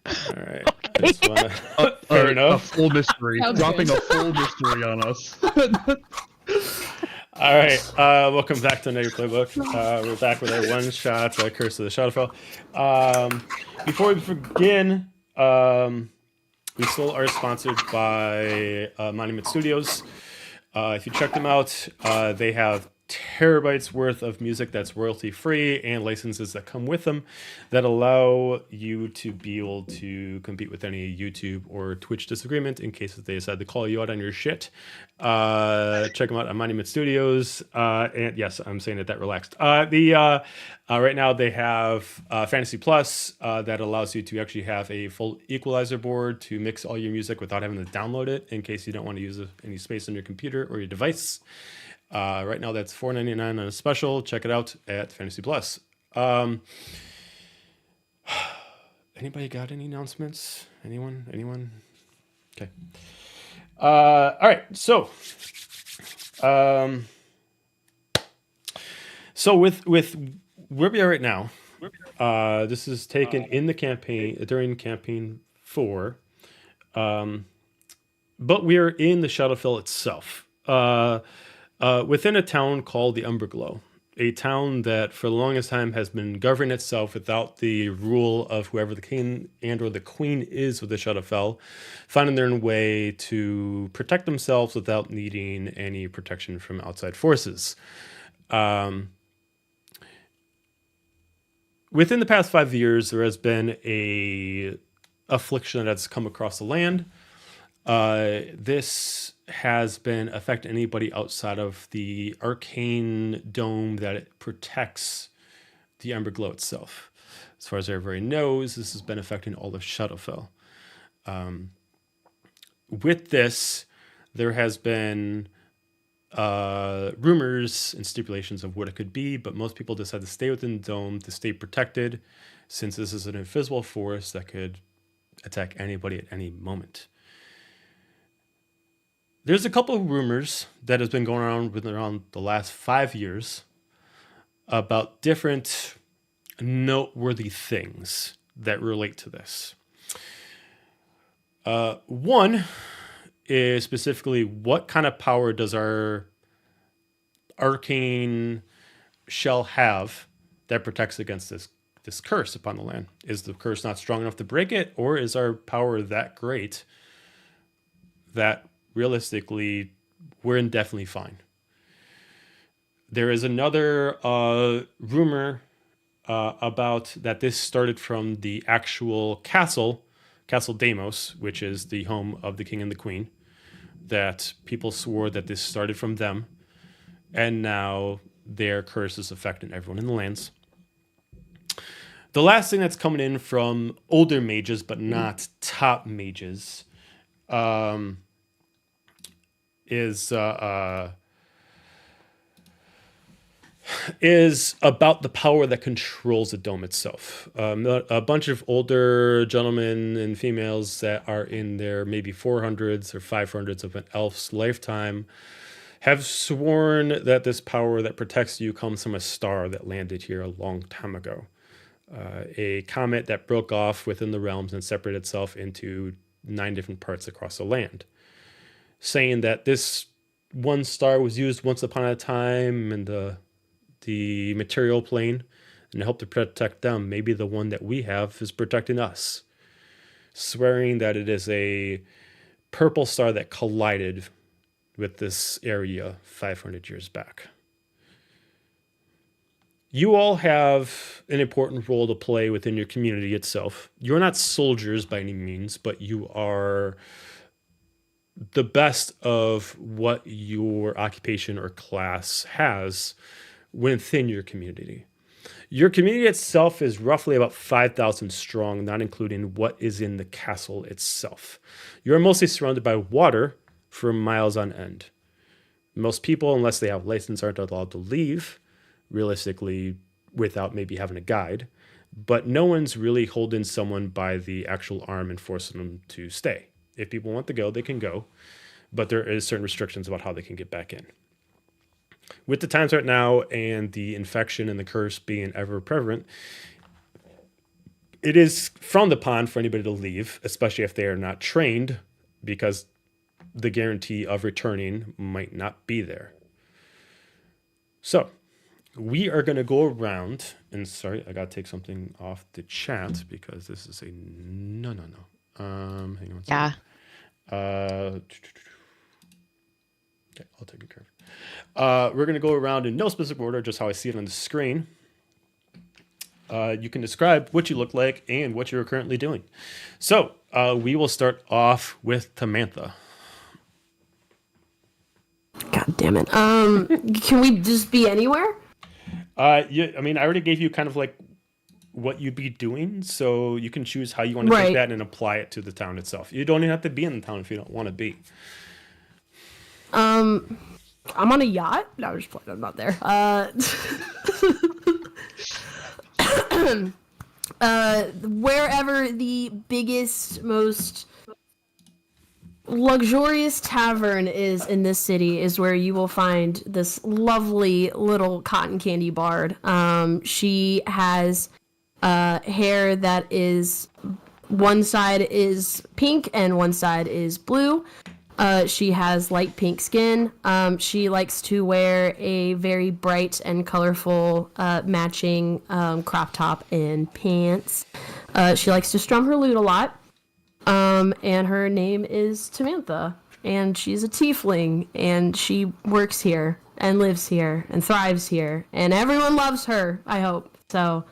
All right. I just want to. Fair A enough. full mystery. Sounds Dropping good. a full mystery on us. All right. Welcome back to Another Playbook. We're back with our one shot, Curse of the Shadowfell. Before we begin, we still are sponsored by Monument Studios. If you check them out, they have terabytes worth of music that's royalty free and licenses that come with them that allow you to be able to compete with any YouTube or Twitch disagreement in case they decide to call you out on your shit. Check them out on Monument Studios. And yes, I'm saying it that relaxed. Right now they have Fantasy Plus that allows you to actually have a full equalizer board to mix all your music without having to download it in case you don't want to use any space on your computer or your device. Right now that's $4.99 on a special. Check it out at Fantasy Plus. Anybody got any announcements? Anyone? Okay. All right. So with where we are right now, this is taken in the campaign during campaign 4, but we are in the Shadowfell itself. Within a town called the Umberglow, a town that for the longest time has been governing itself without the rule of whoever the king and or the queen is of the Shadowfell, finding their own way to protect themselves without needing any protection from outside forces. Within the past 5 years, there has been a affliction that's come across the land. This has been affecting anybody outside of the arcane dome that it protects the Umberglow itself. As far as everybody knows, this has been affecting all of Shadowfell. With this, there has been rumors and stipulations of what it could be, but most people decide to stay within the dome to stay protected, since this is an invisible force that could attack anybody at any moment. There's a couple of rumors that has been going around the last 5 years about different noteworthy things that relate to this. One is specifically, what kind of power does our arcane shell have that protects against this curse upon the land? Is the curse not strong enough to break it, or is our power that great that realistically we're indefinitely fine? There is another rumor about that this started from the actual Castle Deimos, which is the home of the king and the queen, that people swore that this started from them, and now their curse is affecting everyone in the lands. The last thing that's coming in from older mages, but not top mages, is about the power that controls the dome itself. A bunch of older gentlemen and females that are in their maybe 400s or 500s of an elf's lifetime have sworn that this power that protects you comes from a star that landed here a long time ago. A comet that broke off within the realms and separated itself into 9 different parts across the land, saying that this one star was used once upon a time in the material plane and to help to protect them. Maybe the one that we have is protecting us, swearing that it is a purple star that collided with this area 500 years back. You all have an important role to play within your community itself. You're not soldiers by any means, but you are the best of what your occupation or class has within your community. Your community itself is roughly about 5,000 strong, not including what is in the castle itself. You're mostly surrounded by water for miles on end. Most people, unless they have a license, aren't allowed to leave, realistically, without maybe having a guide. But no one's really holding someone by the actual arm and forcing them to stay. If people want to go, they can go, but there is certain restrictions about how they can get back in. With the times right now and the infection and the curse being ever prevalent, it is frowned upon for anybody to leave, especially if they are not trained, because the guarantee of returning might not be there. So we are going to go around, and sorry, I got to take something off the chat because this is a no. Hang on. Yeah. Okay, I'll take it care of. We're going to go around in no specific order, just how I see it on the screen. You can describe what you look like and what you're currently doing. So we will start off with Tamantha. God damn it. Can we just be anywhere? Yeah, I mean, I already gave you kind of like what you'd be doing, so you can choose how you want to take that and apply it to the town itself. You don't even have to be in the town if you don't want to be. I'm on a yacht. No, I'm just playing. I'm not there. Wherever the biggest, most luxurious tavern is in this city is where you will find this lovely little cotton candy bard. She has hair that is, one side is pink and one side is blue. She has light pink skin. She likes to wear a very bright and colorful matching crop top and pants. She likes to strum her lute a lot. And her name is Tamantha. And she's a tiefling. And she works here and lives here and thrives here. And everyone loves her, I hope. So...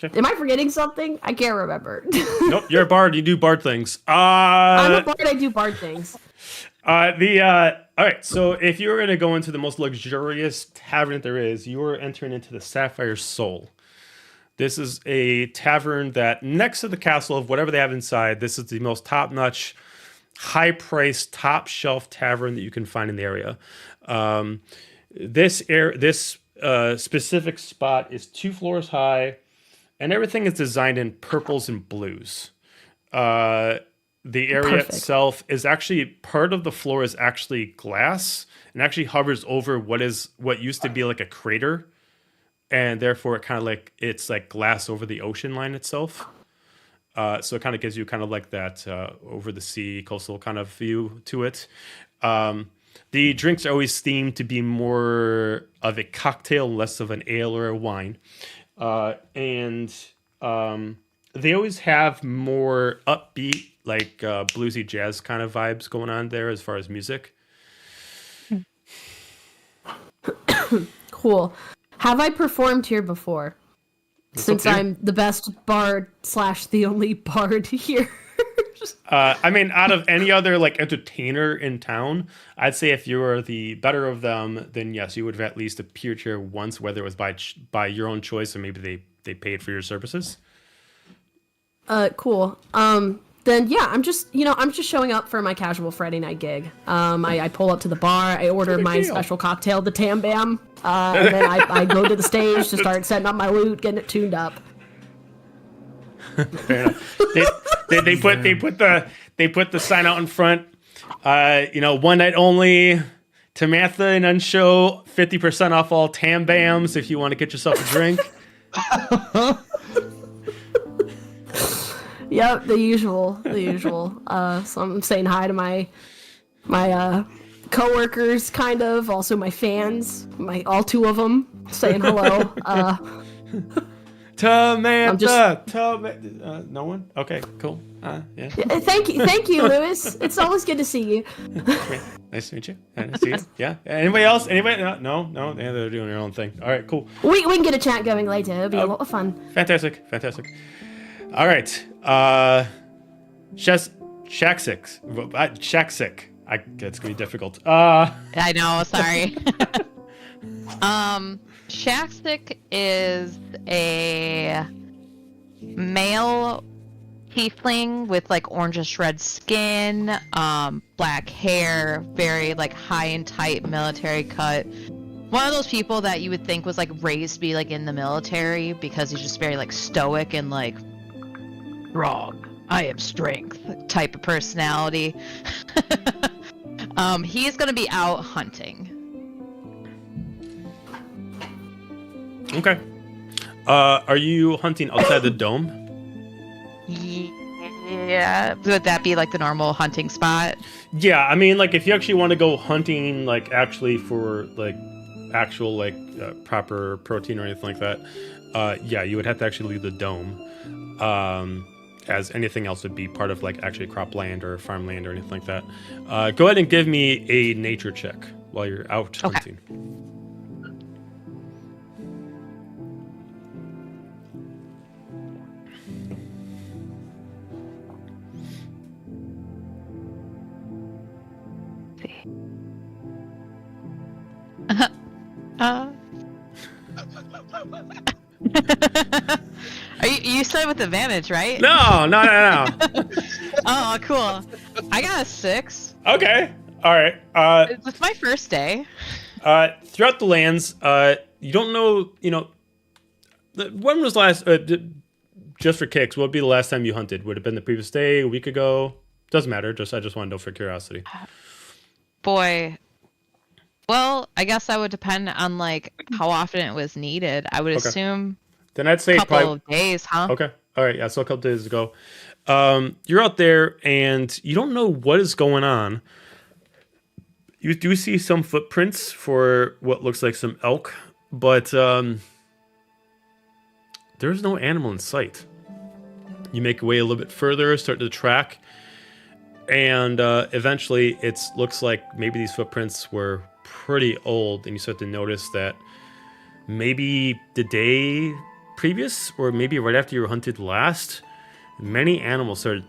Okay. Am I forgetting something? I can't remember. Nope, you're a bard. You do bard things. I'm a bard. I do bard things. All right. So if you were going to go into the most luxurious tavern that there is, you are entering into the Sapphire Soul. This is a tavern that next to the castle of whatever they have inside, this is the most top-notch, high-priced, top-shelf tavern that you can find in the area. This specific spot is 2 floors high. And everything is designed in purples and blues. The area itself is actually, part of the floor is actually glass and actually hovers over what used to be like a crater. And therefore it kind of like, it's like glass over the ocean line itself. So it kind of gives you kind of like that over the sea coastal kind of view to it. The drinks are always themed to be more of a cocktail, less of an ale or a wine. And they always have more upbeat, like bluesy jazz kind of vibes going on there as far as music. Cool. Have I performed here before? Since I'm the best bard / the only bard here. I mean, out of any other like entertainer in town, I'd say if you were the better of them, then yes, you would have at least appeared here once, whether it was by your own choice or maybe they paid for your services. Cool. Then yeah, I'm just showing up for my casual Friday night gig. I pull up to the bar, I order my special cocktail, the Tam Bam, and then I go to the stage to start setting up my lute, getting it tuned up. Fair enough. They put the sign out in front. One night only. Tamantha and Unshow, 50% off all Tam Bams if you want to get yourself a drink. Yep, the usual. So I'm saying hi to my coworkers, kind of. Also my fans, all 2 of them, saying hello. Tamantha. No one? Okay, cool. Yeah. Thank you, Lewis. It's always good to see you. Nice to meet you. Nice to see you. Yeah. Anybody else? Anybody? No. Yeah, they're doing their own thing. All right, cool. We can get a chat going later. It'll be a lot of fun. Fantastic. All right. Shaksik. It's gonna be difficult. I know. Sorry. Shaksik is a male tiefling with like orangish red skin, black hair, very like high and tight military cut. One of those people that you would think was like raised to be like in the military because he's just very like stoic and like strong. I am strength type of personality. He's gonna be out hunting. Okay. Are you hunting outside the dome? Yeah. Would that be like the normal hunting spot? Yeah, I mean, like if you actually want to go hunting, like actually for like actual like proper protein or anything like that, yeah, you would have to actually leave the dome. As anything else would be part of like actually cropland or farmland or anything like that. Go ahead and give me a nature check while you're out Okay. hunting. Uh, you said with advantage, right? No. Oh, cool. I got a 6. Okay, all right. It's my first day. Throughout the lands, you don't know. You know, when was last? Just for kicks, what would be the last time you hunted? Would it have been the previous day, a week ago? Doesn't matter. I just want to know for curiosity. Boy. Well, I guess that would depend on like how often it was needed. I would Okay. assume Then I'd say a couple probably. of days, huh? Okay. All right. Yeah. So a couple days ago, you're out there and you don't know what is going on. You do see some footprints for what looks like some elk, but there's no animal in sight. You make your way a little bit further, start to track, and eventually it looks like maybe these footprints were pretty old, and you start to notice that maybe the day previous, or maybe right after you were hunted last, many animals started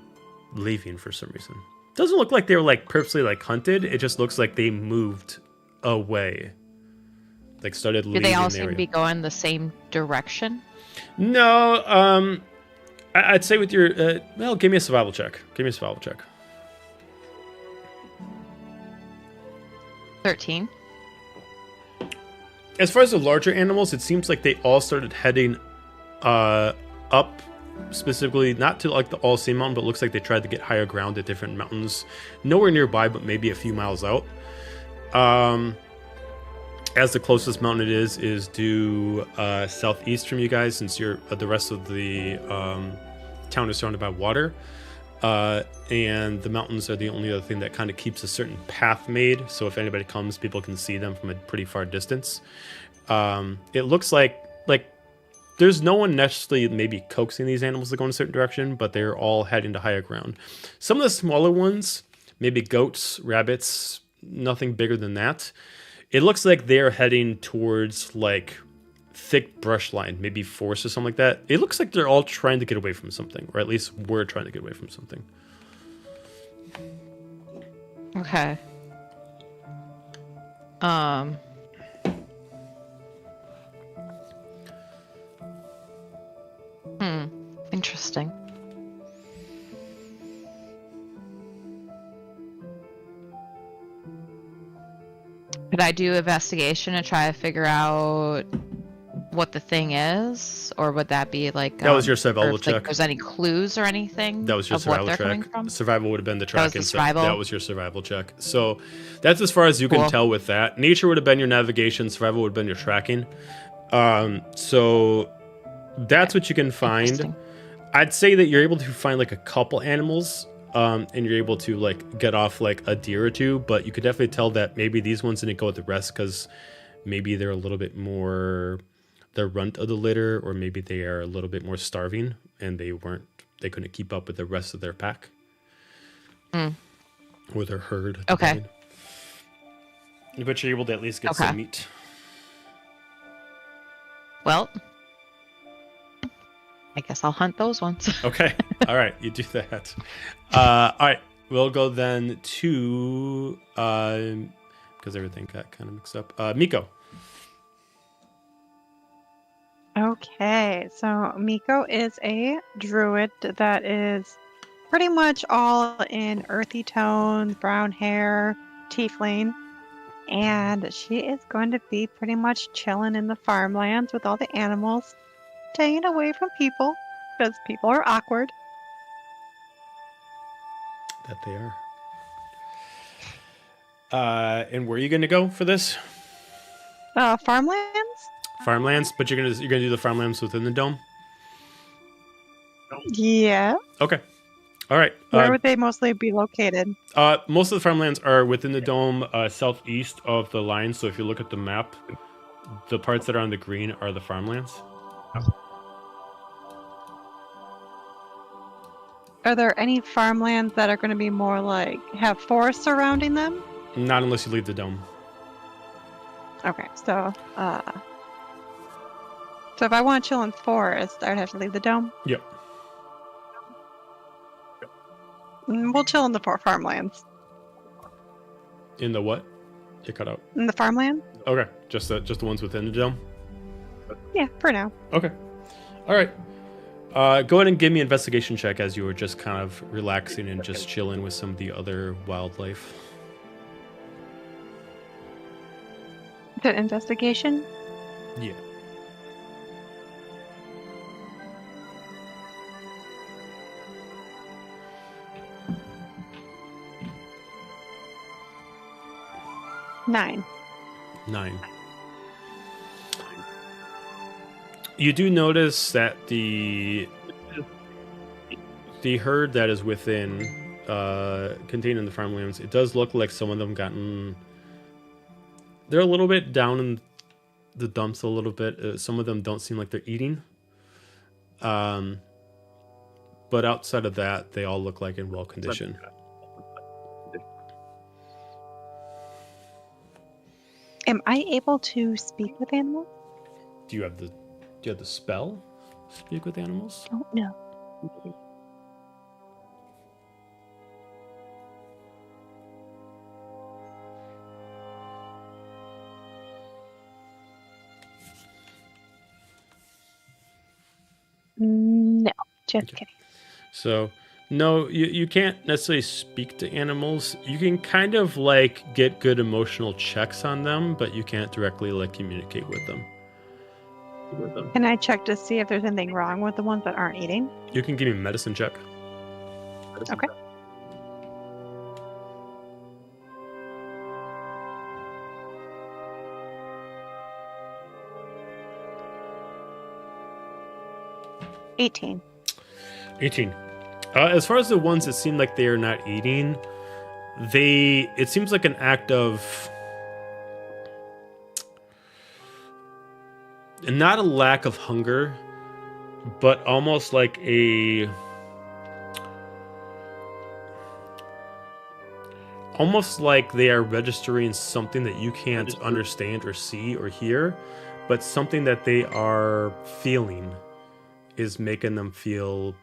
leaving for some reason. Doesn't look like they were like purposely like hunted. It just looks like they moved away, like started leaving. Do they all the seem area. to be going the same direction? No, I'd say with your well, give me a survival check. 13. As far as the larger animals, it seems like they all started heading up, specifically not to like the All Sea Mountain, but looks like they tried to get higher ground at different mountains, nowhere nearby, but maybe a few miles out. As the closest mountain it is due southeast from you guys, since you're the rest of the town is surrounded by water. And the mountains are the only other thing that kind of keeps a certain path made. So if anybody comes, people can see them from a pretty far distance. It looks like there's no one necessarily maybe coaxing these animals to go in a certain direction, but they're all heading to higher ground. Some of the smaller ones, maybe goats, rabbits, nothing bigger than that. It looks like they're heading towards like thick brush line, maybe forest or something like that. It looks like they're all trying to get away from something, or at least we're trying to get away from something. Okay. Interesting. Could I do investigation and try to figure out what the thing is, or would that be like That was your survival or if, check. Like, there's any clues or anything? That was your of what survival they're coming check. from? Survival would have been the That was tracking. the survival? That was your survival check. So that's as far as you can Cool. tell with that. Nature would have been your navigation. Survival would have been your tracking. So that's what you can find. Interesting. I'd say that you're able to find like a couple animals, and you're able to like get off like a deer or two, but you could definitely tell that maybe these ones didn't go with the rest because maybe they're a little bit more the runt of the litter, or maybe they are a little bit more starving and they couldn't keep up with the rest of their pack or their herd. Okay. But you're able to at least get Okay. some meat. Well, I guess I'll hunt those ones. Okay. All right. You do that. All right. We'll go then to, because everything got kind of mixed up. Miko. Okay, so Miko is a druid that is pretty much all in earthy tones, brown hair, tiefling, and she is going to be pretty much chilling in the farmlands with all the animals, staying away from people because people are awkward. That they are. And where are you going to go for this? Farmlands? Farmlands, but you're gonna do the farmlands within the dome. Yeah. Okay. All right. Where would they mostly be located? Most of the farmlands are within the dome, southeast of the line. So if you look at the map, the parts that are on the green are the farmlands. Are there any farmlands that are going to be more like have forests surrounding them? Not unless you leave the dome. Okay, so if I want to chill in forest, I'd have to leave the dome. Yep. We'll chill in the farmlands. In the what? It cut out. In the farmland? Okay, just the ones within the dome. Yeah, for now. Okay. All right. Go ahead and give me an investigation check as you were just kind of relaxing and just chilling with some of the other wildlife. The investigation? Yeah. Nine. 9. You do notice that the herd that is within, contained in the farmlands, it does look like some of them they're a little bit down in the dumps a little bit. Some of them don't seem like they're eating. But outside of that, they all look like in well condition. Am I able to speak with animals? Do you have the spell? Speak with animals? Oh, no. No, just Okay. kidding. So, no, you can't necessarily speak to animals. You can kind of like get good emotional checks on them, but you can't directly like communicate with them. Can I check to see if there's anything wrong with the ones that aren't eating? You can give me a medicine check. Okay. $18. 18. As far as the ones that seem like they are not eating, it seems like an act of not a lack of hunger, but almost like almost like they are registering something that you can't understand or see or hear, but something that they are feeling is making them feel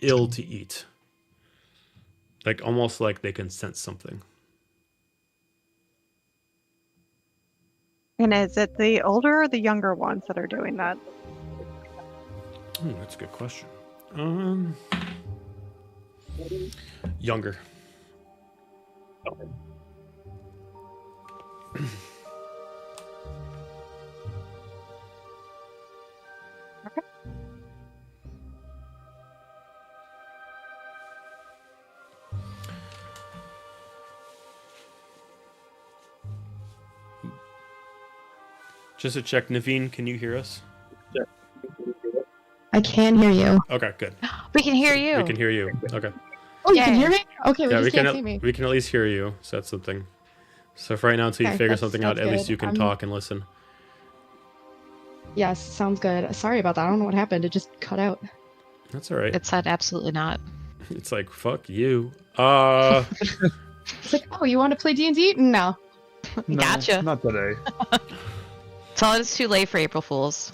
ill to eat. Like almost like they can sense something. And is it the older or the younger ones that are doing that? That's a good question. Younger. Just to check, Naveen, can you hear us? I can hear you. Okay, good. We can hear you. We can hear you. Okay. Oh, you can Yay. hear me? Okay, Yeah, we we just can't see me. can at least hear you. So that's something. So for right now, until you Okay, figure that's- something out, that's at least good. you can talk and listen. Yes, sounds good. Sorry about that. I don't know what happened. It just cut out. That's all right. It said absolutely not. It's like fuck you. It's like, oh, you want to play D&D? No. No, Gotcha. Not today. Tell it it's too late for April Fools.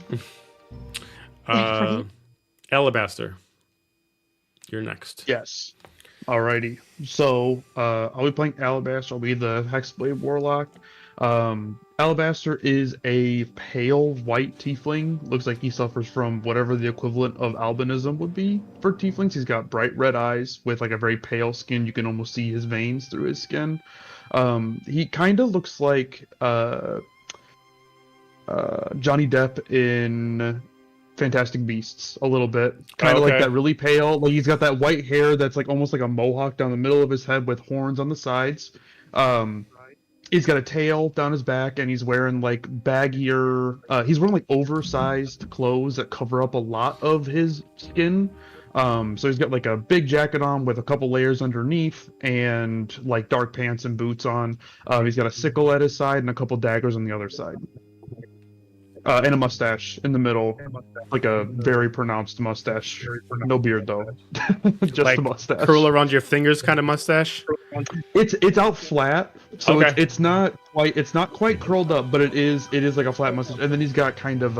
Alabaster, you're next. Yes. Alrighty. So I'll be playing Alabaster. I'll be the Hexblade Warlock. Alabaster is a pale white tiefling. Looks like he suffers from whatever the equivalent of albinism would be for tieflings. He's got bright red eyes with like a very pale skin. You can almost see his veins through his skin. He kind of looks like Johnny Depp in Fantastic Beasts a little bit. Kind of Okay. like that really pale. Like he's got that white hair that's like almost like a mohawk down the middle of his head with horns on the sides. He's got a tail down his back, and he's wearing like baggier. He's wearing like oversized clothes that cover up a lot of his skin. So he's got like a big jacket on with a couple layers underneath, and like dark pants and boots on. He's got a sickle at his side and a couple daggers on the other side. And a mustache in the middle, like a very pronounced mustache. No beard though, just Like a mustache. curl around your fingers kind of mustache. It's out flat, so Okay. it's not quite curled up, but it is like a flat mustache. And then he's got kind of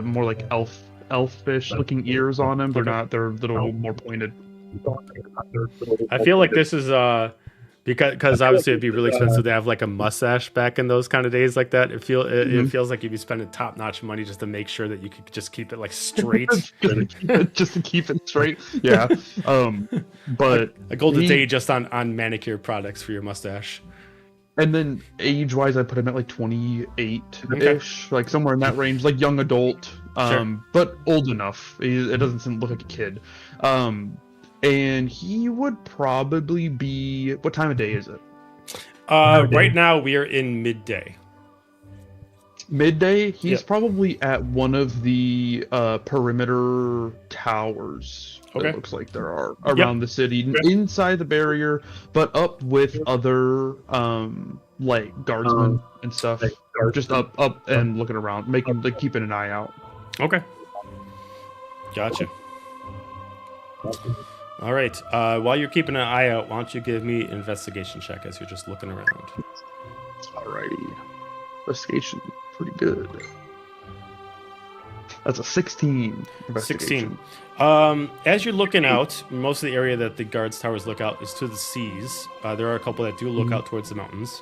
more like elfish looking ears on him. They're a little more pointed. I feel like this is because obviously it'd be really expensive to have like a mustache back in those kind of days like that. It feels like you'd be spending top notch money just to make sure that you could just keep it like straight. just to keep it straight. Yeah. But A golden day just on manicure products for your mustache. and then age-wise, I put him at like 28-ish, Okay. like somewhere in that range, like young adult, Sure. but old enough. It doesn't look like a kid. And he would probably be. What time of day is it? Right now we are in midday. Midday. He's Yep. probably at one of the perimeter towers. Okay. It looks like there are around the city, inside the barrier, but up with other like guardsmen and stuff. Just up and looking around, keeping an eye out. Okay. Gotcha. All right. While you're keeping an eye out, why don't you give me an investigation check as you're just looking around? Alrighty. Investigation. Pretty good. That's a 16. 16. As you're looking out, most of the area that the guards towers look out is to the seas. There are a couple that do look out towards the mountains,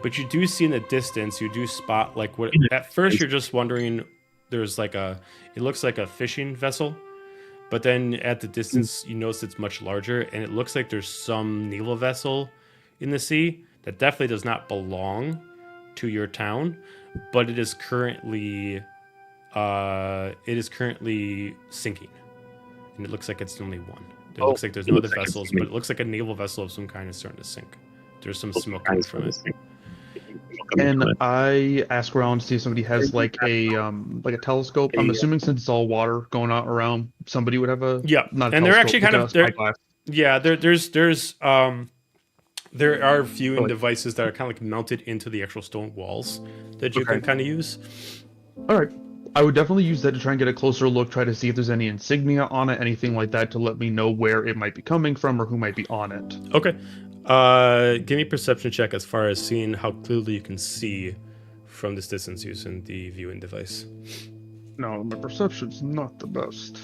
but you do see in the distance, you do spot like what. At first, you're just wondering. There's like it looks like a fishing vessel, but then at the distance, you notice it's much larger, and it looks like there's some naval vessel in the sea that definitely does not belong to your town, but it is currently sinking, and it looks like it's only one. It looks like there's no other vessels, but it looks like a naval vessel of some kind is starting to sink. There's some smoke coming from it. And I ask around to see if somebody has like a telescope. I'm assuming since it's all water going out around, somebody would have a Yeah, not a and they're telescope, actually kind like of a spyglass. yeah. There are viewing devices that are kind of like mounted into the actual stone walls that you can kind of use. All right. I would definitely use that to try and get a closer look, try to see if there's any insignia on it, anything like that, to let me know where it might be coming from or who might be on it. Okay. Give me a perception check as far as seeing how clearly you can see from this distance using the viewing device. No, my perception's not the best.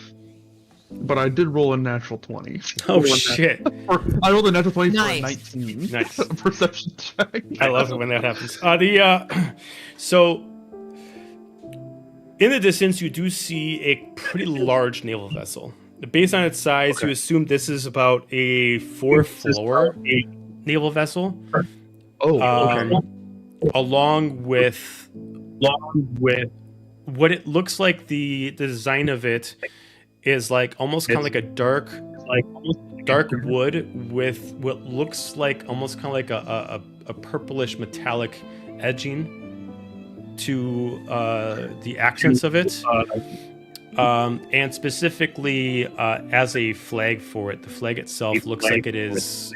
But I did roll a natural 20. Oh shit! I rolled a natural 20 Nice. for a 19. Nice. Perception check. I love it when that happens. So in the distance, you do see a pretty large naval vessel. Based on its size, you assume this is about a 4-floor naval vessel. Oh, okay. Along with what it looks like, the design of it is like almost kind of like a dark wood with what looks like almost kind of like a purplish metallic edging to the accents of it. And specifically as a flag for it, the flag itself looks like it is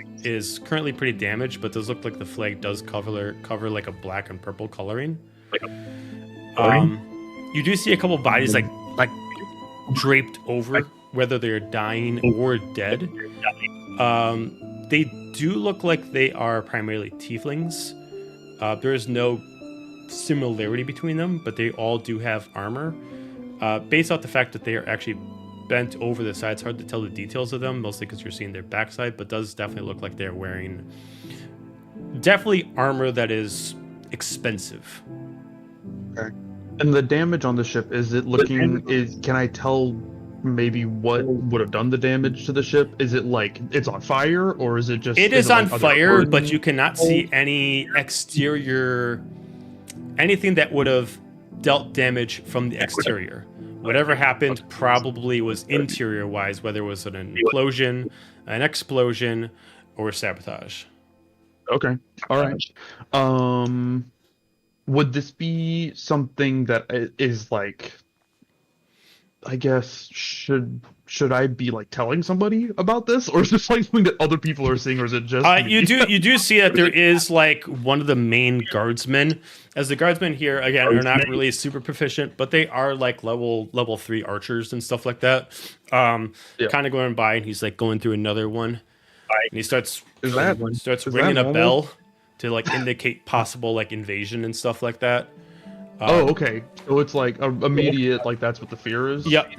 currently pretty damaged, but does look like the flag does cover like a black and purple coloring. You do see a couple bodies like draped over, whether they're dying or dead. They do look like they are primarily tieflings. There is no similarity between them, but they all do have armor. Based off the fact that they are actually bent over the side, it's hard to tell the details of them, mostly because you're seeing their backside, but does definitely look like they're wearing definitely armor that is expensive. Okay. And the damage on the ship, can I tell maybe what would have done the damage to the ship? Is it like it's on fire, or is it just... It is on like other fire, parts? but you cannot see any exterior, anything that would have dealt damage from the exterior. Whatever happened probably was interior-wise, whether it was an implosion, an explosion, or sabotage. Okay. All right. Would this be something that is like, I guess, should I be like telling somebody about this, or is this like something that other people are seeing, or is it just me? You do see that there is like one of the main guardsmen. As the guardsmen here again are not really super proficient, but they are like level 3 archers and stuff like that. Yeah. Kind of going by, and he's like going through another one, and he starts Is that ringing a normal? bell to like indicate possible like invasion and stuff like that. Oh, okay. So it's like immediate, like that's what the fear is. Yep.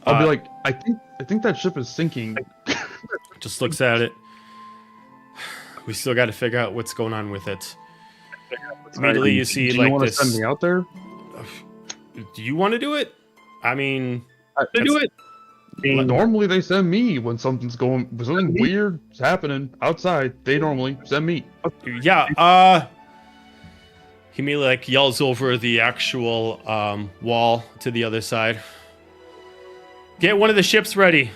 I'll be like, I think that ship is sinking. Just looks at it. We still got to figure out what's going on with it. Immediately, you see Do like you want to this. send me out there? Do you want to do it? I mean, Do it. Normally they send me when something weird's happening outside. They normally send me. yeah. He immediately like yells over the actual wall to the other side. Get one of the ships ready.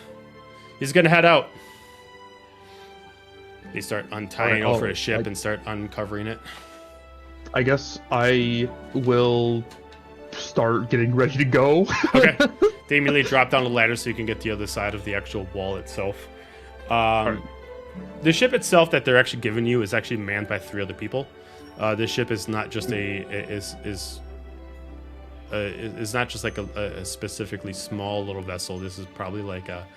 He's gonna head out. They start untying over a ship and start uncovering it. I guess I will start getting ready to go. Okay. They immediately drop down the ladder so you can get the other side of the actual wall itself. The ship itself that they're actually giving you is actually manned by 3 other people. This ship is not just is not just like a specifically small little vessel. This is probably like a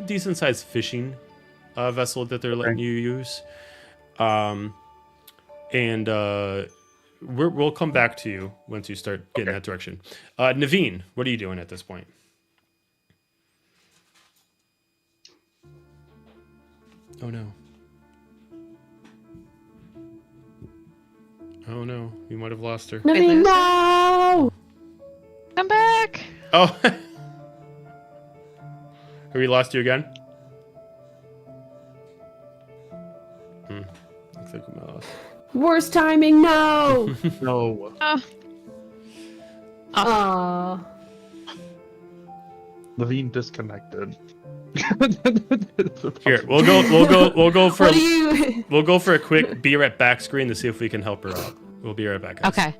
decent sized fishing vessel that they're letting you use. And we'll come back to you once you start getting that direction. Naveen, what are you doing at this point? Oh no. Oh no, you might have lost her. Naveen, no! Come back. Oh. Have we lost you again? Looks like we might have lost. Worst timing, no! No. Levine disconnected. Here, we'll go for What do you... we'll go for a quick be right back screen to see if we can help her out. We'll be right back, guys. Okay.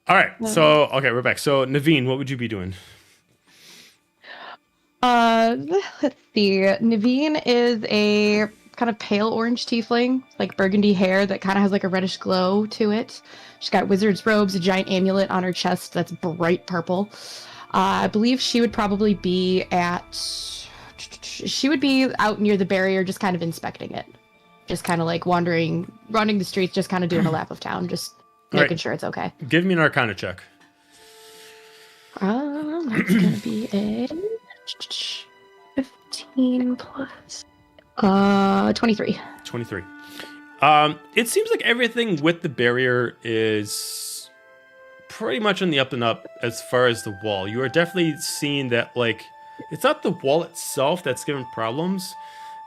All right. So, okay, we're back. So, Naveen, what would you be doing? Let's see. Naveen is a kind of pale orange tiefling, like burgundy hair that kind of has like a reddish glow to it. She's got wizard's robes, a giant amulet on her chest that's bright purple. I believe she would probably be she would be out near the barrier, just kind of inspecting it. Just kind of like running the streets, just kind of doing a lap of town, just making sure it's okay. Give me an Arcana check. That's gonna be a 15 plus 23. 23. It seems like everything with the barrier is pretty much on the up and up as far as the wall. You are definitely seeing that, like, it's not the wall itself that's giving problems.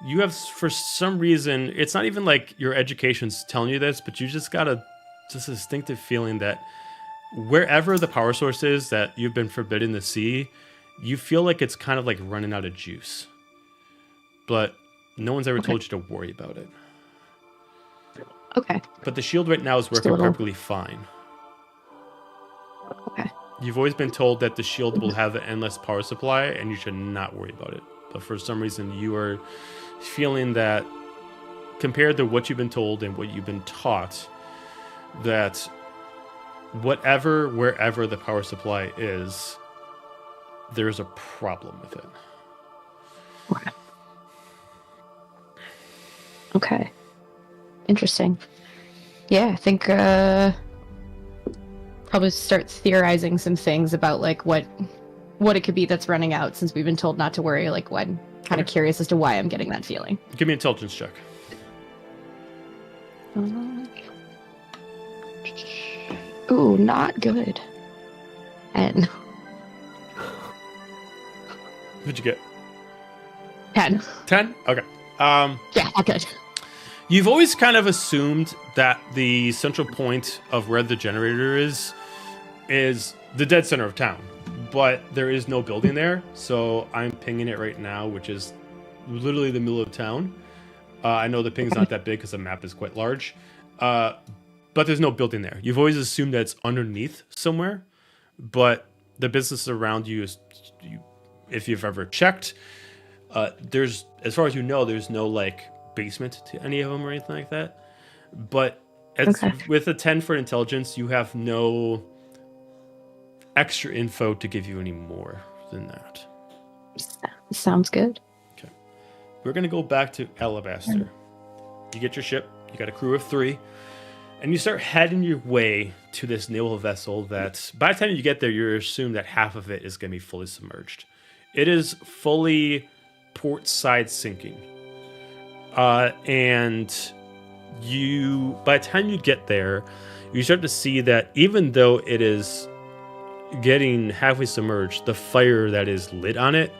You have, for some reason, it's not even like your education's telling you this, but you just got a instinctive feeling that wherever the power source is that you've been forbidden to see, you feel like it's kind of like running out of juice. But no one's ever told you to worry about it. Okay. But the shield right now is working perfectly fine. Okay. You've always been told that the shield will have an endless power supply and you should not worry about it. But for some reason, you are feeling that, compared to what you've been told and what you've been taught, that wherever the power supply is, there's a problem with it. Okay. Interesting. Yeah, I think probably start theorizing some things about like what it could be that's running out, since we've been told not to worry. Like, I'm kind of curious as to why I'm getting that feeling. Give me an intelligence check. Ooh, not good. 10. What'd you get? 10. 10? Okay. Yeah, not good. You've always kind of assumed that the central point of where the generator is the dead center of town, but there is no building there, so I'm pinging it right now, which is literally the middle of town. I know the ping's not that big because the map is quite large, but there's no building there. You've always assumed that it's underneath somewhere, but the business around you is, if you've ever checked, there's, as far as you know, there's no like basement to any of them or anything like that. But with a 10 for intelligence, you have no extra info to give you any more than that. Sounds good. Okay. We're going to go back to Alabaster. You get your ship, you got a crew of 3, and you start heading your way to this naval vessel that, by the time you get there, you assume that half of it is going to be fully submerged. It is fully port side sinking. And by the time you get there, you start to see that even though it is getting halfway submerged, the fire that is lit on it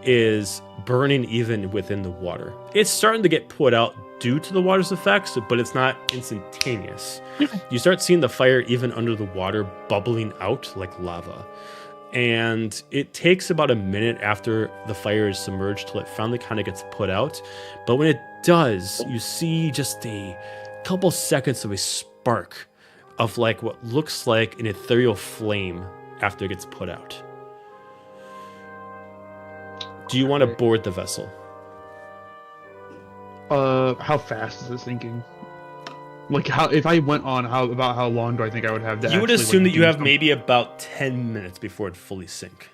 is burning even within the water. It's starting to get put out due to the water's effects, but it's not instantaneous. You start seeing the fire even under the water bubbling out like lava. And it takes about a minute after the fire is submerged till it finally kind of gets put out. But when it does, you see just a couple seconds of a spark of like what looks like an ethereal flame after it gets put out. Do you want to board the vessel? How fast is it sinking? Like, how if I went on, about how long do I think I would have to? You would actually, assume like, that you do have something? maybe about 10 minutes before it fully sink.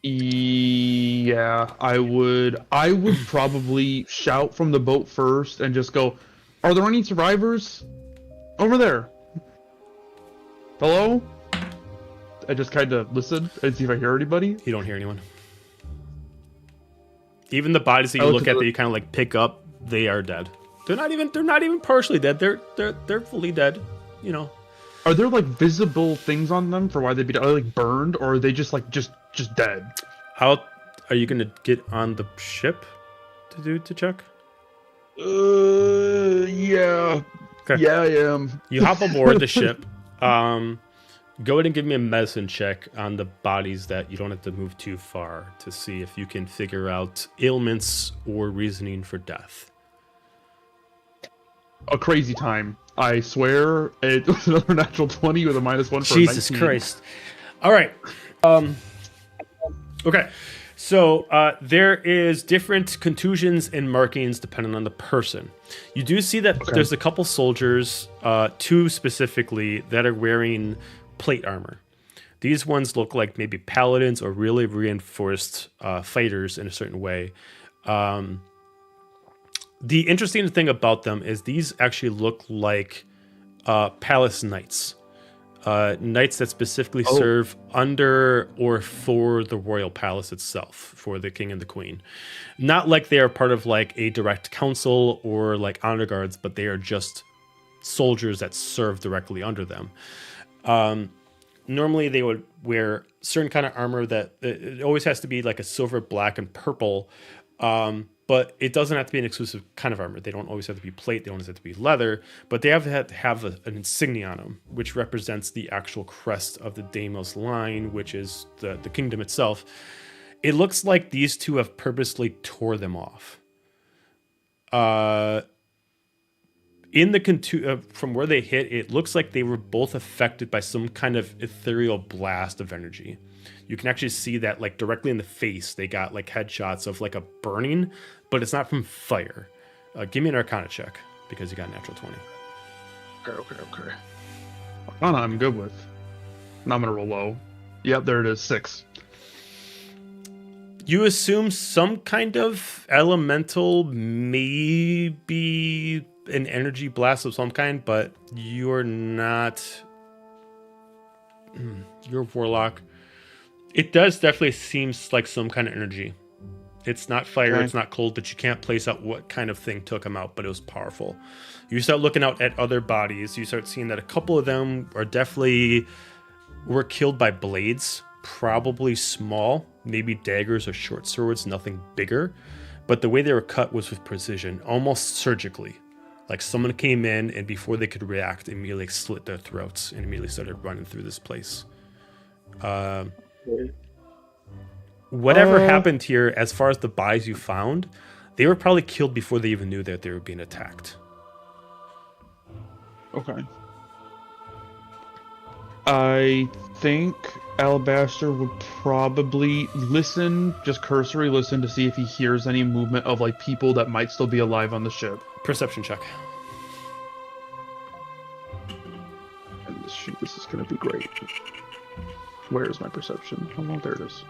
Yeah, I would probably shout from the boat first and just go, "Are there any survivors over there? Hello?" I just kind of listen and see if I hear anybody. You don't hear anyone. Even the bodies that you look at that you kind of like pick up, they are dead. They're not even partially dead. They're fully dead. You know. Are there like visible things on them for why they'd be dead? Are they like burned, or are they just like just dead? How are you gonna get on the ship to check? Yeah. Okay. Yeah, I am. You hop aboard the ship. Go ahead and give me a medicine check on the bodies that you don't have to move too far to see if you can figure out ailments or reasoning for death. a crazy time. I swear it was another natural 20 with a -1 for Jesus 19. Christ. All right. Okay. So there is different contusions and markings depending on the person. You do see that there's a couple soldiers, 2 specifically, that are wearing plate armor. These ones look like maybe paladins or really reinforced fighters in a certain way. The interesting thing about them is these actually look like palace knights. Knights that specifically serve under or for the royal palace itself, for the king and the queen. Not like they are part of like a direct council or like honor guards, but they are just soldiers that serve directly under them. Normally they would wear certain kind of armor that it always has to be like a silver, black, and purple. But it doesn't have to be an exclusive kind of armor. They don't always have to be plate. They don't always have to be leather. But they have to have an insignia on them, which represents the actual crest of the Deimos line, which is the kingdom itself. It looks like these 2 have purposely tore them off. In the from where they hit, it looks like they were both affected by some kind of ethereal blast of energy. You can actually see that like directly in the face, they got like headshots of like a burning, but it's not from fire. Give me an Arcana check because you got a natural 20. Okay. Arcana I'm good with. Now I'm gonna roll low. Yep, there it is, 6. You assume some kind of elemental, maybe an energy blast of some kind, but you're not. You're a warlock. It does definitely seems like some kind of energy. It's not fire, It's not cold, but you can't place out what kind of thing took them out, but it was powerful. You start looking out at other bodies. You start seeing that a couple of them were killed by blades, probably small, maybe daggers or short swords, nothing bigger. But the way they were cut was with precision, almost surgically. Like someone came in and before they could react, immediately slit their throats and immediately started running through this place. Whatever happened here, as far as the bodies you found, they were probably killed before they even knew that they were being attacked. Okay. I think Alabaster would probably listen, just cursory listen, to see if he hears any movement of like people that might still be alive on the ship. Perception check. And this is gonna be great. Where is my perception? Oh, there it is.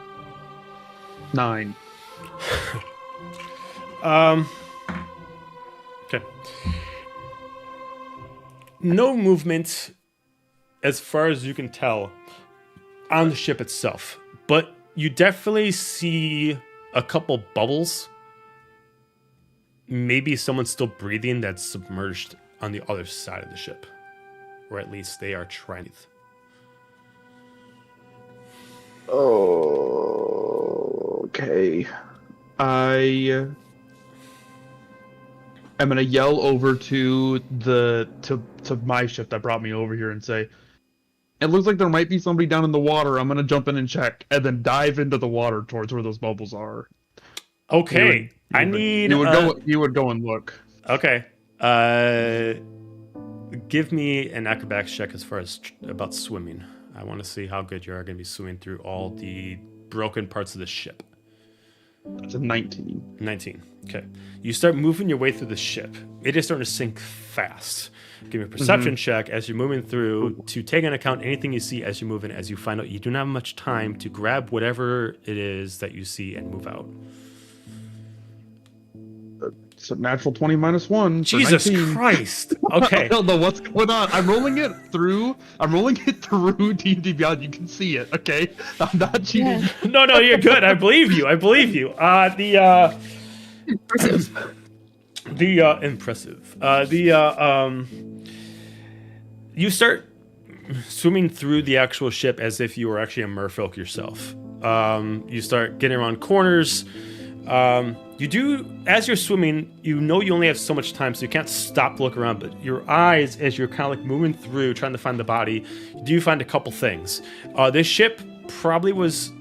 9. Okay. No movement, as far as you can tell, on the ship itself, but you definitely see a couple bubbles. Maybe someone's still breathing that's submerged on the other side of the ship, or at least they are trying. Oh, okay. I am gonna yell over to my ship that brought me over here and say, "It looks like there might be somebody down in the water. I'm gonna jump in and check, and then dive into the water towards where those bubbles are." Okay, You would go and look. Okay. Give me an acrobatics check as far as about swimming. I want to see how good you are going to be swimming through all the broken parts of the ship. That's a 19. 19. Okay. You start moving your way through the ship. It is starting to sink fast. Give me a perception check as you're moving through to take into account anything you see as you move in, as you find out you do not have much time to grab whatever it is that you see and move out. It's a natural 20 -1. Jesus 19. Christ. Okay. I don't know what's going on. I'm rolling it through D&D Beyond. You can see it, okay? I'm not cheating. No, you're good. I believe you. Impressive. You start swimming through the actual ship as if you were actually a merfolk yourself. You start getting around corners. You do, as you're swimming, you know you only have so much time, so you can't stop to look around, but your eyes, as you're kind of like moving through, trying to find the body, you do find a couple things. This ship probably was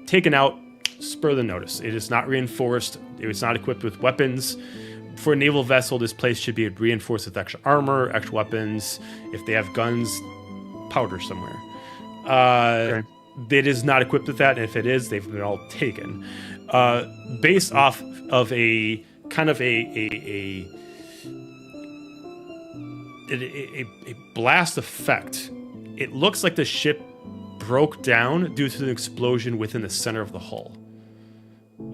taken out spur of the notice. It is not reinforced. It was not equipped with weapons, for a naval vessel, this place should be reinforced with extra armor, extra weapons. If they have guns, powder somewhere. Okay. It is not equipped with that, and if it is, they've been all taken. Based off of a kind of a blast effect, it looks like the ship broke down due to an explosion within the center of the hull.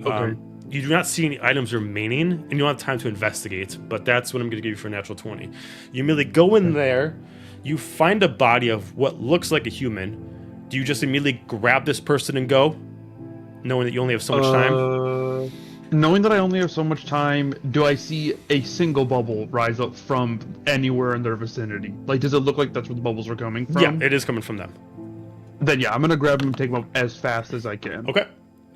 Okay. You do not see any items remaining, and you don't have time to investigate, but that's what I'm going to give you for a natural 20. You immediately go in there, you find a body of what looks like a human. Do you just immediately grab this person and go, knowing that you only have so much time? Knowing that I only have so much time, do I see a single bubble rise up from anywhere in their vicinity? Like, does it look like that's where the bubbles are coming from? Yeah, it is coming from them. Then yeah, I'm gonna grab them and take them up as fast as I can. Okay.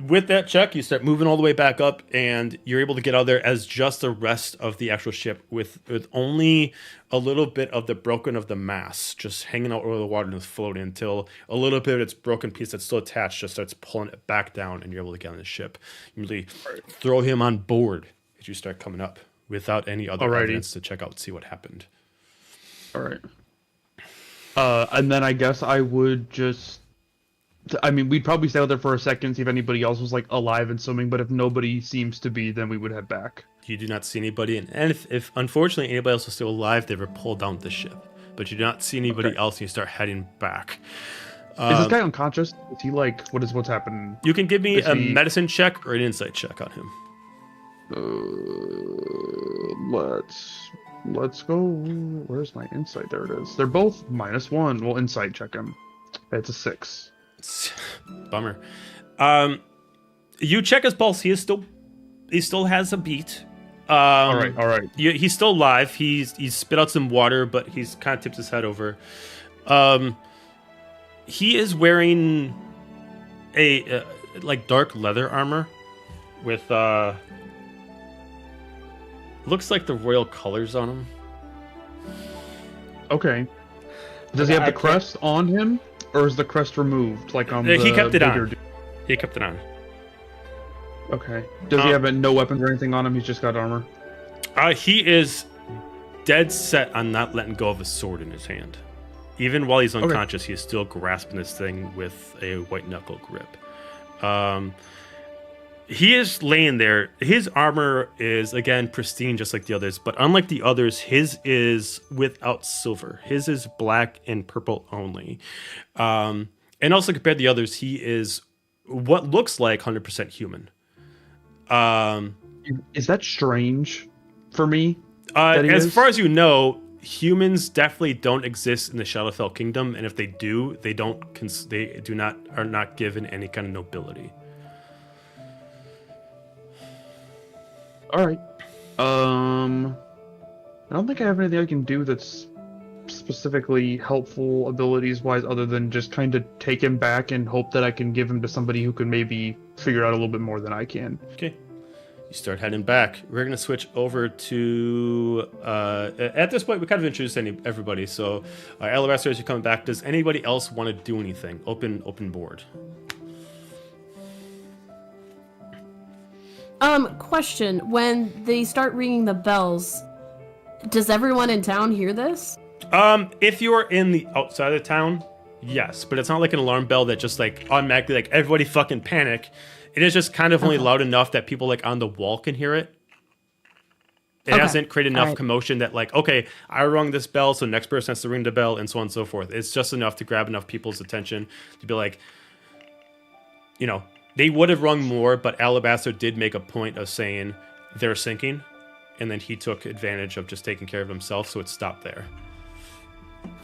With that check, you start moving all the way back up, and you're able to get out there as just the rest of the actual ship, with only a little bit of the broken of the mast just hanging out over the water and floating until a little bit of its broken piece that's still attached just starts pulling it back down, and you're able to get on the ship. You really throw him on board as you start coming up without any other evidence to check out and see what happened. All right. And then I guess I would just... I mean, we'd probably stay out there for a second, see if anybody else was, like, alive and swimming, but if nobody seems to be, then we would head back. You do not see anybody, and if unfortunately anybody else is still alive, they were pulled down the ship. But you do not see anybody else, and you start heading back. Is this guy unconscious? Is he, like, what's happening? You can give me a medicine check or an insight check on him. Let's go. Where's my insight? There it is. They're both -1. We'll insight check him. It's a 6. Bummer. You check his pulse. He still has a beat. All right. He's still alive. He's spit out some water, but he's kind of tipped his head over. He is wearing a like dark leather armor with looks like the royal colors on him. Okay. Does he have the crest on him? Or is the crest removed, like on he kept it on. dude? He kept it on. Okay. Does he have no weapons or anything on him? He's just got armor. He is dead set on not letting go of a sword in his hand. Even while he's unconscious, he is still grasping this thing with a white knuckle grip. He is laying there. His armor is, again, pristine, just like the others. But unlike the others, his is without silver. His is black and purple only. And also, compared to the others, he is what looks like 100% human. Is that strange for me? As far as you know, humans definitely don't exist in the Shadowfell Kingdom. And if they do, they are not given any kind of nobility. All right. I don't think I have anything I can do that's specifically helpful abilities-wise other than just kind of take him back and hope that I can give him to somebody who can maybe figure out a little bit more than I can. Okay. You start heading back. We're going to switch over to... at this point, we kind of introduced everybody. So, Alabaster, as you're coming back, does anybody else want to do anything? Open board. Question. When they start ringing the bells, does everyone in town hear this? If you're in the outside of the town, yes. But it's not like an alarm bell that just, like, automatically, like, everybody fucking panic. It is just kind of only loud enough that people, like, on the wall can hear it. It hasn't created enough commotion that, like, okay, I rung this bell, so next person has to ring the bell, and so on and so forth. It's just enough to grab enough people's attention to be like, you know, they would have rung more, but Alabaster did make a point of saying they're sinking, and then he took advantage of just taking care of himself, so it stopped there.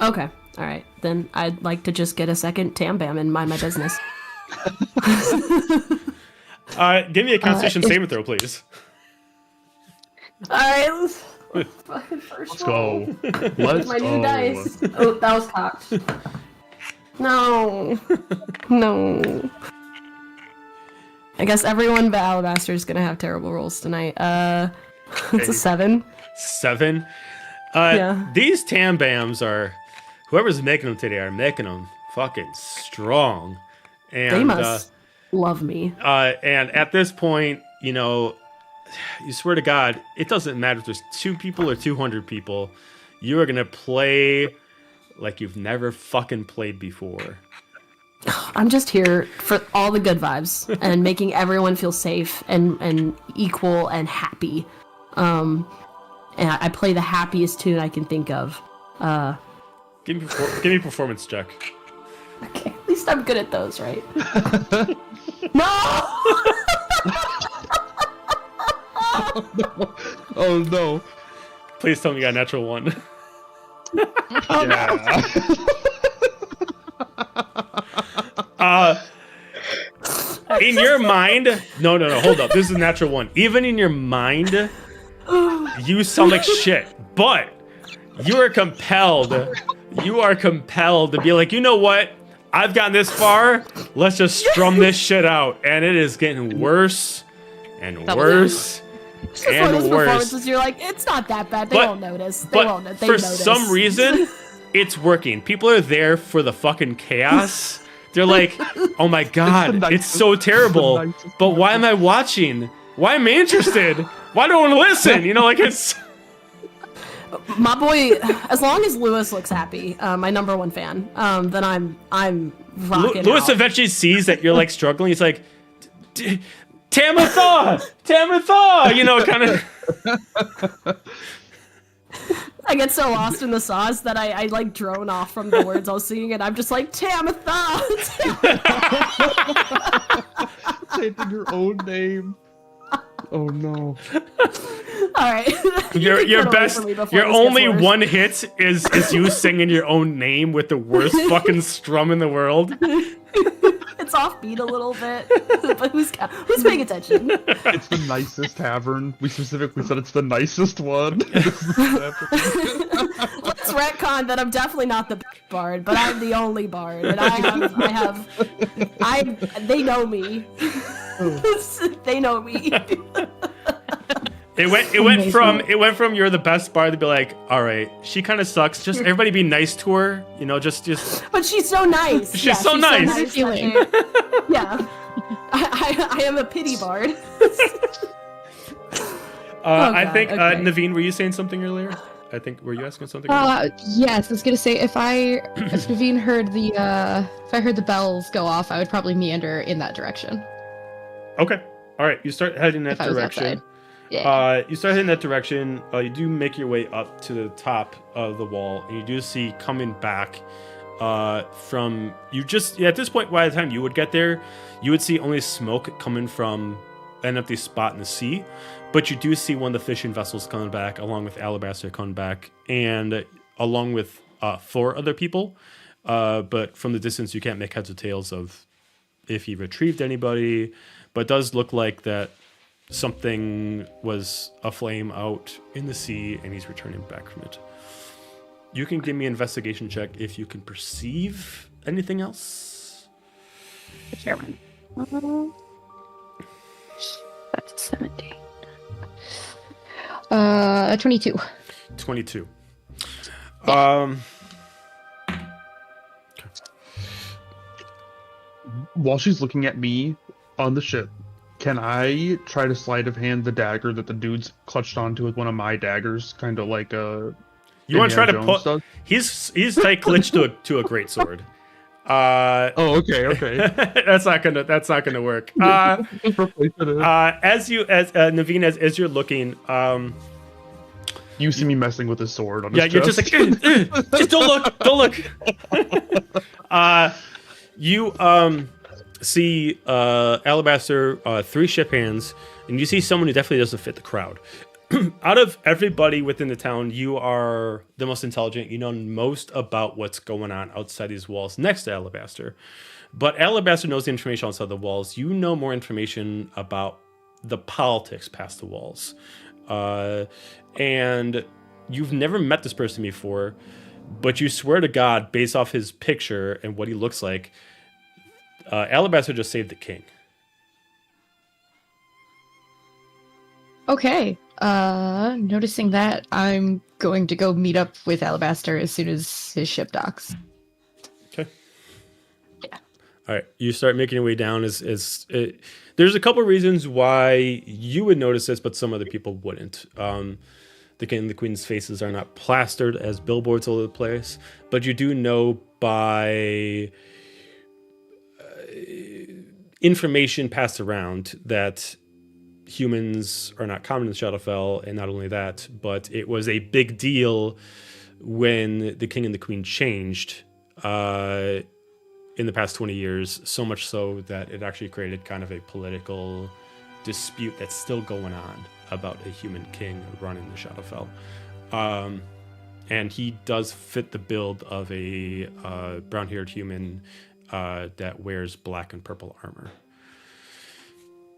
Okay, all right. Then I'd like to just get a second Tam Bam and mind my business. Give me a Constitution saving throw, please. All right, let's go. Let's my go. new dice. Oh, that was cocked. No. I guess everyone but Alabaster is gonna have terrible rolls tonight. It's a 7. 7. Yeah. These Tam Bams are, whoever's making them today are making them fucking strong. And They must love me. and at this point, you know, you swear to God, it doesn't matter if there's 2 people or 200 people. You are gonna play like you've never fucking played before. I'm just here for all the good vibes and making everyone feel safe and equal and happy. And I play the happiest tune I can think of. Give me a performance check. Okay, at least I'm good at those, right? No! Oh no. Please tell me you got a natural 1. Yeah. In your mind, no, hold up. This is a natural 1. Even in your mind, you sound like shit. But you are compelled to be like, you know what? I've gotten this far. Let's just strum this shit out. And it is getting worse and worse It's just one of and those worse. performances you're like, it's not that bad. They won't notice. They won't. They for notice. some reason, it's working. People are there for the fucking chaos. They're like, oh my God, it's so terrible. But why am I watching? Why am I interested? Why don't I want to listen? You know, like it's... My boy, as long as Lewis looks happy, my number 1 fan, then I'm rocking Lewis out. eventually sees that you're like struggling. He's like, Tamitha, you know, kind of. I get so lost in the sauce that I like drone off from the words I was singing, and I'm just like, Tamitha! Chanting your own name. Oh no. Alright. Your best, your only one hit is you singing your own name with the worst fucking strum in the world. It's offbeat a little bit, but who's paying attention? It's the nicest tavern. We specifically said it's the nicest one. Let's retcon that I'm definitely not the bard, but I'm the only bard, and they know me. They know me. It went from you're the best bard to be like, all right, she kind of sucks. Just everybody be nice to her, you know. Just. But she's so nice. She's so nice. Yeah, I am a pity bard. I think okay. Naveen, were you saying something earlier? I think were you asking something? Yes, I was gonna say if Naveen heard if I heard the bells go off, I would probably meander in that direction. Okay. All right. You start heading that If I was direction. outside. Yeah. You start heading that direction. You do make your way up to the top of the wall, and you do see coming back from you. Just at this point, by the time you would get there, you would see only smoke coming from an empty spot in the sea. But you do see one of the fishing vessels coming back, along with Alabaster coming back, and along with 4 other people. But from the distance, you can't make heads or tails of if he retrieved anybody. But it does look like that something was aflame out in the sea, and he's returning back from it. You can give me an investigation check if you can perceive anything else. Chairman. That's 17. 22. 22. While she's looking at me on the ship, can I try to sleight of hand the dagger that the dude's clutched onto with one of my daggers, kind of like a? You want to try to Indiana Jones put? does? He's tight clinched to a great sword. Oh, okay. that's not gonna work. As Naveen, as you're looking, you see me messing with his sword on yeah, his you're chest. just like, just don't look. You see Alabaster, 3 ship hands, and you see someone who definitely doesn't fit the crowd. Out of everybody within the town, you are the most intelligent. You know most about what's going on outside these walls next to Alabaster. But Alabaster knows the information outside the walls. You know more information about the politics past the walls. And you've never met this person before, but you swear to God, based off his picture and what he looks like, Alabaster just saved the king. Okay. Noticing that, I'm going to go meet up with Alabaster as soon as his ship docks. Okay. Yeah. All right. You start making your way down. There's a couple reasons why you would notice this, but some other people wouldn't. The king and the queen's faces are not plastered as billboards all over the place, but you do know by information passed around that humans are not common in Shadowfell, and not only that, but it was a big deal when the king and the queen changed in the past 20 years, so much so that it actually created kind of a political dispute that's still going on about a human king running the Shadowfell. And he does fit the build of a brown-haired human that wears black and purple armor.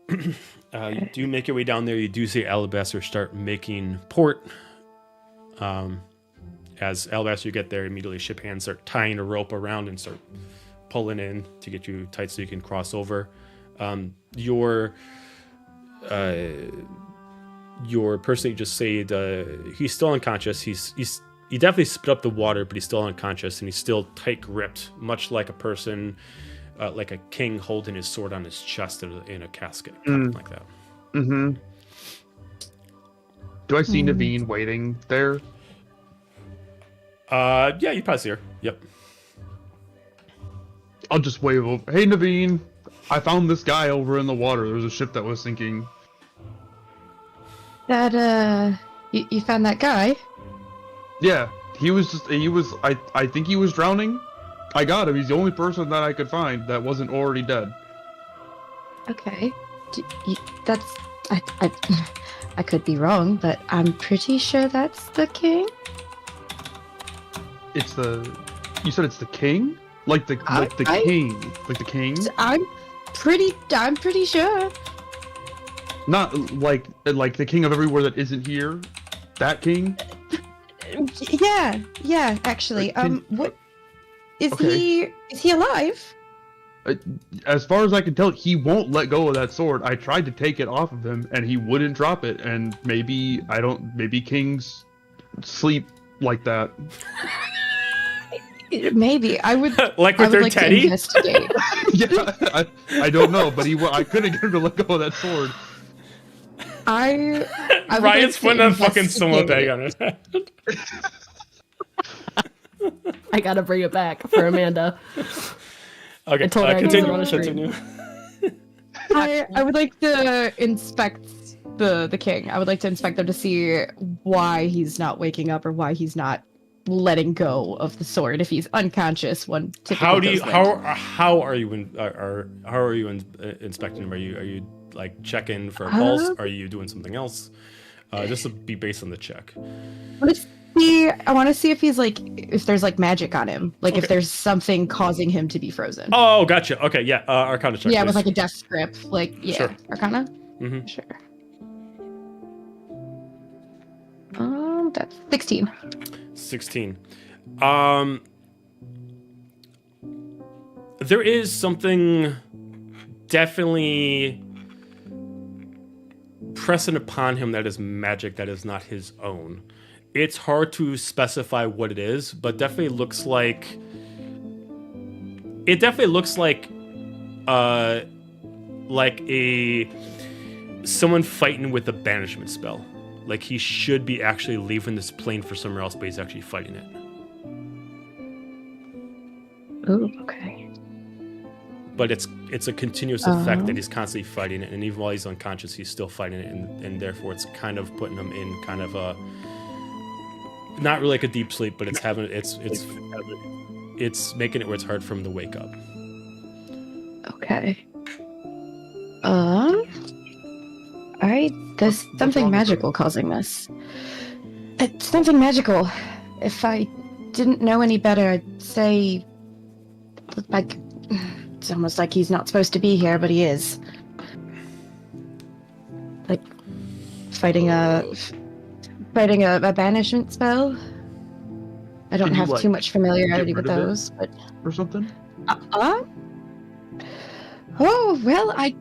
You do make your way down there. You do see Alabaster start making port. As Alabaster, you get there, immediately ship hands start tying a rope around and start pulling in to get you tight so you can cross over. Your person you just saved, he's still unconscious. He definitely spit up the water, but he's still unconscious and he's still tight gripped, much like a person, like a king holding his sword on his chest in a casket, like that. Mm-hmm. Do I see Naveen waiting there? Yeah, you probably see her. Yep. I'll just wave over. Hey, Naveen, I found this guy over in the water. There was a ship that was sinking. That, you found that guy? Yeah, I think he was drowning. I got him. He's the only person that I could find that wasn't already dead. Okay. I could be wrong, but I'm pretty sure that's the king. You said it's the king? Like the king? I'm pretty sure. Not like the king of everywhere that isn't here. That king? Yeah, actually. What is Okay. is he alive? As far as I can tell, he won't let go of that sword. I tried to take it off of him and he wouldn't drop it, and maybe kings sleep like that. Maybe I would Like I with would their like teddy? to investigate. Yeah, I don't know, but I couldn't get him to let go of that sword. I would Ryan's like putting to a fucking sumo investigate. bag on his head. I gotta bring it back for Amanda. Okay, I told her I could continue. sit on a stream. Continue. I would like to inspect the king. I would like to inspect them to see why he's not waking up or why he's not letting go of the sword. If he's unconscious, one typically How are you inspecting him? Are you like checking for a pulse? Are you doing something else? This will be based on the check. I want to see if he's like, if there's like magic on him, like if there's something causing him to be frozen. Oh, gotcha. Okay, yeah. Arcana check. Yeah, please. with like a death grip, like Sure. Arcana. Mhm. Sure. That's 16. 16. There is something definitely pressing upon him that is magic that is not his own. It's hard to specify what it is, but definitely looks like someone fighting with a banishment spell. Like he should be actually leaving this plane for somewhere else, but he's actually fighting it. Ooh, okay. But it's a continuous effect that he's constantly fighting it, and even while he's unconscious, he's still fighting it, and therefore it's kind of putting him in kind of a not really like a deep sleep, but it's making it where it's hard for him to wake up. Okay. There's something magical causing this. It's something magical. If I didn't know any better, I'd say, like, it's almost like he's not supposed to be here, but he is. Like, fighting a banishment spell. I don't Can you, have like, too much familiarity get with rid of it? those, but Or something? Oh, well, I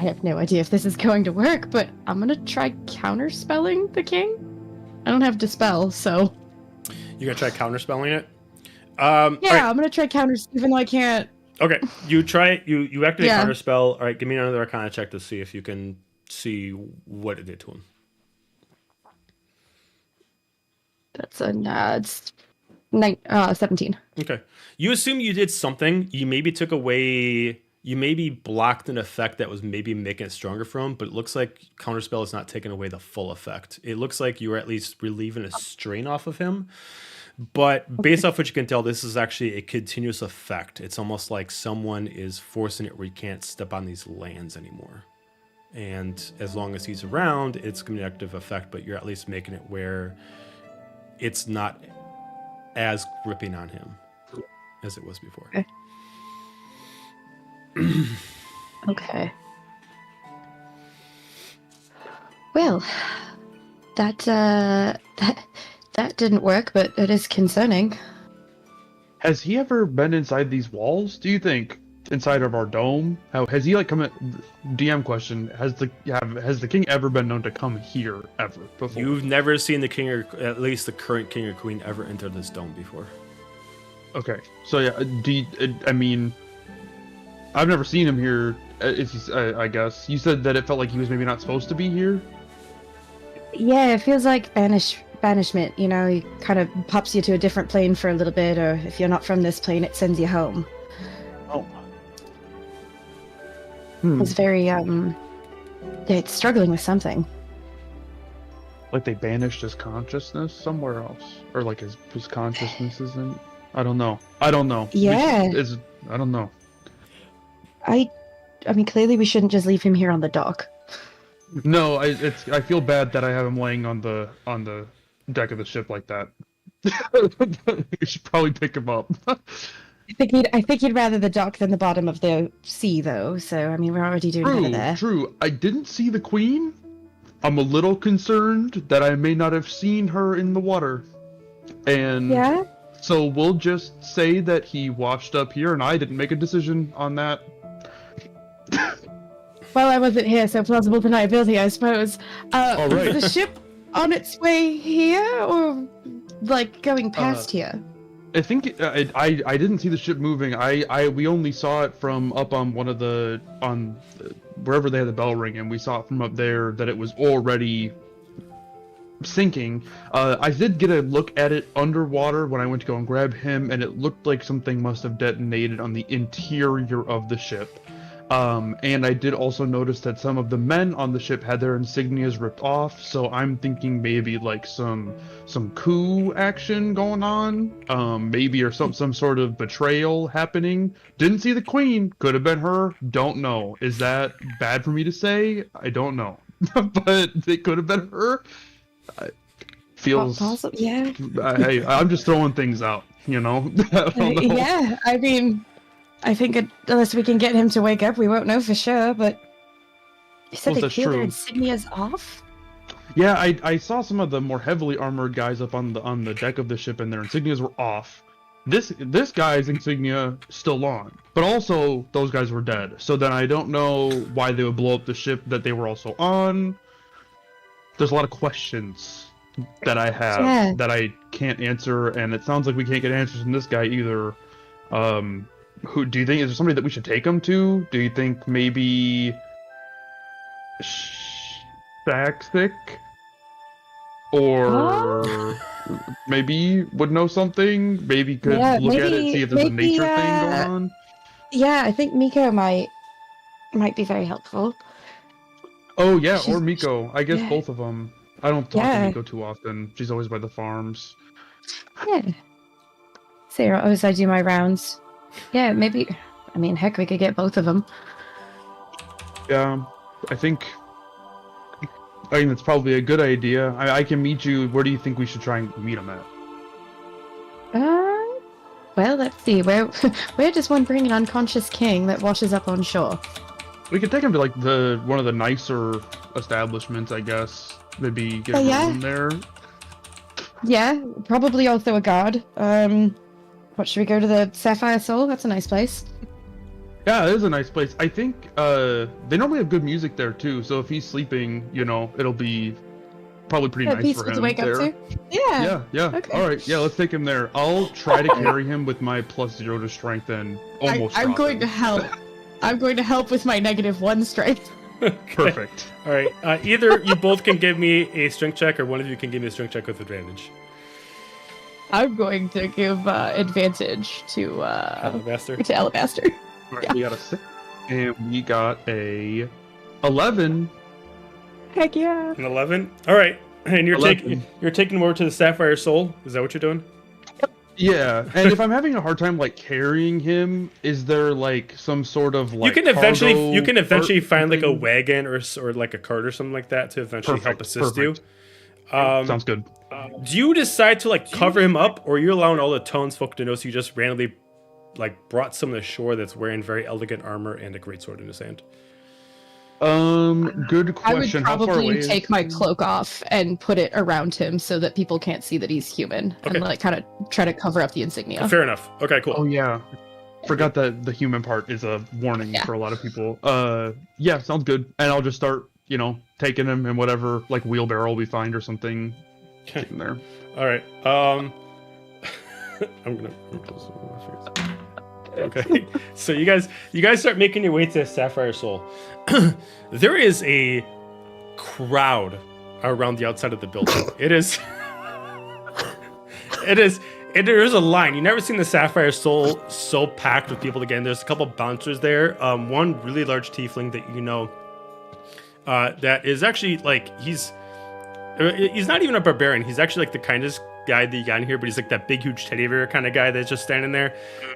have no idea if this is going to work, but I'm gonna try counterspelling the king. I don't have dispel, so You gonna try counterspelling it? yeah, All right. I'm gonna try even though I can't Okay, you try it. You activate Yeah. counter spell. All right, give me another Arcana check to see if you can see what it did to him. That's a 17. Okay, you assume you did something. You maybe took away. You maybe blocked an effect that was maybe making it stronger for him, but it looks like counterspell is not taking away the full effect. It looks like you were at least relieving a strain off of him. But based off what you can tell, this is actually a continuous effect. It's almost like someone is forcing it where you can't step on these lands anymore. And as long as he's around, it's going to be an active effect, but you're at least making it where it's not as gripping on him as it was before. Okay. Okay. Well, that didn't work, but it is concerning. Has he ever been inside these walls? Do you think inside of our dome? How has he like come? DM question: Has the king ever been known to come here ever before? You've never seen the king, or at least the current king or queen, ever enter this dome before. Okay, so yeah, I mean, I've never seen him here. I guess you said that it felt like he was maybe not supposed to be here. Yeah, it feels like banishment. You know, he kind of pops you to a different plane for a little bit, or if you're not from this plane, it sends you home. Oh. It's very yeah, it's struggling with something. Like they banished his consciousness somewhere else, or like his consciousness isn't. I don't know. Yeah. I don't know. I mean, clearly we shouldn't just leave him here on the dock. No, I feel bad that I have him laying on the deck of the ship like that. We should probably pick him up. I think he'd rather the dock than the bottom of the sea, though. So I mean, we're already doing better there. True. I didn't see the queen. I'm a little concerned that I may not have seen her in the water. And Yeah. so we'll just say that he washed up here, and I didn't make a decision on that. Well, I wasn't here, so plausible deniability, I suppose. All right. Is the ship on its way here, or like going past here? I think I didn't see the ship moving. We only saw it from up on one of the wherever they had the bell ring, and we saw it from up there that it was already sinking. I did get a look at it underwater when I went to go and grab him, and it looked like something must have detonated on the interior of the ship. And I did also notice that some of the men on the ship had their insignias ripped off, so I'm thinking maybe like some coup action going on, maybe or some sort of betrayal happening. Didn't see the queen, could have been her, don't know. Is that bad for me to say? I don't know. But it could have been her. Feels Possible, yeah. Hey, I'm just throwing things out, you know. I don't know. Yeah, I mean, I think unless we can get him to wake up, we won't know for sure. But you said Well, they that's cleared their true. insignias off. Yeah, I saw some of the more heavily armored guys up on the deck of the ship, and their insignias were off. This guy's insignia still on, but also those guys were dead. So then I don't know why they would blow up the ship that they were also on. There's a lot of questions that I have that I can't answer, and it sounds like we can't get answers from this guy either. Who do you think, is there somebody that we should take him to? Do you think maybe Staxic? Or maybe would know something? Maybe could look at it, see if there's a nature thing going on? Yeah, I think Miko might be very helpful. Oh yeah, or Miko. I guess yeah. both of them. I don't talk to Yeah. Miko too often. She's always by the farms. Yeah. Sarah, as I do my rounds. Yeah, maybe. I mean, heck, we could get both of them. Yeah, I think that's probably a good idea. I can meet you. Where do you think we should try and meet him at? Well, let's see. Where does one bring an unconscious king that washes up on shore? We could take him to like one of the nicer establishments, I guess. Maybe get a yeah. room there. Yeah, probably also a guard. What, should we go to the Sapphire Soul? That's a nice place. Yeah, it is a nice place. I think they normally have good music there too. So if he's sleeping, you know, it'll be probably pretty Yeah, nice peaceful for him to wake there. up to. Yeah. Yeah. Okay. All right. Yeah, let's take him there. I'll try to carry him with my +0 to strength and almost. I'm drop going him. to help. I'm going to help with my -1 strength. Perfect. All right. Either you both can give me a strength check, or one of you can give me a strength check with advantage. I'm going to give advantage to Alabaster. Alabaster. All right, we got a 6, and we got a 11. Heck yeah. An 11. All right. And you're 11. taking him over to the Sapphire Soul. Is that what you're doing? Yeah, and if I'm having a hard time like carrying him, is there like some sort of like you can eventually cargo find like a thing? wagon or like a cart or something like that to eventually help assist you. Sounds good. Do you decide to like cover him up, or you're allowing all the townsfolk to know so you just randomly like brought someone ashore that's wearing very elegant armor and a greatsword in his hand? Good I would question. How far away probably is... take my cloak off and put it around him so that people can't see that he's human, Okay. and like kind of try to cover up the insignia. Fair enough. Okay, cool. Oh yeah, forgot that the human part is a warning Yeah. for a lot of people. Yeah, sounds good. And I'll just start, taking him in whatever like wheelbarrow we find or something. Get in there. All right. I'm gonna close the window. Okay. So you guys start making your way to Sapphire Soul. There is a crowd around the outside of the building. There is a line. You've never seen the Sapphire Soul so packed with people again. There's a couple bouncers there. One really large tiefling that you know that is actually like he's not even a barbarian. He's actually like the kindest guy that you got in here, but he's like that big, huge teddy bear kind of guy that's just standing there,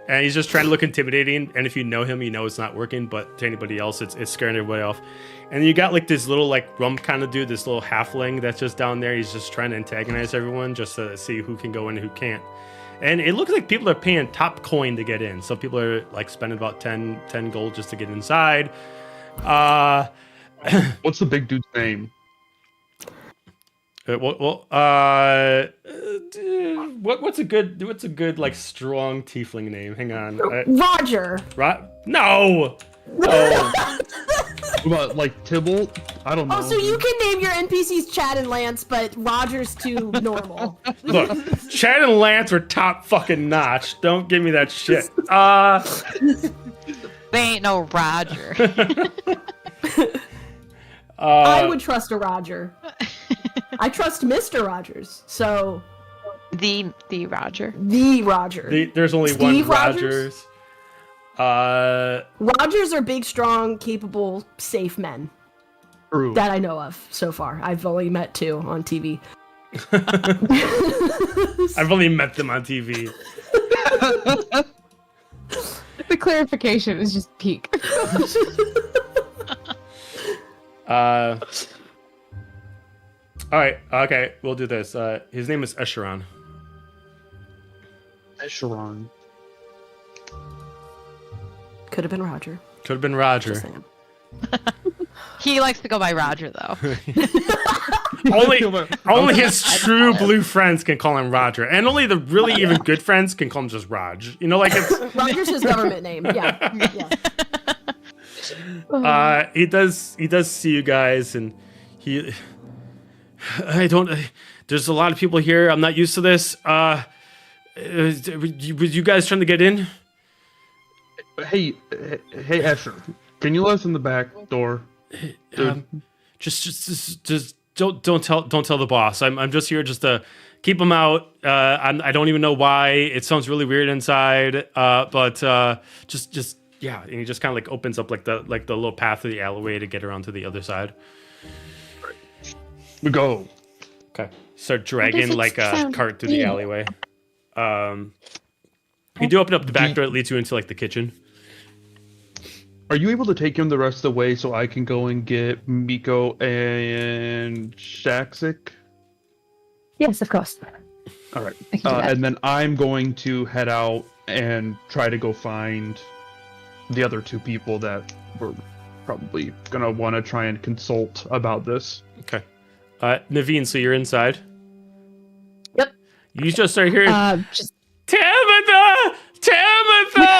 and he's just trying to look intimidating. And if you know him, you know it's not working. But to anybody else, it's scaring everybody off. And then you got like this little like rum kind of dude, this little halfling that's just down there. He's just trying to antagonize everyone just to see who can go in and who can't. And it looks like people are paying top coin to get in. Some people are like spending about 10 gold just to get inside. What's the big dude's name? What's a good like strong tiefling name? Hang on. Roger. No. What about like Tybalt? I don't know. Oh, so you can name your NPCs Chad and Lance, but Roger's too normal. Look, Chad and Lance are top fucking notch. Don't give me that shit. They ain't no Roger. I would trust a Roger. I trust Mr. Rogers. So the Roger. the Roger. There's only Steve one Rogers? Rogers. Rogers are big, strong, capable, safe men True. that I know of so far. I've only met 2 on TV. I've only met them on TV. The clarification is just peak. All right. Okay, we'll do this. His name is Esheron. Esheron. Could have been Roger. Could have been Just Roger. saying. He likes to go by Roger though. Only his true blue friends can call him Roger, and only the really even good friends can call him just Raj. You know, like it's. Roger's his government name. Yeah. He does see you guys, and there's a lot of people here. I'm not used to this. Was you guys trying to get in? Hey, Escher, can you let us in the back door? Dude. Just don't tell the boss. I'm just here just to keep him out. I don't even know why. It sounds really weird inside. But just yeah. And he just kind of like opens up like the little path of the alleyway to get around to the other side. We go. Okay. Start dragging like a sound cart through the alleyway. You do open up the back door. It leads you into like the kitchen. Are you able to take him the rest of the way so I can go and get Miko and Shaxic? Yes, of course. All right. I can do that. And then I'm going to head out and try to go find the other 2 people that we're probably going to want to try and consult about this. Okay. Naveen, so you're inside. Yep. You just start hearing Just Tabitha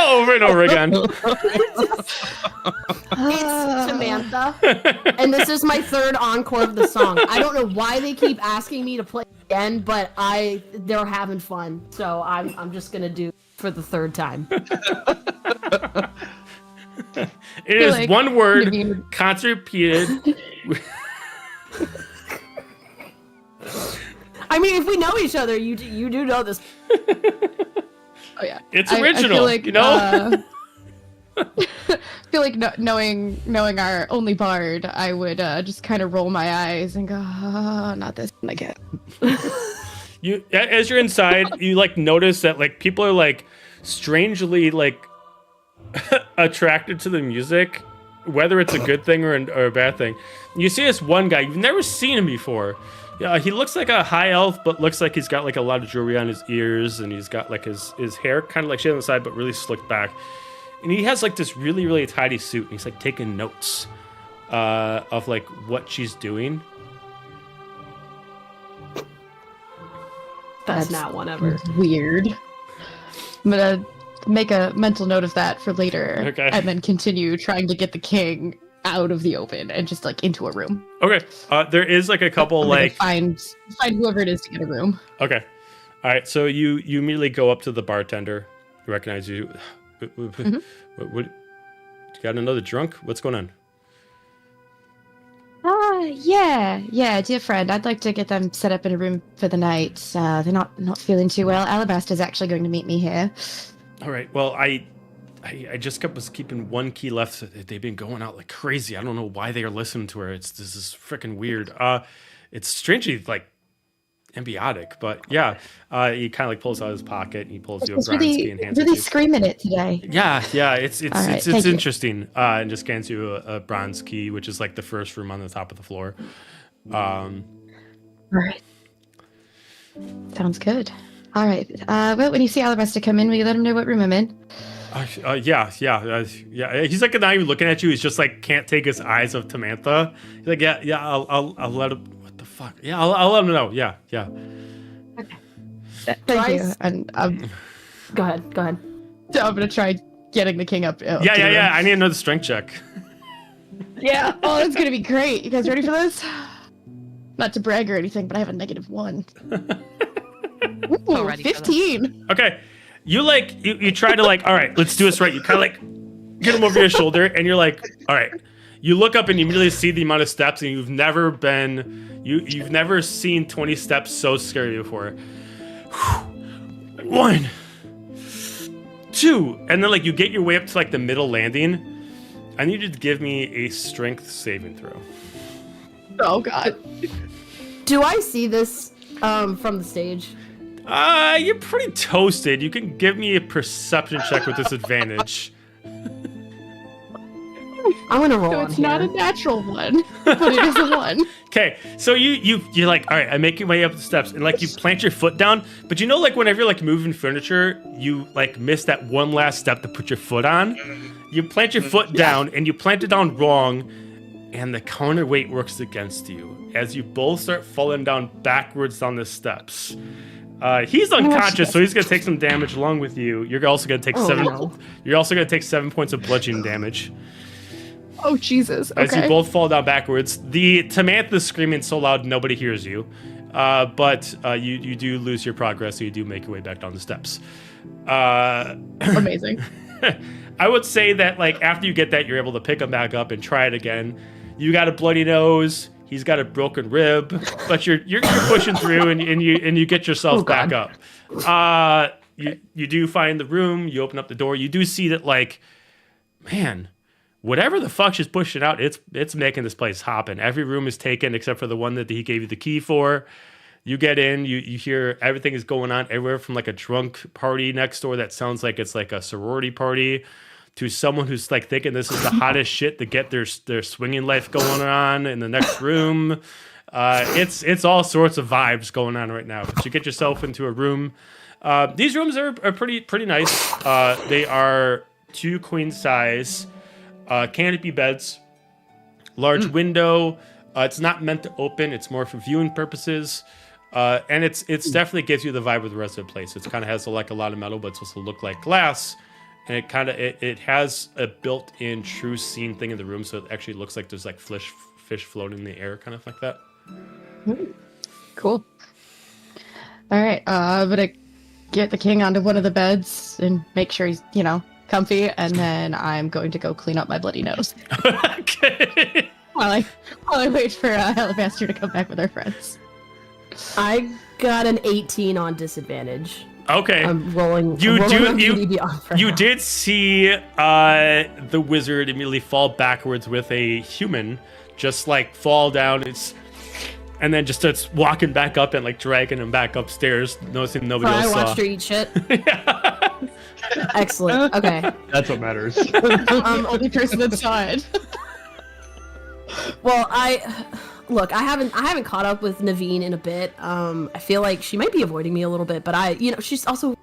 over and over again. It's to Samantha, and this is my third encore of the song. I don't know why they keep asking me to play again, but they're having fun, so I'm just gonna do for the third time. It is like one word, Naveen- constant repeated. I mean, if we know each other, you do know this. Oh yeah, It's I original, feel like, you know? I feel like knowing our only bard, I would just kind of roll my eyes and go, oh, not this one again. You, as you're inside, you like notice that like people are like strangely like attracted to the music, whether it's a good thing or a bad thing. You see this one guy, you've never seen him before. Yeah, he looks like a high elf, but looks like he's got like a lot of jewelry on his ears, and he's got like his hair kind of like shit on the side, but really slicked back. And he has like this really, really tidy suit, and he's like taking notes of like what she's doing. Best not one ever. Weird. I'm gonna make a mental note of that for later, Okay. and then continue trying to get the king out of the open and just like into a room. Okay, there is like a couple I'm gonna like find whoever it is to get a room. okay, all right. So you immediately go up to the bartender, recognize you. What? You got another drunk? What's going on? Yeah, dear friend. I'd like to get them set up in a room for the night. They're not feeling too well. Alabaster's actually going to meet me here. All right. Well, I just was keeping one key left. They've been going out like crazy. I don't know why they are listening to her. This is freaking weird. It's strangely like ambiotic, but yeah. He kind of like pulls out his pocket and he pulls you a bronze key and hands it to really you. screaming it today. Yeah. It's right, thank you. interesting. And just hands you a bronze key, which is like the first room on the top of the floor. All right. Sounds good. All right. Well, when you see Alabaster come in, will you let him know what room I'm in? Yeah. He's like not even looking at you. He's just like can't take his eyes off Tamantha. He's like, yeah. I'll let him. What the fuck? Yeah, I'll let him know. Yeah. Thank you. And Go ahead. so I'm gonna try getting the king up. Yeah. I need another strength check. Yeah. Oh, that's gonna be great. You guys ready for this? Not to brag or anything, but I have a -1. Ooh, Already for that. 15. Okay. You like you try to like, all right, let's do this right. You kind of like get him over your shoulder, and you're like, all right. You look up and you immediately see the amount of steps, and you've never seen 20 steps so scary before. 1, 2, and then like you get your way up to like the middle landing. I need you to give me a strength saving throw. Oh God. Do I see this from the stage? You're pretty toasted. You can give me a perception check with disadvantage. I'm gonna roll So on it's here. not a natural one, but it is a 1. Okay, so you're like, all right, I make your way up the steps, and like you plant your foot down, but you know, like whenever you're like moving furniture, you like miss that one last step to put your foot on. You plant your foot down, and you plant it down wrong, and the counterweight works against you as you both start falling down backwards down the steps. He's unconscious, so he's gonna take some damage along with you. You're also gonna take You're also gonna take 7 points of bludgeoning damage. Oh Jesus. As you Okay. both fall down backwards. The Tamantha's screaming so loud nobody hears you. But you do lose your progress, so you do make your way back down the steps. Amazing. I would say that like after you get that, you're able to pick him back up and try it again. You got a bloody nose. He's got a broken rib, but you're pushing through and you get yourself back up. You do find the room. You open up the door. You do see that like, man, whatever the fuck she's pushing out, it's making this place hopping. Every room is taken except for the one that he gave you the key for. You get in, you hear everything is going on everywhere from like a drunk party next door that sounds like it's like a sorority party to someone who's like thinking this is the hottest shit to get their swinging life going on in the next room. It's all sorts of vibes going on right now. But you get yourself into a room. These rooms are pretty nice. They are 2 queen size canopy beds, large window. It's not meant to open. It's more for viewing purposes. And it's definitely gives you the vibe of the rest of the place. It kind of has like a lot of metal, but it's supposed to look like glass. and it has a built-in true scene thing in the room, so it actually looks like there's like fish floating in the air, kind of like that. Cool. All right, I'm gonna get the king onto one of the beds and make sure he's, comfy, and then I'm going to go clean up my bloody nose Okay. while I wait for Alabaster to come back with her friends. I got an 18 on disadvantage. Okay. I'm rolling. You I'm rolling do on DD off right you now. did see the wizard immediately fall backwards with a human, just like fall down. And then just starts walking back up and like dragging him back upstairs, noticing nobody So I else saw. watched her eat shit. Excellent. Okay. That's what matters. I'm the only person that saw it. Well, I haven't caught up with Naveen in a bit. I feel like she might be avoiding me a little bit, but she's also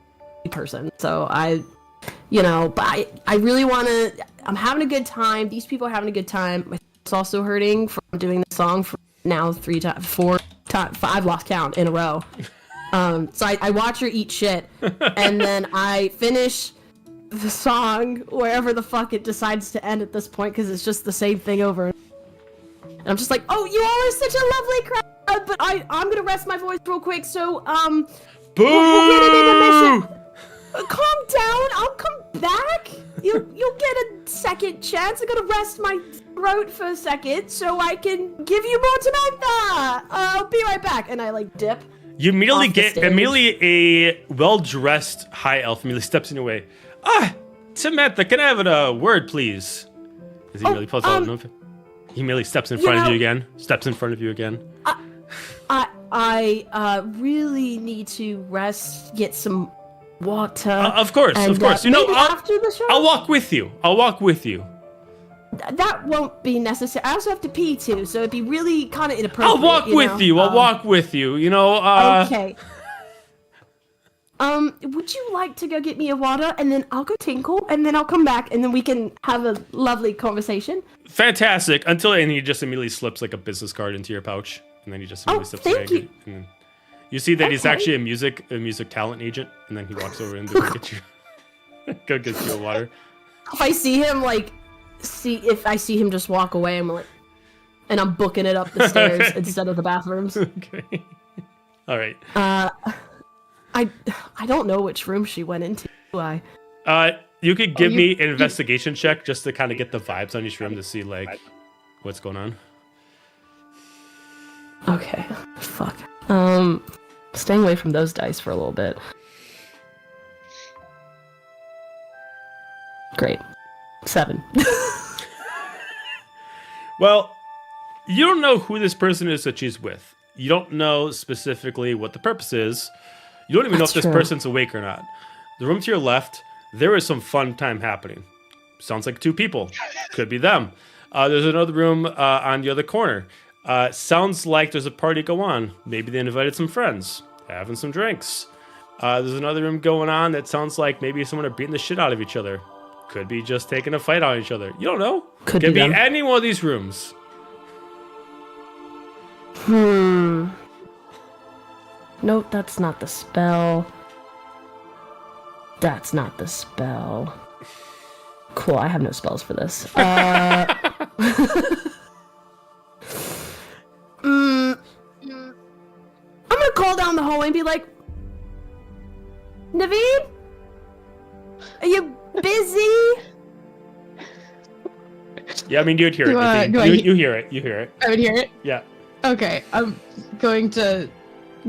a person. So but I really want to. I'm having a good time. These people are having a good time. My throat's also hurting from doing the song for now 4 times. I've lost count in a row. So I watch her eat shit, and then I finish the song wherever the fuck it decides to end at this point, because it's just the same thing over. And I'm just like, oh, you all are such a lovely crowd, but I'm gonna rest my voice real quick. So Boo! we'll get an intermission. Calm down. I'll come back. You'll get a second chance. I'm gonna rest my throat for a second so I can give you more Samantha. I'll be right back. And I like dip. You immediately Off the get stage. a well-dressed high elf immediately steps in your way. Samantha, can I have a word, please? As he immediately pulls out. He immediately steps in front of you again. Steps in front of you again. I really need to rest, get some water. Of course. maybe after the show. I'll walk with you. That won't be necessary. I also have to pee too, so it'd be really kind of inappropriate. I'll walk with you. I'll walk with you. Okay. Would you like to go get me a water, and then I'll go tinkle, and then I'll come back, and then we can have a lovely conversation? Fantastic. And he just immediately slips like a business card into your pouch, and then he just immediately slips thank away. you. And then you see that he's Okay. actually a music talent agent, and then he walks over and go get you a water. If I see him, if I see him just walk away, I'm like, and I'm booking it up the stairs instead of the bathrooms. Okay. All right. I don't know which room she went into. Do I? You could give me an investigation check just to kind of get the vibes on each room to see like what's going on. Okay. Fuck. Staying away from those dice for a little bit. Great. 7. Well, you don't know who this person is that she's with. You don't know specifically what the purpose is. You don't even know if That's this true. person's awake or not. The room to your left, there is some fun time happening. Sounds like 2 people. Could be them. There's another room on the other corner. Sounds like there's a party go on. Maybe they invited some friends, having some drinks. There's another room going on that sounds like maybe someone are beating the shit out of each other. Could be just taking a fight on each other. You don't know. Could be be them. any one of these rooms. Nope, that's not the spell. That's not the spell. Cool, I have no spells for this. I'm gonna call down the hallway and be like, Naveen? Are you busy? Yeah, I mean, you'd hear it. You hear it. You hear it. I would hear it. Yeah. Okay, I'm going to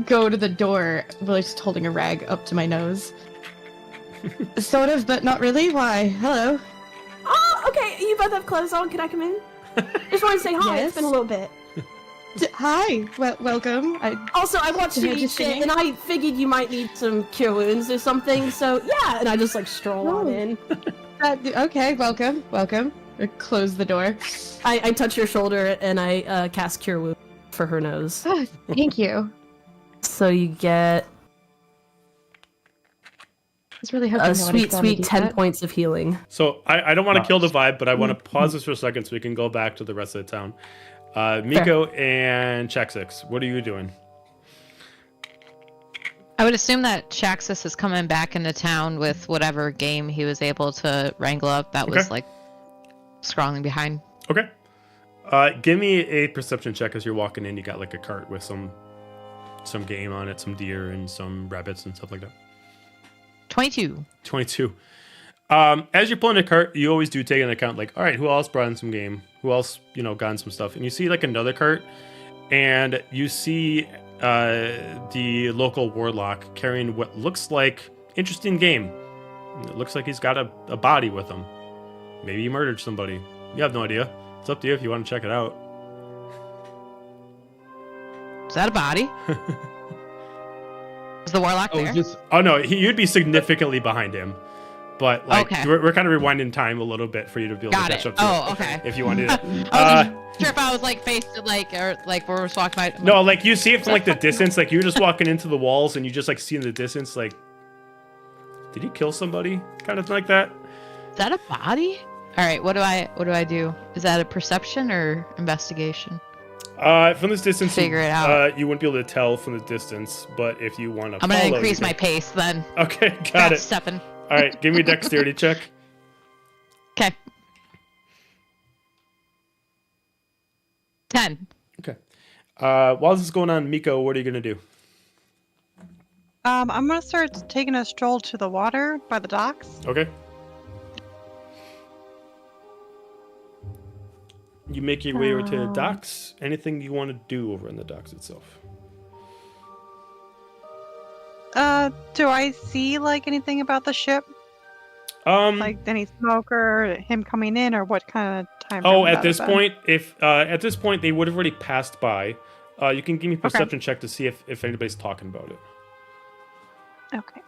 go to the door, really just holding a rag up to my nose. Sort of, but not really. Why? Hello. Oh, okay, you both have clothes on. Can I come in? Just want to say hi. Yes. It's been a little bit. Hi. Welcome. Also, I watched you Did I eat just shit, sing? and I figured you might need some cure wounds or something, so yeah, and I just stroll on Oh. in. Okay, welcome. I close the door. I touch your shoulder, and I cast cure wound for her nose. Ah, thank you. So you get I was really hoping a that would sweet 10 points of healing. So I don't want to kill the vibe, but I want to pause this for a second so we can go back to the rest of the town. Miko and Check6, what are you doing? I would assume that Shaxus is coming back into town with whatever game he was able to wrangle up that was Okay. like scrawling behind. Okay. Give me a perception check as you're walking in. You got like a cart with some game on it, some deer and some rabbits and stuff like that. 22. 22. As you're pulling a cart, you always do take into account, like, all right, who else brought in some game? Who else, gotten some stuff? And you see like another cart, and you see the local warlock carrying what looks like interesting game. It looks like he's got a body with him. Maybe he murdered somebody. You have no idea. It's up to you if you want to check it out. Is that a body? Is the warlock there? Oh no, you'd be significantly behind him. But like Okay. we're kind of rewinding time a little bit for you to be able Got to catch it. up to Oh, it, okay. if you wanted to. I wasn't sure if I was like faced to or like where we're walking by. No, like you see it from like the distance, like you're just walking into the walls and you just like see in the distance, like, did he kill somebody? Kind of like that. Is that a body? All right. What do I do? Is that a perception or investigation? From this distance, Figure it out. You wouldn't be able to tell from the distance, but if you want to, I'm gonna increase my pace then. Okay, got it. Stepping. All right, give me a dexterity check. Okay. 10. Okay. While this is going on, Miko, what are you gonna do? I'm gonna start taking a stroll to the water by the docks. Okay. You make your way over to the docks. Anything you want to do over in the docks itself? Do I see like anything about the ship? Like any smoke or him coming in, or what kind of time? Oh, frame at this that is? point, if at this point they would have already passed by. You can give me a perception check to see if anybody's talking about it. Okay.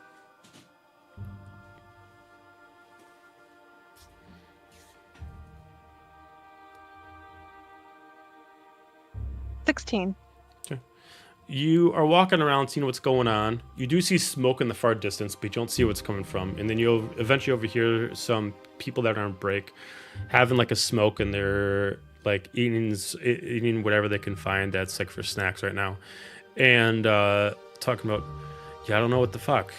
$16. You are walking around, seeing what's going on. You do see smoke in the far distance, but you don't see where it's coming from. And then you'll eventually overhear some people that are on break having like a smoke, and they're like eating whatever they can find that's like for snacks right now. And talking about, yeah, I don't know what the fuck.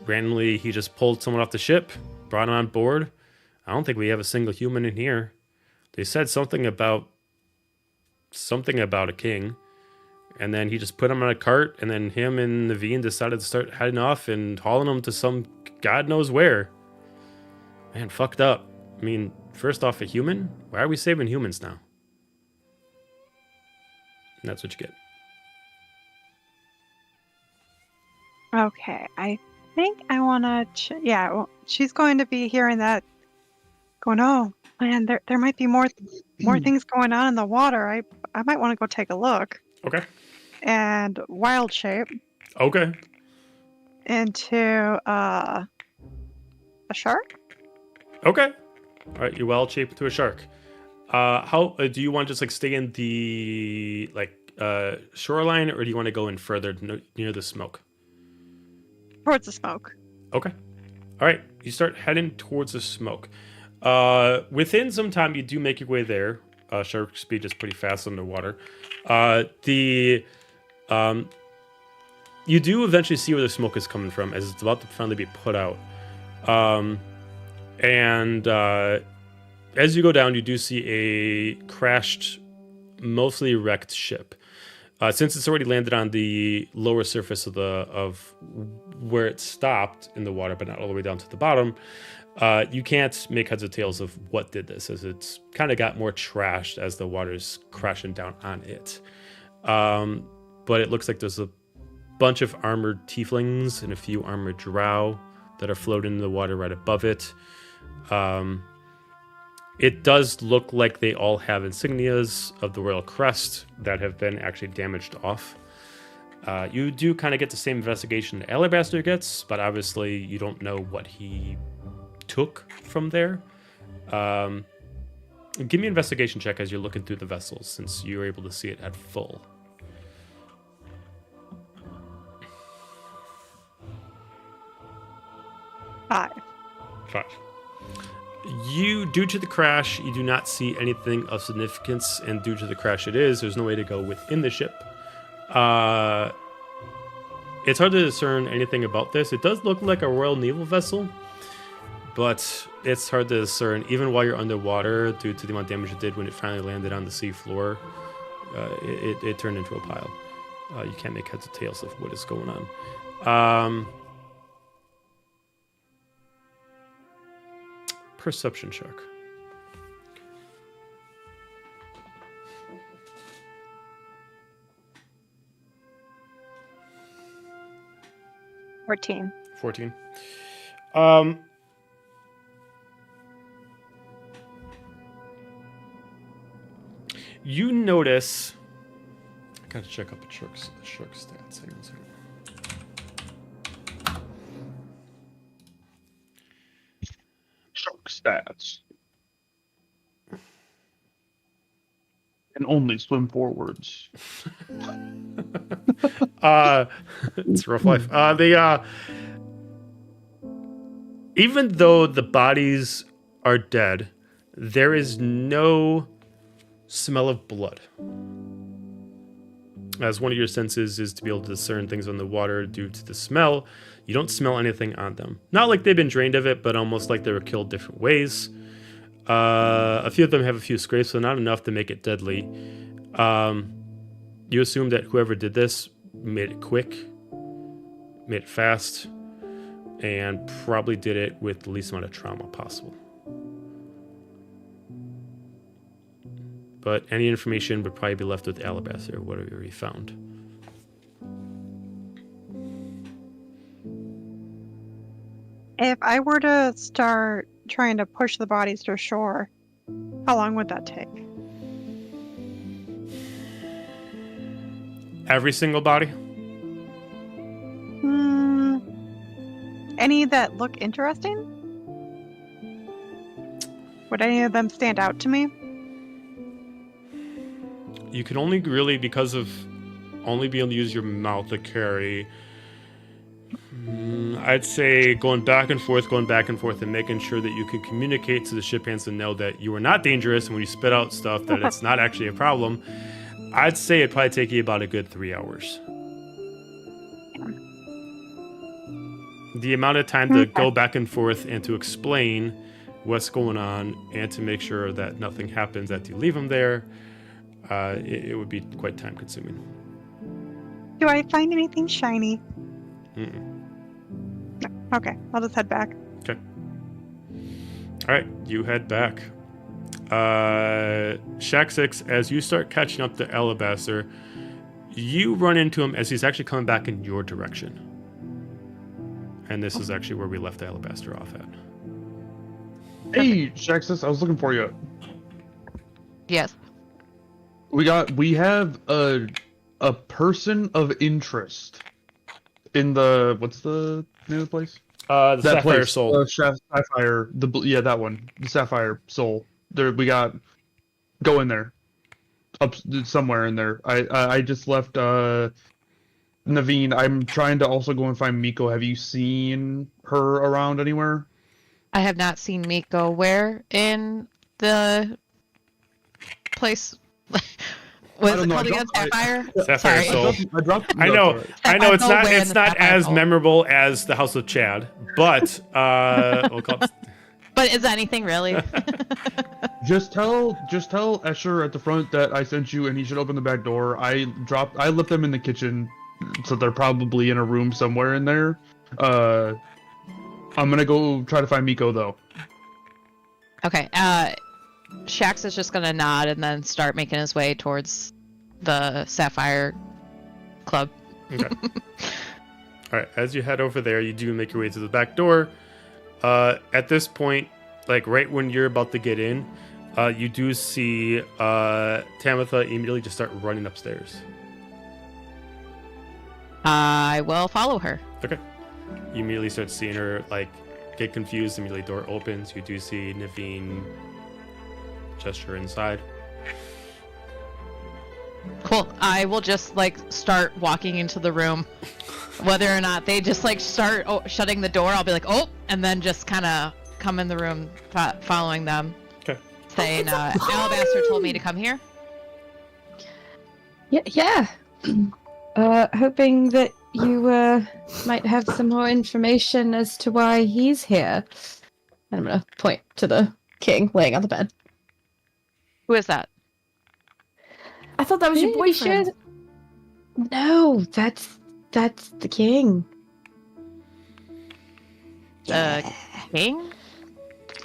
Randomly, he just pulled someone off the ship, brought him on board. I don't think we have a single human in here. They said something about a king. And then he just put him on a cart, and then him and Naveen decided to start heading off and hauling him to some God knows where. Man, fucked up. I mean, first off, a human? Why are we saving humans now? And that's what you get. Okay, I think I want to. Yeah, well, she's going to be hearing that, going, "Oh man, there might be more things going on in the water. I might want to go take a look." Okay. And wild shape Okay. into a shark. Okay. All right, you're well shaped to a shark. How do you want to just like stay in the shoreline, or do you want to go in further near the smoke? Towards the smoke. Okay. All right. You start heading towards the smoke. Within some time, you do make your way there. Shark speed is pretty fast underwater. You do eventually see where the smoke is coming from, as it's about to finally be put out. As you go down, you do see a crashed, mostly wrecked ship. Since it's already landed on the lower surface of where it stopped in the water, but not all the way down to the bottom, you can't make heads or tails of what did this, as it's kind of got more trashed as the water's crashing down on it. But it looks like there's a bunch of armored tieflings and a few armored drow that are floating in the water right above it. It does look like they all have insignias of the royal crest that have been actually damaged off. You do kind of get the same investigation that Alabaster gets, but obviously you don't know what he took from there. Give me an investigation check as you're looking through the vessels, since you're able to see it at full. 5. 5. Due to the crash, you do not see anything of significance, and due to the crash there's no way to go within the ship. it's hard to discern anything about this. It does look like a Royal Naval vessel, but it's hard to discern even while you're underwater due to the amount of damage it did when it finally landed on the sea floor. It turned into a pile. You can't make heads or tails of what is going on. Perception check. $14. 14. You notice. I gotta check up the shark stats. Hang on a second. Shark stats. And only swim forwards. It's a rough life. Even though the bodies are dead, there is no smell of blood. As one of your senses is to be able to discern things on the water due to the smell, you don't smell anything on them. Not like they've been drained of it, but almost like they were killed different ways. A few of them have a few scrapes, so not enough to make it deadly. You assume that whoever did this made it quick, made it fast, and probably did it with the least amount of trauma possible. But any information would probably be left with Alabaster, whatever he found. If I were to start trying to push the bodies to shore, how long would that take? Every single body? Any that look interesting? Would any of them stand out to me? You can only really, because of only being able to use your mouth to carry, I'd say going back and forth and making sure that you can communicate to the ship hands and know that you are not dangerous, and when you spit out stuff that it's not actually a problem. I'd say it'd probably take you about a good 3 hours. The amount of time to go back and forth and to explain what's going on and to make sure that nothing happens after you leave them there, it would be quite time consuming. Do I find anything shiny? Mm-mm. No. Okay, I'll just head back. Okay. All right, you head back. Shack 6, as you start catching up to Alabaster, you run into him as he's actually coming back in your direction. And this is actually where we left Alabaster off at. Hey, Shaxus, I was looking for you. Yes. We have a person of interest in the, what's the name of the place? The That Sapphire place, Soul. Sapphire, that one, the Sapphire Soul. There, we got, go in there, up somewhere in there. I just left Naveen. I'm trying to also go and find Miko. Have you seen her around anywhere? I have not seen Miko. Where in the place? Was it called again? Sapphire? Sapphire Sorry. Soul. I dropped. I know it's Sapphire not Soul, where in it's the not Sapphire as Soul? memorable as the House of Chad, but we'll call it. But is anything really? Just tell Escher at the front that I sent you, and he should open the back door. I left them in the kitchen, so they're probably in a room somewhere in there. I'm gonna go try to find Miko though. Okay. Shax is just gonna nod and then start making his way towards the Sapphire Club. Okay. All right. As you head over there, you do make your way to the back door. At this point, like right when you're about to get in, you do see Tamitha immediately just start running upstairs. I will follow her. Okay. You immediately start seeing her like get confused. Immediately, door opens. You do see Naveen gesture inside. Cool. I will just like start walking into the room. Whether or not they just like start shutting the door, I'll be like, oh, and then just kind of come in the room following them. Okay. Saying, Alabaster told me to come here. Yeah. Hoping that you might have some more information as to why he's here. And I'm gonna point to the king laying on the bed. Who is that? I thought that was your Pretty boyfriend. sure- No, that's the king. The king?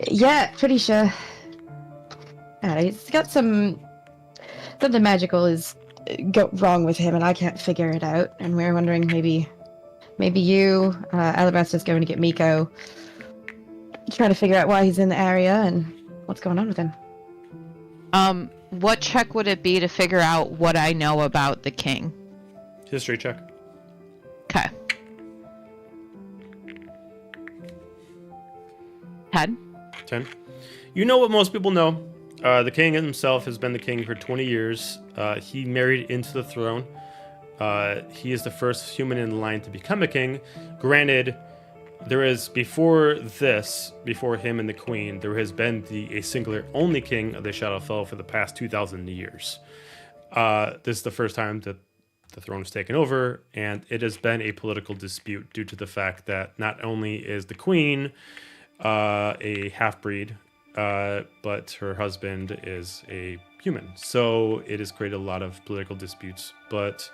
Yeah, pretty sure. I don't know, he's got something magical is go wrong with him, and I can't figure it out. And we're wondering maybe you, Alabaster's going to get Miko, trying to figure out why he's in the area and what's going on with him. What check would it be to figure out what I know about the king? History check. Okay. 10. 10. You know what most people know. The king himself has been the king for 20 years. He married into the throne. He is the first human in line to become a king. Granted, there is before him and the queen, there has been a singular only king of the Shadowfell for the past 2,000 years. This is the first time that the throne was taken over, and it has been a political dispute due to the fact that not only is the queen a half-breed, but her husband is a human. So it has created a lot of political disputes, but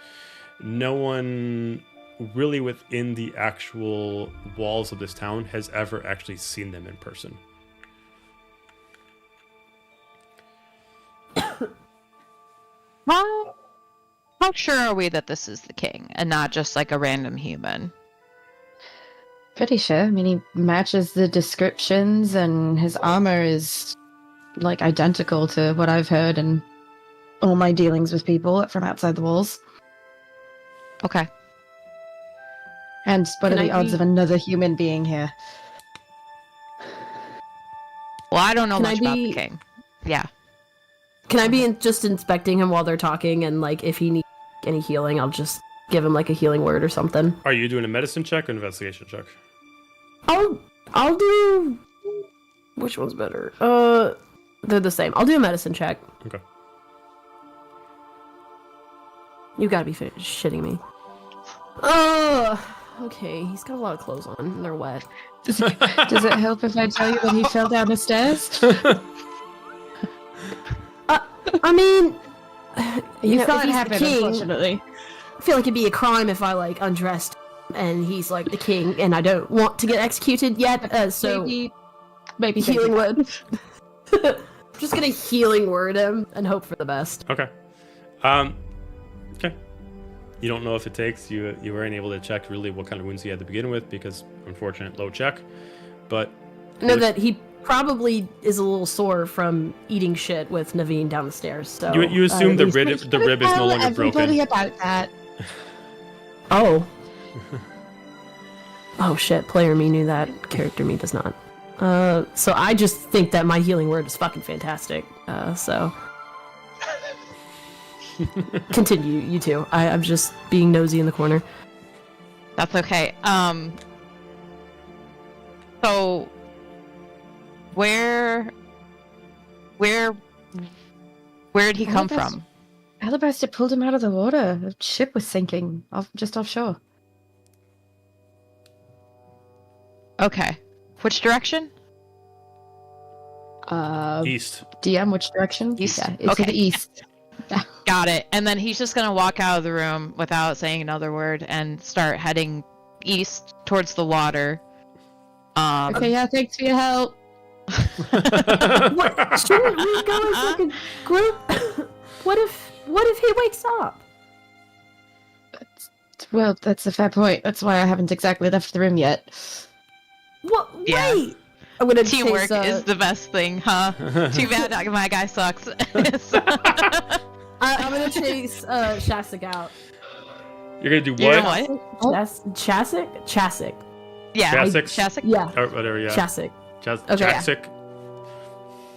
no one really within the actual walls of this town has ever actually seen them in person. How sure are we that this is the king and not just like a random human? Pretty sure. I mean, he matches the descriptions, and his armor is like identical to what I've heard in all my dealings with people from outside the walls. Okay. And what Can are the I odds be- of another human being here? Well, I don't know Can I much about the be- king. Yeah. Can I be just inspecting him while they're talking, and like if he needs any healing, I'll just give him like a healing word or something. Are you doing a medicine check or investigation check? I'll do. Which one's better? They're the same. I'll do a medicine check. Okay. You gotta be shitting me. Okay. He's got a lot of clothes on. And they're wet. Does it help if I tell you that he fell down the stairs? I mean, You know, saw if it he's the happen, king- unfortunately. I feel like it'd be a crime if I like undressed and he's like the king, and I don't want to get executed yet. So Maybe healing word. Just gonna healing word him and hope for the best. Okay. Okay. You don't know if it takes. You weren't able to check really what kind of wounds he had to begin with because unfortunate low check. But Know that he probably is a little sore from eating shit with Naveen down the stairs. So you assume the rib is no longer everybody broken. about that. Oh. Oh shit, player me knew that, character me does not. So I just think that my healing word is fucking fantastic. So continue, you two. I'm just being nosy in the corner. That's okay. So where did he come from? Alabaster pulled him out of the water. The ship was sinking just offshore. Okay. Which direction? East. DM, which direction? East. Yeah, it's Okay. to the east. Got it. And then he's just gonna walk out of the room without saying another word and start heading east towards the water. Okay, yeah, thanks for your help. What? Shouldn't we go as like a group? What if he wakes up? Well, that's a fair point. That's why I haven't exactly left the room yet. What? Yeah. Wait. I'm gonna Teamwork chase, is the best thing, huh? Too bad my guy sucks. I'm gonna chase Shasik out. You're gonna do what? You know what? Chasik? Chasik. Yeah. Chasik? Chasik? Yeah. Or whatever. Yeah. Chasik. Chas- Okay. Chasik.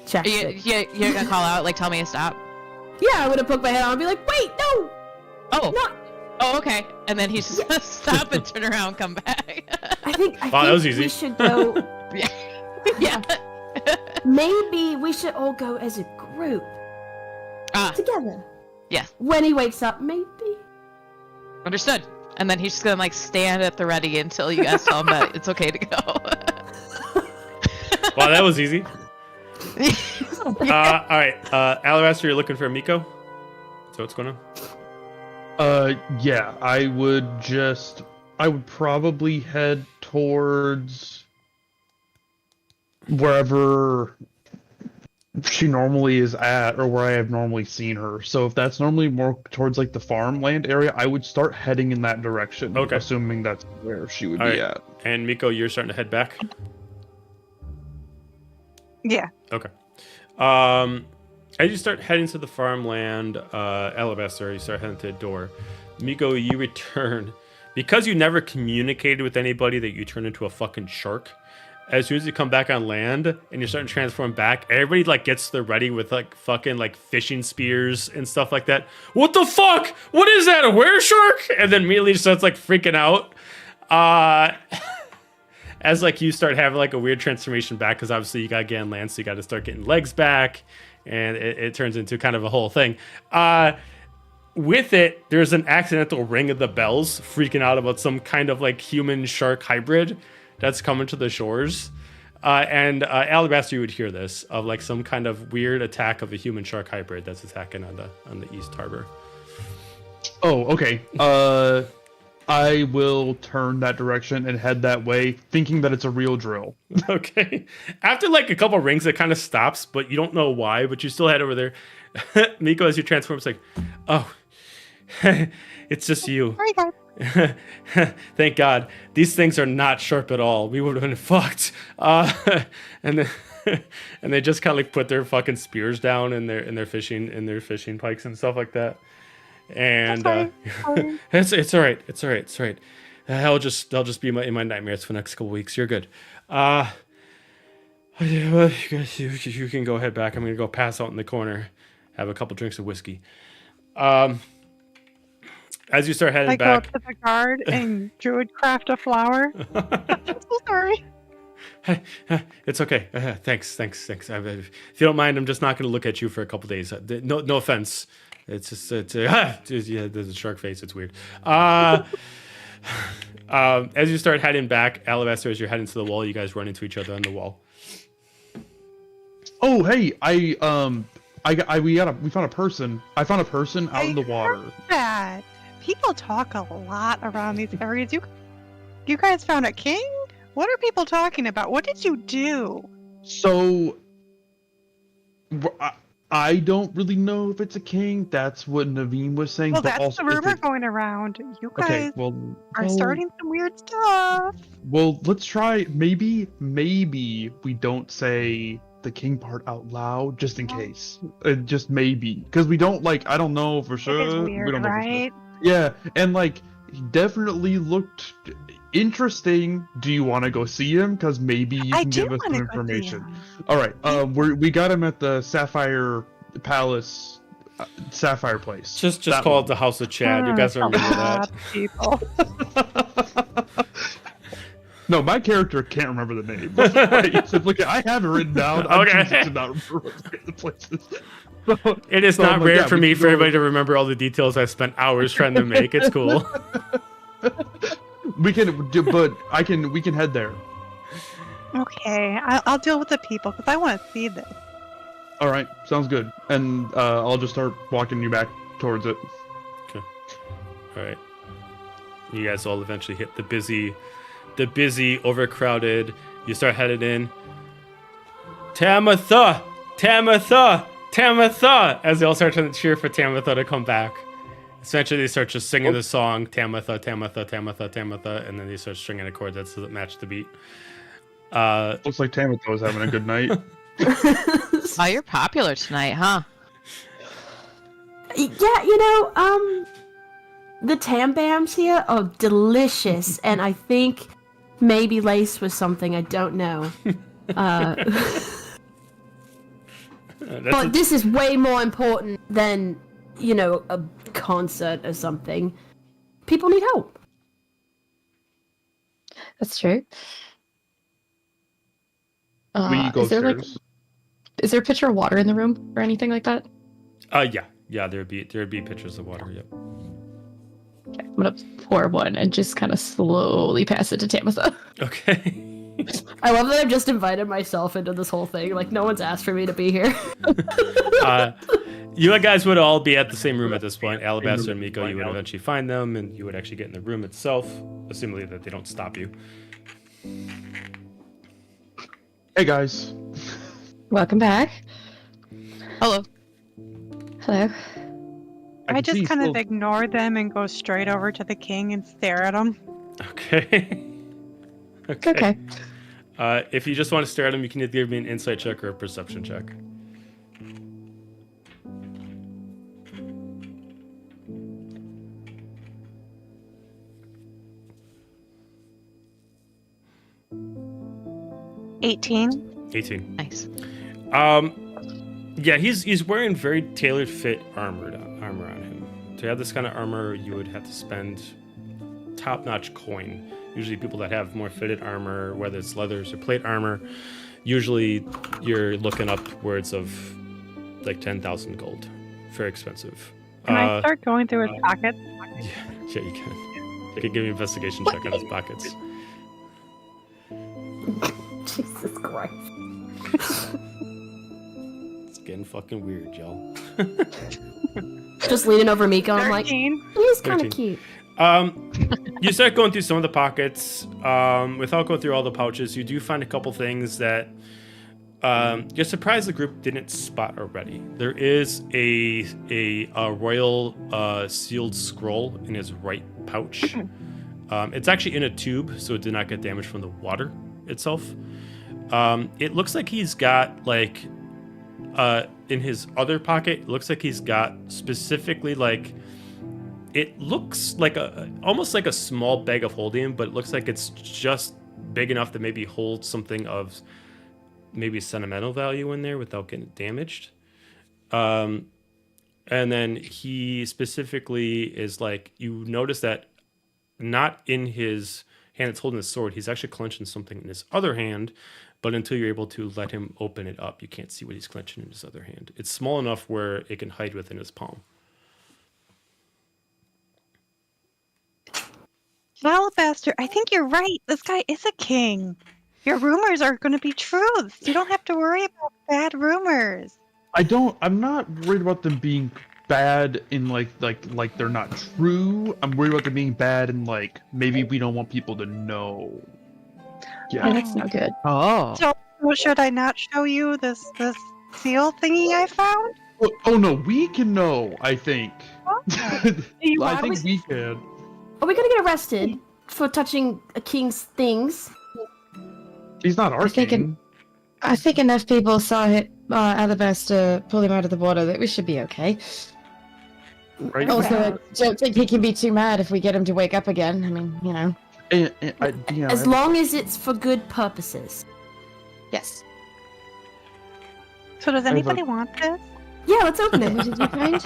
Chasik. You're gonna call out, like, tell me to stop? Yeah, I'm gonna poke my head out and be like, wait, no! Oh. Not. Oh, okay. And then he's just gonna stop and turn around and come back. I think Wow, that was easy. we should go. Yeah. Maybe we should all go as a group Ah, together. yes. When he wakes up, maybe. Understood. And then he's just gonna like stand at the ready until you guys tell him that it's okay to go. Wow, that was easy. All right, Alabaster, you're looking for Miko. So what's going on? Yeah, I would probably head towards wherever she normally is at, or where I have normally seen her. So if that's normally more towards like the farmland area, I would start heading in that direction. Okay. Assuming that's where she would All be right. at. And Miko, you're starting to head back. Yeah. Okay. As you start heading to the farmland, Alabaster, you start heading to the door. Miko, you return. Because you never communicated with anybody that you turned into a fucking shark, as soon as you come back on land and you're starting to transform back, everybody like gets to the ready with like fucking like fishing spears and stuff like that. What the fuck? What is that? A were shark? And then immediately starts like freaking out. As like you start having like a weird transformation back, because obviously you gotta get on land, so you gotta start getting legs back, and it turns into kind of a whole thing. With it, there's an accidental ring of the bells freaking out about some kind of like human shark hybrid that's coming to the shores. And Alabaster, you would hear this of like some kind of weird attack of a human shark hybrid that's attacking on the East Harbor. Oh, okay. I will turn that direction and head that way, thinking that it's a real drill. Okay. After like a couple rings, it kind of stops, but you don't know why, but you still head over there. Miko, as you transform, it's like, oh, it's just you. Sorry, guys. Thank God. These things are not sharp at all. We would have been fucked. And then, and they just kind of like put their fucking spears down and their fishing pikes and stuff like that. And it's all right. It's all right. It's all right. They'll just be in my nightmares for the next couple weeks. You're good. You guys, you can go head back. I'm gonna go pass out in the corner, have a couple drinks of whiskey. As you start heading I back, go up to the guard and Druid craft a flower. I'm so sorry. it's okay. Thanks. If you don't mind, I'm just not gonna look at you for a couple days. No offense. It's just yeah. There's a shark face. It's weird. As you start heading back, Alabaster, as you're heading to the wall, you guys run into each other on the wall. Oh, hey, we found a person. I found a person out in the water. That people talk a lot around these areas. You guys found a king? What are people talking about? What did you do? So, I don't really know if it's a king. That's what Naveen was saying. Well, but that's also the rumor going around. You guys are starting some weird stuff. Well, let's try. Maybe we don't say the king part out loud, just in case. Just maybe, because we don't like. I don't know for sure. It's weird, we don't know right? For sure. Yeah, and like he definitely looked interesting. Do you want to go see him? Because maybe you can give us some information. All right. We got him at the Sapphire Palace, Sapphire Place. Just call it the House of Chad. You guys remember that? People. No, my character can't remember the name. Look, I have it written down. I'm choosing to not remember the places. So, it is not rare for me for everybody to remember all the details I spent hours trying to make. It's cool. We can head there. Okay, I'll deal with the people because I want to see this. All right, sounds good. And I'll just start walking you back towards it. Okay. All right. You guys all eventually hit the busy, overcrowded. You start headed in. Tamitha, Tamitha, Tamitha! As they all start to cheer for Tamitha to come back. Essentially, they start just singing the song, Tamitha, Tamitha, Tamitha, Tamitha, and then they start stringing a chord that match the beat. Looks like Tamitha was having a good night. Oh, you're popular tonight, huh? Yeah, the Tam Bams here are delicious, and I think maybe laced with something, I don't know. But this is way more important than, a concert or something. People need help. That's true. We go is there upstairs. is there a pitcher of water in the room or anything like that? Yeah, there'd be pitchers of water. Yep. Okay. I'm gonna pour one and just kind of slowly pass it to Tamitha. Okay. I love that I've just invited myself into this whole thing. Like, no one's asked for me to be here. You guys would all be at the same room at this point. Alabaster and Miko, you would eventually find them, and you would actually get in the room itself, assuming that they don't stop you. Hey guys. Welcome back. Hello. Hello. I can just see kind of still- ignore them and go straight over to the king and stare at him. Okay. Okay. If you just want to stare at them, you can either give me an insight check or a perception check. $18. 18. Nice. Yeah, he's wearing very tailored fit armor on him. To have this kind of armor, you would have to spend top-notch coin. Usually people that have more fitted armor, whether it's leathers or plate armor, usually you're looking upwards of like 10,000 gold. Very expensive. Can I start going through his pockets? Yeah, you can. You can give me an investigation check on his pockets. Jesus Christ. It's getting fucking weird, y'all. Just leaning over Miko, I'm like, 13. he's kind 13. of cute. You start going through some of the pockets. Without going through all the pouches, you do find a couple things that you're surprised the group didn't spot already. There is a royal sealed scroll in his right pouch. It's actually in a tube, so it did not get damaged from the water itself. It looks like he's got like in his other pocket. It looks like he's got specifically like. It looks like almost like a small bag of holding, but it looks like it's just big enough to maybe hold something of maybe sentimental value in there without getting damaged. And then he specifically is like, you notice that not in his hand it's holding his sword, he's actually clenching something in his other hand, but until you're able to let him open it up, you can't see what he's clenching in his other hand. It's small enough where it can hide within his palm. Alabaster, I think you're right. This guy is a king. Your rumors are going to be truths. You don't have to worry about bad rumors. I'm not worried about them being bad in like they're not true. I'm worried about them being bad in like maybe we don't want people to know. Yeah, Yeah. that's not good. Oh. So should I not show you this seal thingy I found? Oh no, we can know, I think. Do you I want think me? we can. Are we gonna get arrested for touching a king's things? He's not our I think king. I think enough people saw Alabaster pull him out of the water that we should be okay. Right? Also, I don't think he can be too mad if we get him to wake up again. I mean, you know. As long as it's for good purposes. Yes. So does have a- anybody want this? Yeah, let's open What it. did you find?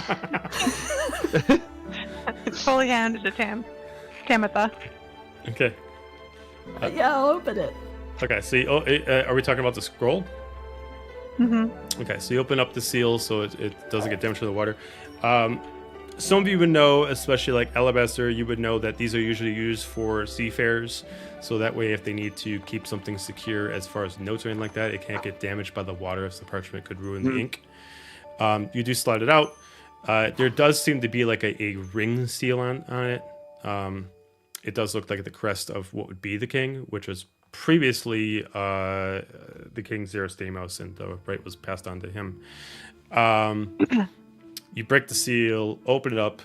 It's fully handed to Tamitha. Okay. Yeah, I'll open it. Okay, so are we talking about the scroll? Mm-hmm. Okay, so you open up the seal so it doesn't get damaged from the water. Some of you would know, especially like Alabaster, you would know that these are usually used for seafarers. So that way, if they need to keep something secure as far as notes or anything like that, it can't get damaged by the water as the parchment could ruin the ink. You do slide it out. There does seem to be like a ring seal on it. It does look like the crest of what would be the king, which was previously the king Xerostamos, and the right was passed on to him. You break the seal, open it up,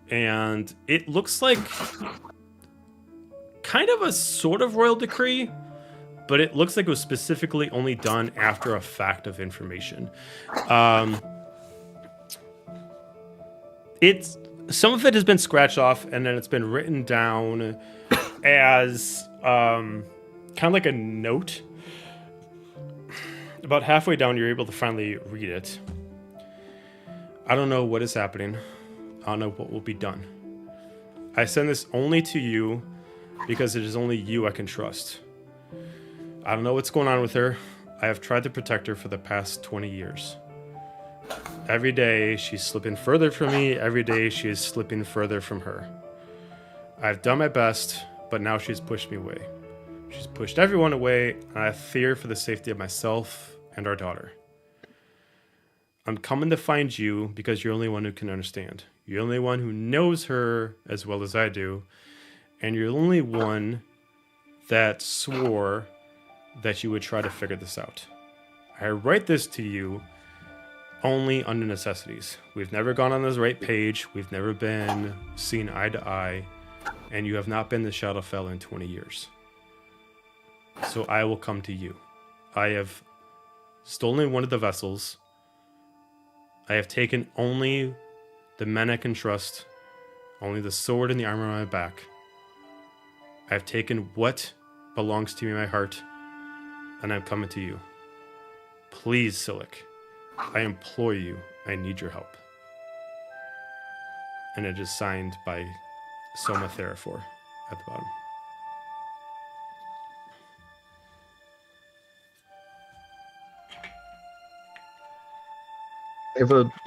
and it looks like kind of a sort of royal decree, but it looks like it was specifically only done after a fact of information. Some of it has been scratched off, and then it's been written down as kind of like a note. About halfway down, you're able to finally read it. I don't know what is happening. I don't know what will be done. I send this only to you because it is only you I can trust. I don't know what's going on with her. I have tried to protect her for the past 20 years. Every day she's slipping further from me. Every day she is slipping further from her. I've done my best, but now she's pushed me away. She's pushed everyone away, and I fear for the safety of myself and our daughter. I'm coming to find you because you're the only one who can understand. You're the only one who knows her as well as I do, and you're the only one that swore that you would try to figure this out. I write this to you only under necessities. We've never gone on this right page. We've never been seen eye to eye, and you have not been to Shadowfell in 20 years. So I will come to you. I have stolen one of the vessels. I have taken only the men I can trust, only the sword and the armor on my back. I have taken what belongs to me in my heart, and I'm coming to you. Please, Silic, I implore you, I need your help. And it is signed by Soma Theraphor at the bottom.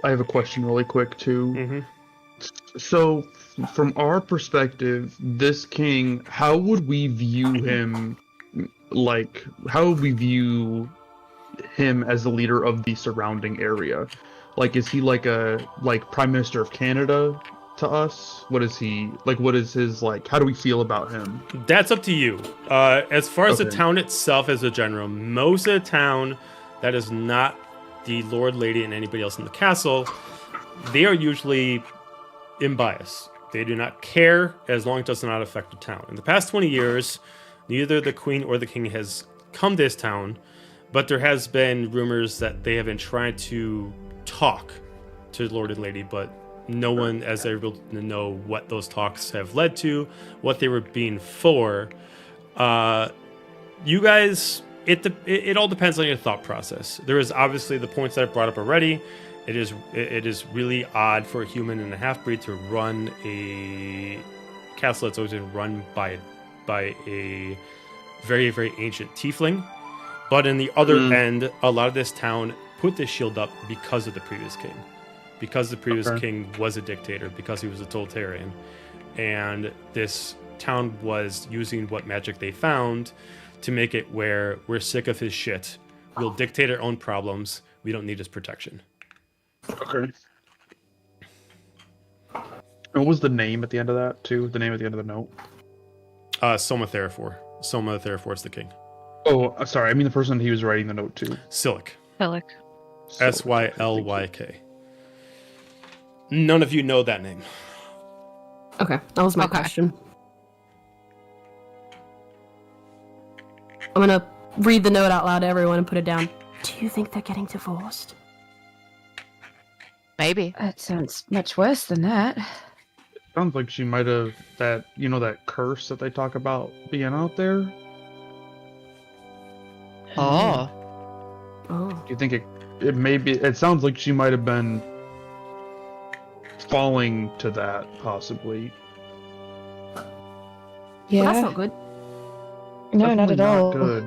I have a question really quick too. Mm-hmm. So, from our perspective, this king, how would we view him? Like, how would we view him as the leader of the surrounding area? Like, is he like Prime Minister of Canada to us? What is he like? What is his like? How do we feel about him? That's up to you. As far as the Okay. town itself as a general, most of the town that is not the Lord, Lady, and anybody else in the castle, they are usually imbiased. They do not care as long as it does not affect the town. In the past 20 years, neither the Queen or the King has come to this town, but there has been rumors that they have been trying to talk to the Lord and Lady, but no one is able to know what those talks have led to, what they were being for. You guys, it all depends on your thought process. There is obviously the points that I brought up already. It is really odd for a human and a half-breed to run a castle that's always been run by a very, very ancient tiefling. But in the other end, a lot of this town put this shield up because of the previous king. Because the previous king was a dictator, because he was a totalitarian. And this town was using what magic they found to make it where we're sick of his shit. We'll dictate our own problems. We don't need his protection. Okay. And what was the name at the end of that too? The name at the end of the note. Soma Theraphor. Soma Theraphor is the king. Oh, sorry. I mean the person he was writing the note to. Silic. Philic. Sylyk. None of you know that name. Okay, that was my Okay. question. I'm gonna read the note out loud to everyone and put it down. Do you think they're getting divorced? Maybe. That sounds much worse than that. Sounds like she might have that curse that they talk about being out there. Do Oh. Oh. you think it may be? It sounds like she might have been falling to that possibly. Yeah. Well, that's not good. No, not Definitely at all. Good.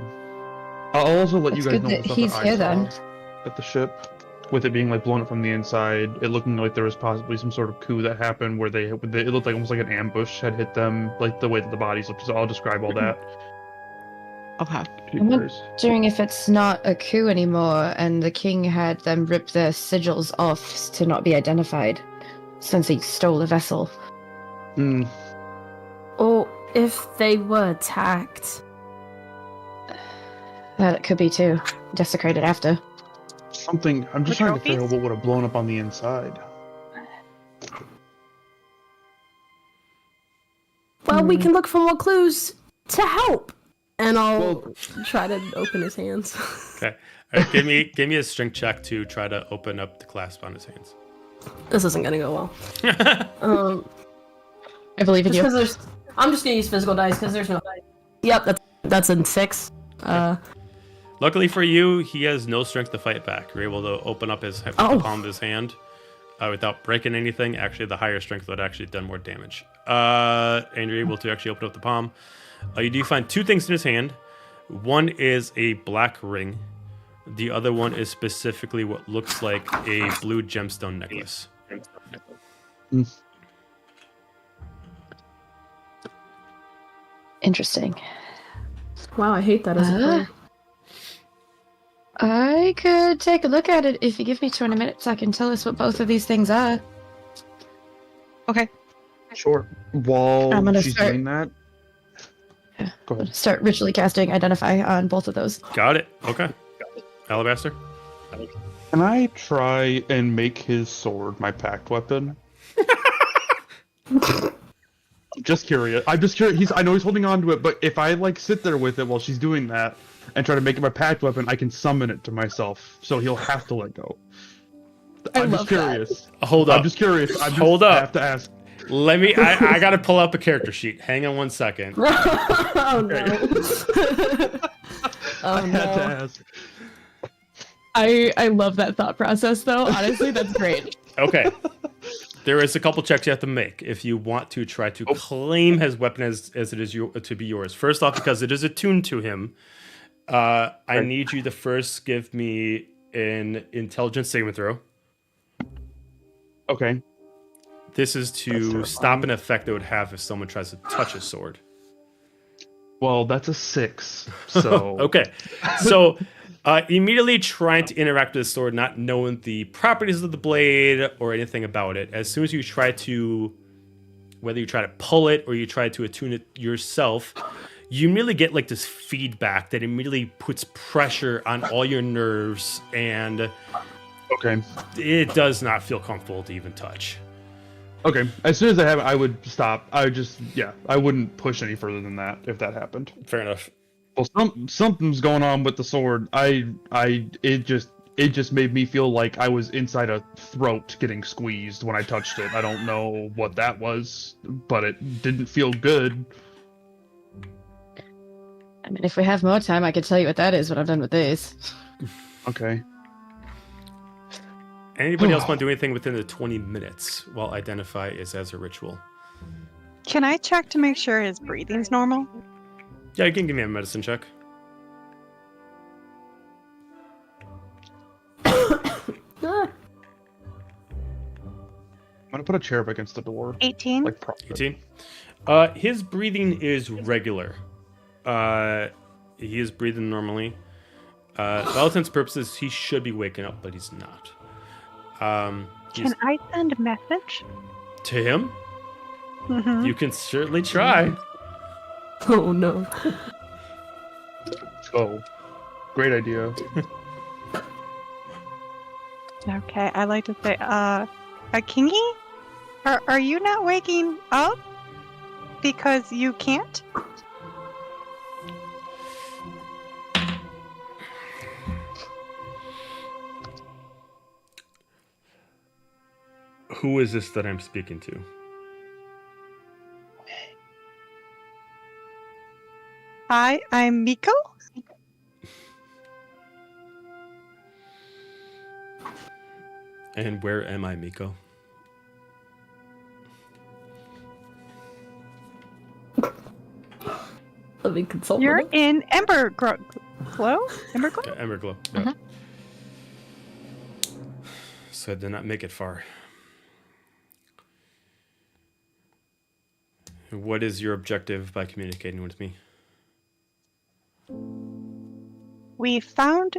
I'll also let It's you guys good know that the stuff he's that here I saw then. at the ship, with it being like blown up from the inside. It looking like there was possibly some sort of coup that happened where it looked like almost like an ambush had hit them, like the way that the bodies looked. So I'll describe all that. Okay. to you I'm guys. wondering if it's not a coup anymore and the king had them rip their sigils off to not be identified since he stole the vessel. Hmm. Or if they were attacked. That could be too. Desecrated after. Something. I'm just The trying to figure out trophies? what would have blown up on the inside. Well, we can look for more clues to help. And I'll Well- try to open his hands. Okay. All right, give me a strength check to try to open up the clasp on his hands. This isn't gonna go well. I believe in Just you. because there's, I'm just gonna use physical dice because there's no. Yep, that's in 6. Luckily for you, he has no strength to fight back. You're able to open up the palm of his hand without breaking anything. Actually, the higher strength would actually done more damage. And you're able to actually open up the palm. You do find 2 things in his hand. One is a black ring. The other one is specifically what looks like a blue gemstone necklace. Interesting. Wow, I hate that as a player. I could take a look at it if you give me 20 minutes. I can tell us what both of these things are. Okay. Sure. While I'm gonna she's start- doing that, Yeah. go ahead. Start ritually casting Identify on both of those. Got it. Okay. Alabaster. Can I try and make his sword my pact weapon? Just curious. I'm just curious. I know he's holding on to it, but if I like sit there with it while she's doing that and try to make it my pact weapon, I can summon it to myself, so he'll have to let go. I'm just curious. Hold up. I'm just curious. Hold up. I have to ask. Let me. I gotta pull up a character sheet. Hang on 1 second. Oh no. I had to ask. I love that thought process, though. Honestly, that's great. Okay. There is a couple checks you have to make if you want to try to claim his weapon as it is to be yours. First off, because it is attuned to him, I need you to first give me an intelligence saving throw. Okay. This is to stop an effect that would have if someone tries to touch his sword. Well, that's a 6. So Okay. So immediately trying to interact with the sword, not knowing the properties of the blade or anything about it. As soon as you try to, whether you try to pull it or you try to attune it yourself, you immediately get like this feedback that immediately puts pressure on all your nerves, and Okay. it does not feel comfortable to even touch. Okay. As soon as I have it, I would stop. I would just I wouldn't push any further than that if that happened. Fair enough. Well, something's going on with the sword. It just made me feel like I was inside a throat getting squeezed when I touched it. I don't know what that was, but it didn't feel good. I mean, if we have more time, I can tell you what that is when I'm done with this. Okay. Anybody else want to do anything within the 20 minutes while Identify is as a ritual? Can I check to make sure his breathing's normal? Yeah, you can give me a medicine check. Ah, I'm gonna put a chair up against the door. 18. Like prop it. 18. His breathing is regular. He is breathing normally. For all intents and purposes, he should be waking up, but he's not. Can I send a message? To him? Mm-hmm. You can certainly try. oh no. Oh, great idea. Okay, I like to say, Kingy? Are you not waking up? Because you can't? Who is this that I'm speaking to? Hi, I'm Miko. And where am I, Miko? Let me consult. You're with him. in Glow? Emberglow? Yeah, Emberglow. Yeah. So I did not make it far. What is your objective by communicating with me? We found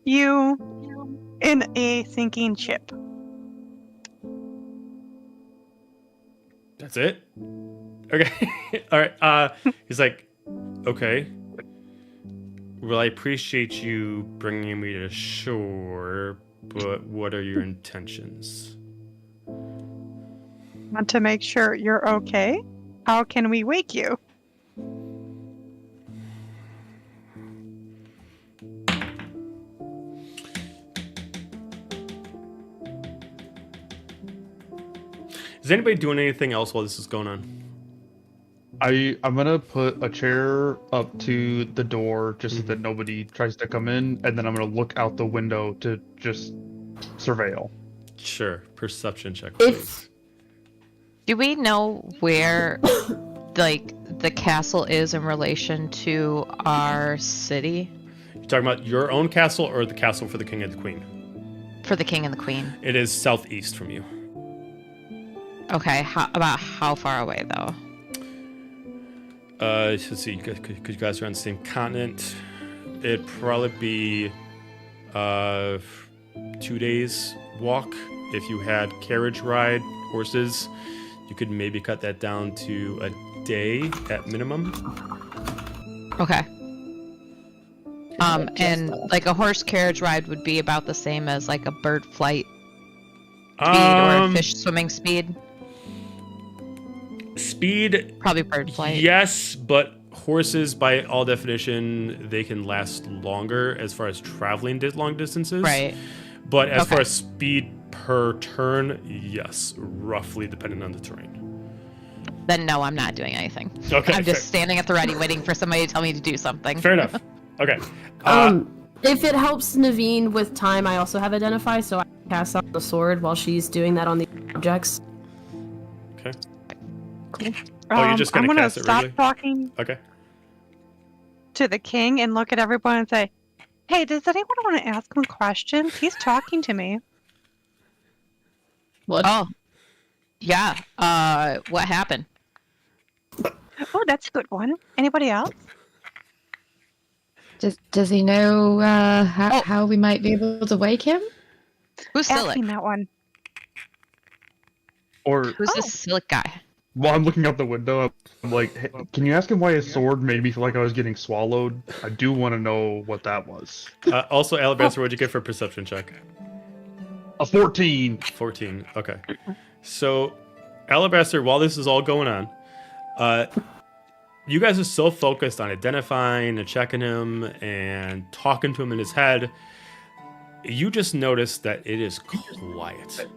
you in a sinking ship. That's it? Okay. All right. He's like, okay. Well, I appreciate you bringing me to shore, but what are your intentions? Want to make sure you're okay? How can we wake you? Is anybody doing anything else while this is going on? I'm gonna put a chair up to the door just so that nobody tries to come in, and then I'm gonna look out the window to just surveil. Sure. Perception check, please. Do we know where, like, the castle is in relation to our city? You're talking about your own castle or the castle for the king and the queen? For the king and the queen. It is southeast from you. Okay, about how far away, though? Let's see, because you guys are on the same continent, it'd probably be 2 days walk. If you had carriage ride horses, you could maybe cut that down to a day at minimum. Okay. And like a horse carriage ride would be about the same as like a bird flight speed or a fish swimming speed. Speed, Probably bird flight. yes, but horses, by all definition, they can last longer as far as traveling long distances. Right. But as Okay. far as speed per turn, yes, roughly depending on the terrain. Then no, I'm not doing anything. Okay, I'm just standing at the ready waiting for somebody to tell me to do something. fair enough. Okay. If it helps Naveen with time, I also have Identify, so I can cast out the sword while she's doing that on the objects. Okay. Oh, you're just gonna I'm gonna cast it stop regularly? talking Okay. to the king and look at everyone and say, "Hey, does anyone want to ask him questions? He's talking to me." What? Oh. Yeah. What happened? Oh, that's a good one. Anybody else? Does he know Oh. how we might be able to wake him? Who's Ask Silic? him that one. Or Who's this Silic guy? while I'm looking out the window, I'm like, hey, can you ask him why his sword made me feel like I was getting swallowed? I do want to know what that was. Also, Alabaster, what'd you get for a perception check? A 14. 14. Okay. So, Alabaster, while this is all going on, you guys are so focused on identifying and checking him and talking to him in his head, you just notice that it is quiet.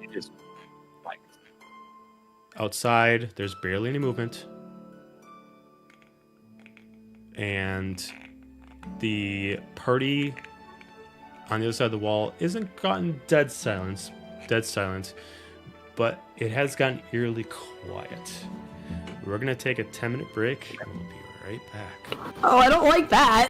Outside, there's barely any movement. And the party on the other side of the wall isn't gotten dead silent, but it has gotten eerily quiet. We're gonna take a 10-minute break, and we'll be right back. Oh, I don't like that.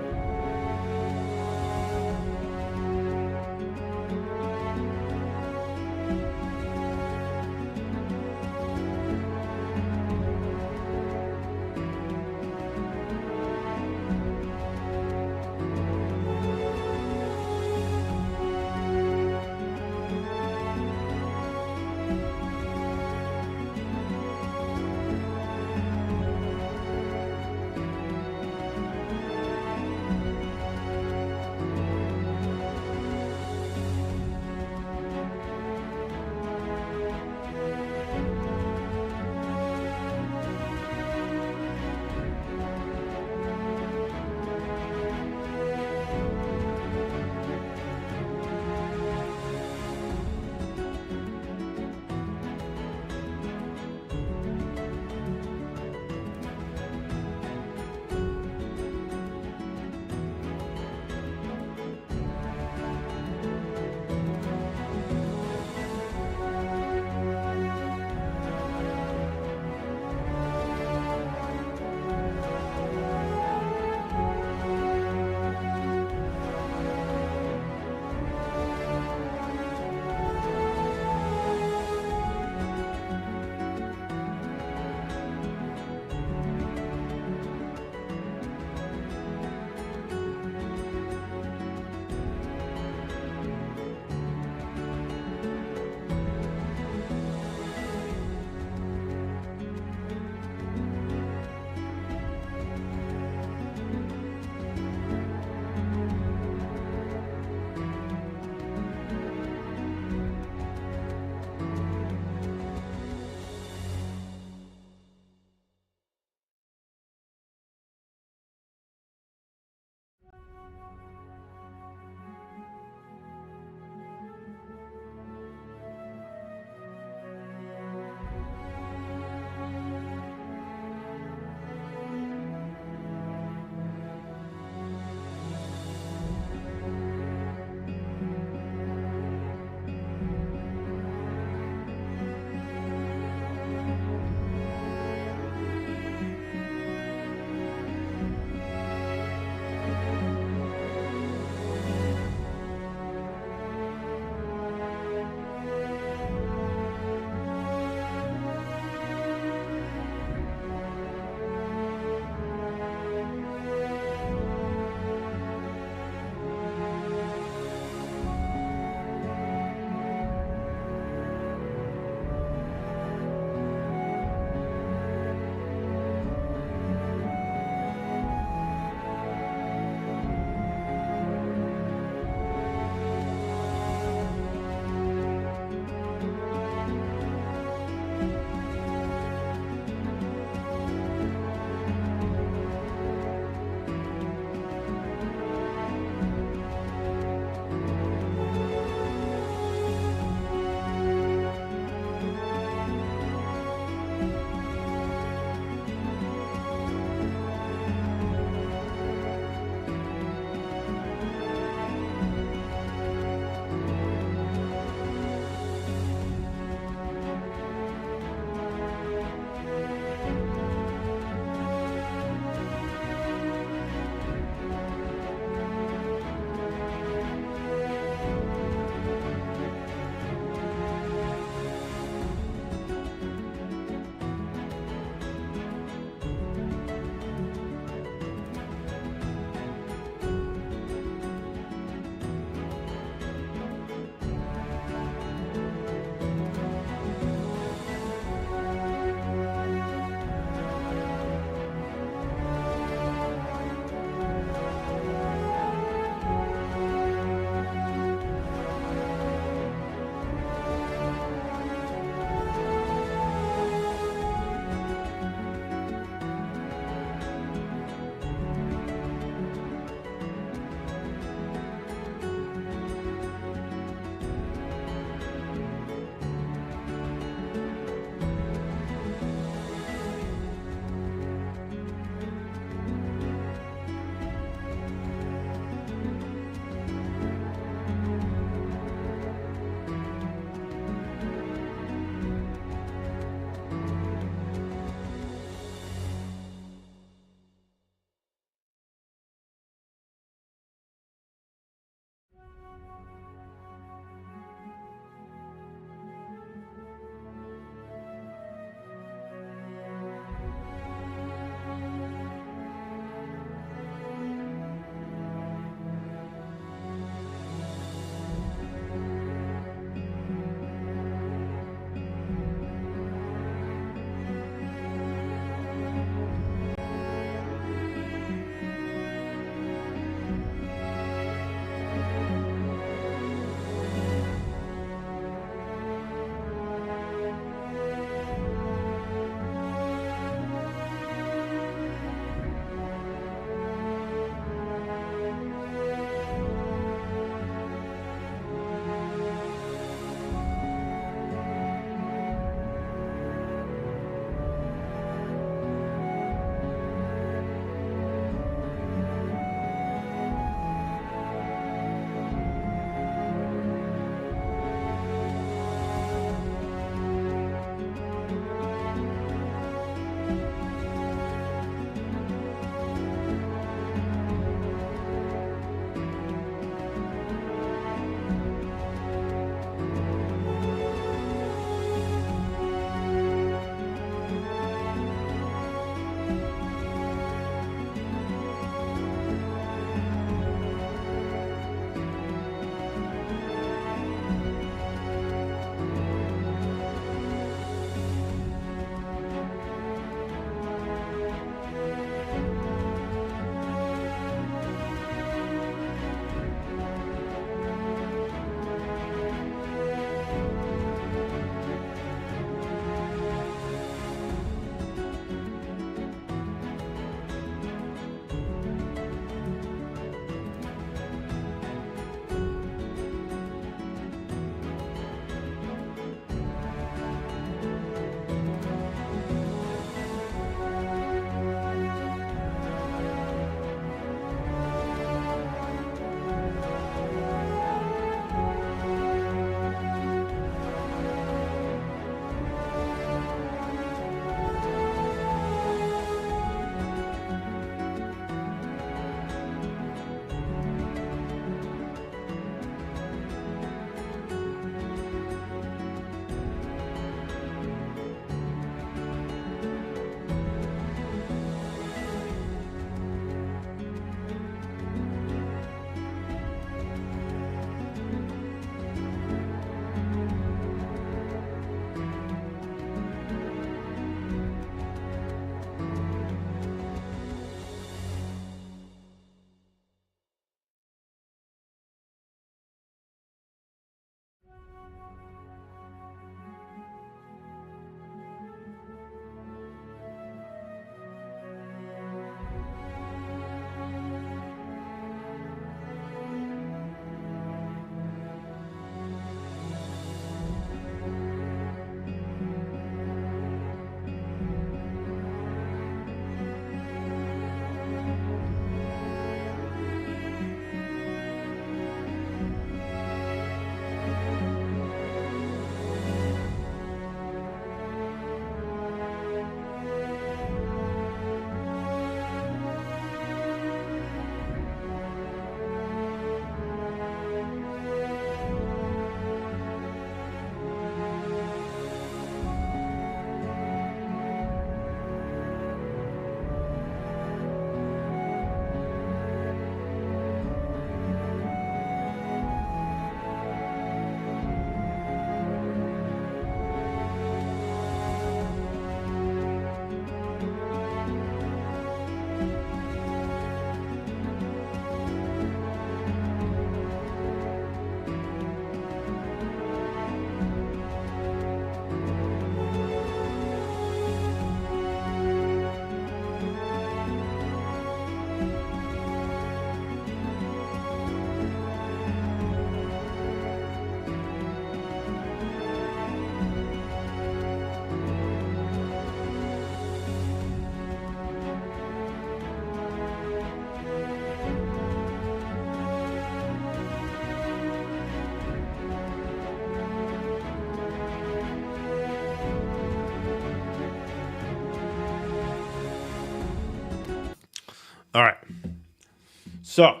So,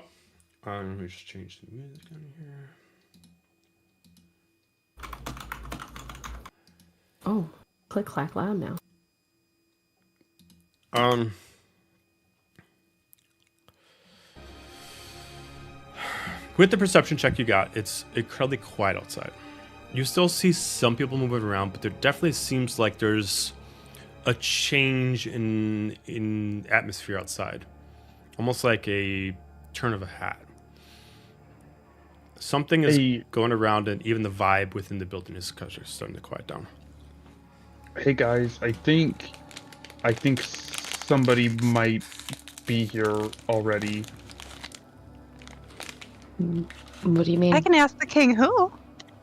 let me just change the music on here. Oh, click clack loud now. With the perception check you got, it's incredibly quiet outside. You still see some people moving around, but there definitely seems like there's a change in atmosphere outside. Almost like a turn of a hat. Something is going around, and even the vibe within the building is starting to quiet down. Hey guys, I think somebody might be here already. What do you mean? I can ask the king who.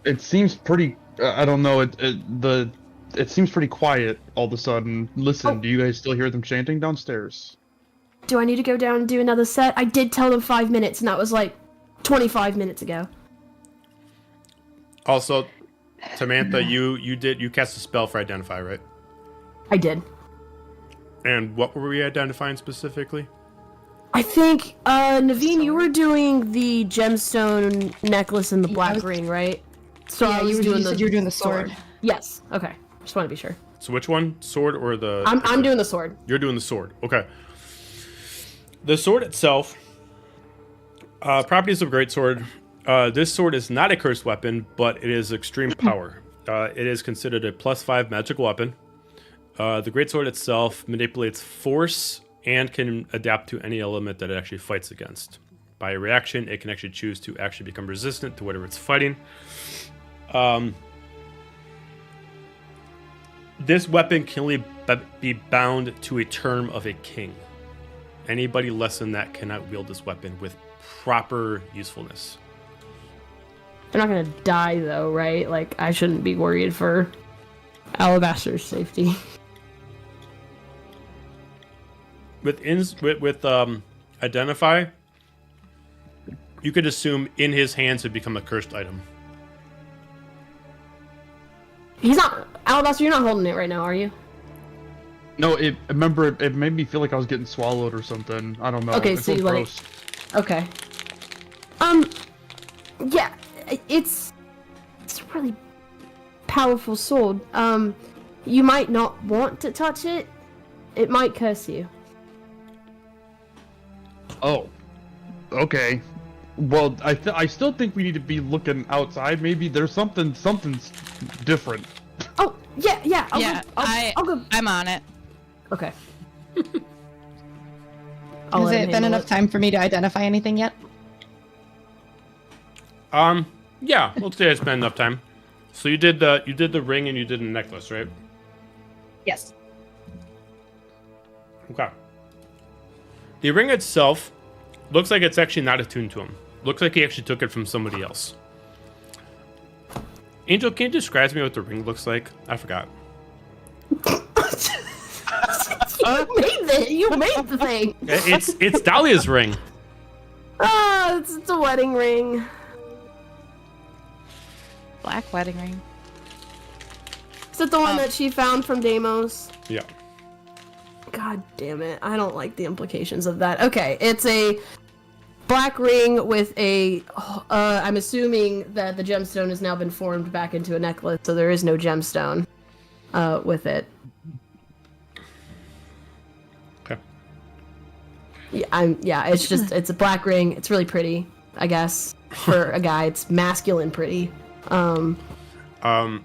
It seems pretty. I don't know. It seems pretty quiet all of a sudden. Listen, do you guys still hear them chanting downstairs? Do I need to go down and do another set? I did tell them 5 minutes, and that was like 25 minutes ago. Also, Samantha, you cast a spell for identify, right? I did. And what were we identifying specifically? I think, Naveen, you were doing the gemstone necklace and the black ring, right? So Yeah, I was you doing said you were doing the sword. Yes. Okay. Just want to be sure. So which one? Sword or the... I'm doing the sword. You're doing the sword. Okay. The sword itself, properties of greatsword. This sword is not a cursed weapon, but it is extreme power. It is considered a +5 magical weapon. The greatsword itself manipulates force and can adapt to any element that it actually fights against. By a reaction, it can actually choose to actually become resistant to whatever it's fighting. This weapon can only be bound to a term of a king. Anybody less than that cannot wield this weapon with proper usefulness. They're not gonna die though, right? Like, I shouldn't be worried for Alabaster's safety. With identify, you could assume in his hands would become a cursed item. He's not... Alabaster, you're not holding it right now, are you? No, it made me feel like I was getting swallowed or something. I don't know. Okay, It so feels you, like- gross. Okay. Yeah, it's a really powerful sword. You might not want to touch it. It might curse you. Oh, okay. Well, I still think we need to be looking outside. Maybe there's something's different. Oh, yeah. I'll go. I'm on it. Okay. Has it been enough time for me to identify anything yet? Yeah, let's say it's been enough time. So you did the ring and you did the necklace, right? Yes. Okay. The ring itself looks like it's actually not attuned to him. Looks like he actually took it from somebody else. Angel, can you describe to me what the ring looks like? I forgot. You made the thing. It's Dahlia's ring. It's a wedding ring. Black wedding ring. Is it the one that she found from Deimos? Yeah. God damn it. I don't like the implications of that. Okay, it's a black ring with a... I'm assuming that the gemstone has now been formed back into a necklace, so there is no gemstone with it. Okay. Yeah, it's a black ring. It's really pretty, I guess. For a guy, it's masculine pretty. Yeah.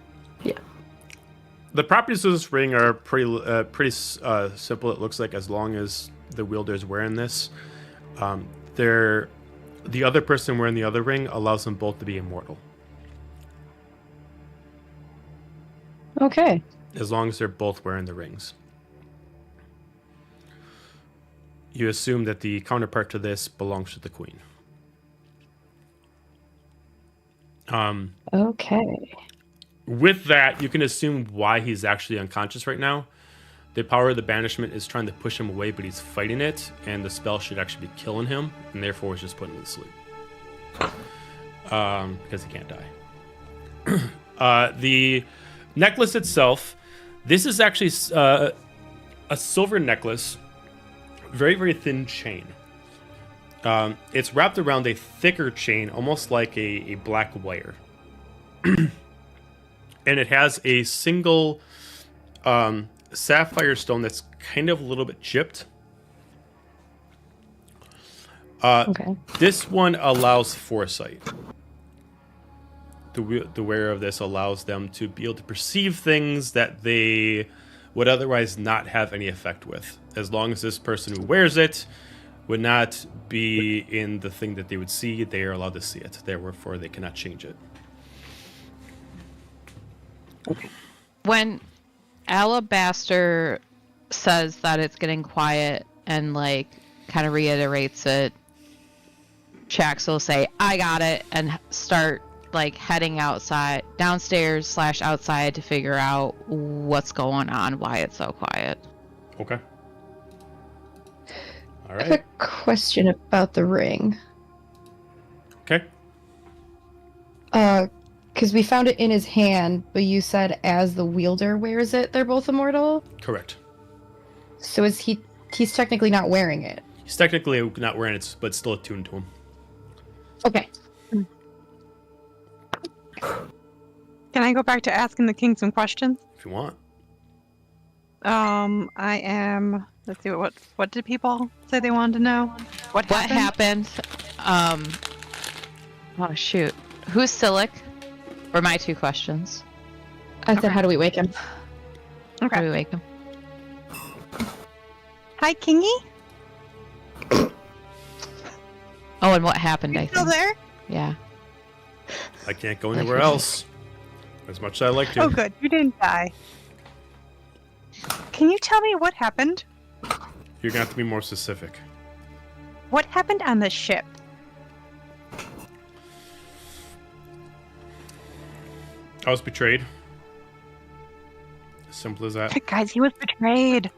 The properties of this ring are pretty simple. It looks like as long as the wielder is wearing this, the other person wearing the other ring allows them both to be immortal. Okay. As long as they're both wearing the rings. You assume that the counterpart to this belongs to the queen. Okay. With that, you can assume why he's actually unconscious right now. The power of the banishment is trying to push him away, but he's fighting it, and the spell should actually be killing him, and therefore is just putting him to sleep. Because he can't die. The necklace itself, this is actually a silver necklace, very, very thin chain. It's wrapped around a thicker chain, almost like a black wire. And it has a single sapphire stone that's kind of a little bit chipped. Okay. This one allows foresight. The wearer of this allows them to be able to perceive things that they would otherwise not have any effect with. As long as this person who wears it would not be in the thing that they would see, they are allowed to see it. Therefore, they cannot change it. When Alabaster says that it's getting quiet and like kind of reiterates it, Shax will say, "I got it," and start like heading downstairs / outside to figure out what's going on, why it's so quiet. Okay. All I have right. a question about the ring. Okay. Because we found it in his hand, but you said as the wielder wears it, they're both immortal? Correct. So he's technically not wearing it? He's technically not wearing it, but still attuned to him. Okay. Can I go back to asking the king some questions? If you want. I am. Let's see what did people say they wanted to know? What happened? Oh shoot. Who's Silic? Were my 2 questions. I said, Okay. how do we wake him? How do Okay. we wake him? Hi, Kingy. Oh, and what happened, I You still think. there? Yeah. I can't go anywhere else. As much as I like to. Oh, good. You didn't die. Can you tell me what happened? You're going to have to be more specific. What happened on the ship? I was betrayed. As simple as that. Guys, he was betrayed.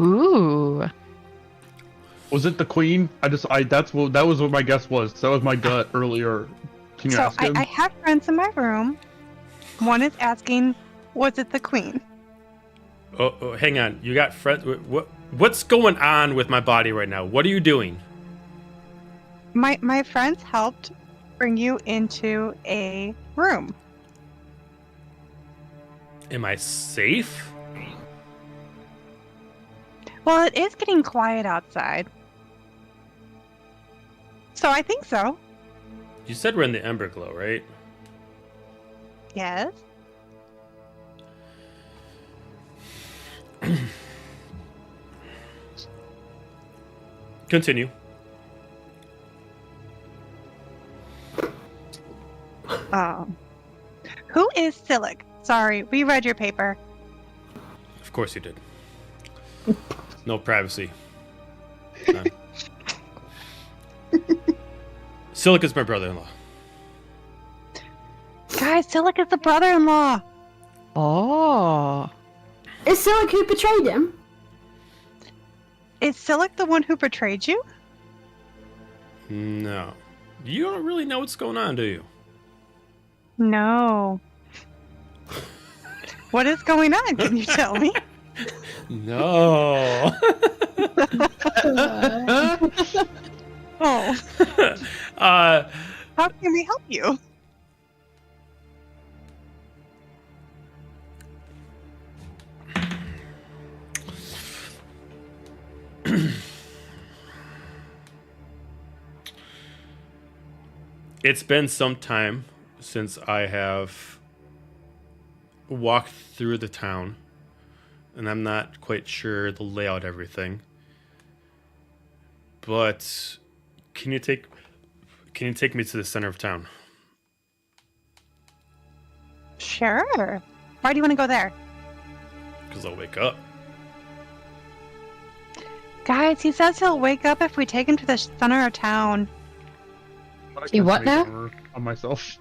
Ooh. Was it the queen? That was what my guess was. That was my gut earlier. Can you So ask him? I have friends in my room. One is asking, was it the queen? Oh, hang on. You got friends. What's going on with my body right now? What are you doing? My friends helped bring you into a room. Am I safe? Well, it is getting quiet outside. So I think so. You said we're in the Emberglow, right? Yes. Continue. Who is Silic? Sorry, we read your paper. Of course you did. No privacy. None. Silic is my brother-in-law. Guys, Silic is the brother-in-law. Oh. Is Silic who betrayed him? Is Silic the one who betrayed you? No. You don't really know what's going on, do you? No. What is going on? Can you tell me? No. Oh, uh, how can we help you? it's been some time since I have walked through the town, and I'm not quite sure the layout of everything. But can you take me to the center of town? Sure. Why do you want to go there? Because I'll wake up. Guys, he says he'll wake up if we take him to the center of town. You what now? On myself.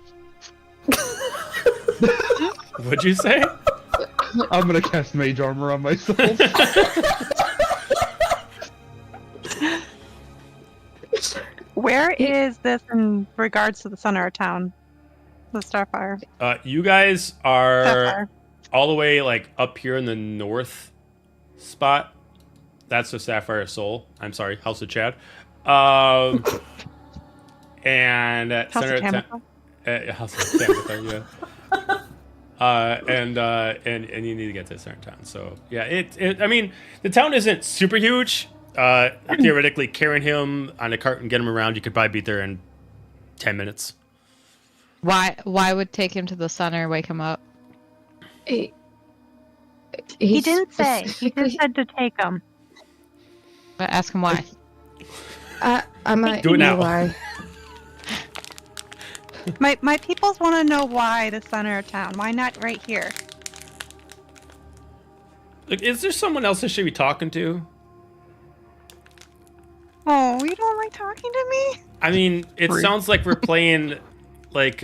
What'd you say? I'm gonna cast mage armor on myself. Where is this in regards to the center of town? The Starfire. You guys are Sapphire. all the way like up here in the north spot. That's the Sapphire Soul. I'm sorry, House of Chad. And House of Tamako? House of Tamako, yeah. And you need to get to a certain town. So yeah, I mean, the town isn't super huge. Theoretically, carrying him on a cart and get him around, you could probably beat there in 10 minutes. Why would take him to the center, wake him up? He didn't say. He just said to take him. But ask him why. I might Do it now. know why. My peoples want to know why the center of town. Why not right here? Look, is there someone else I should be talking to? Oh, you don't like talking to me? I mean, it sounds like we're playing like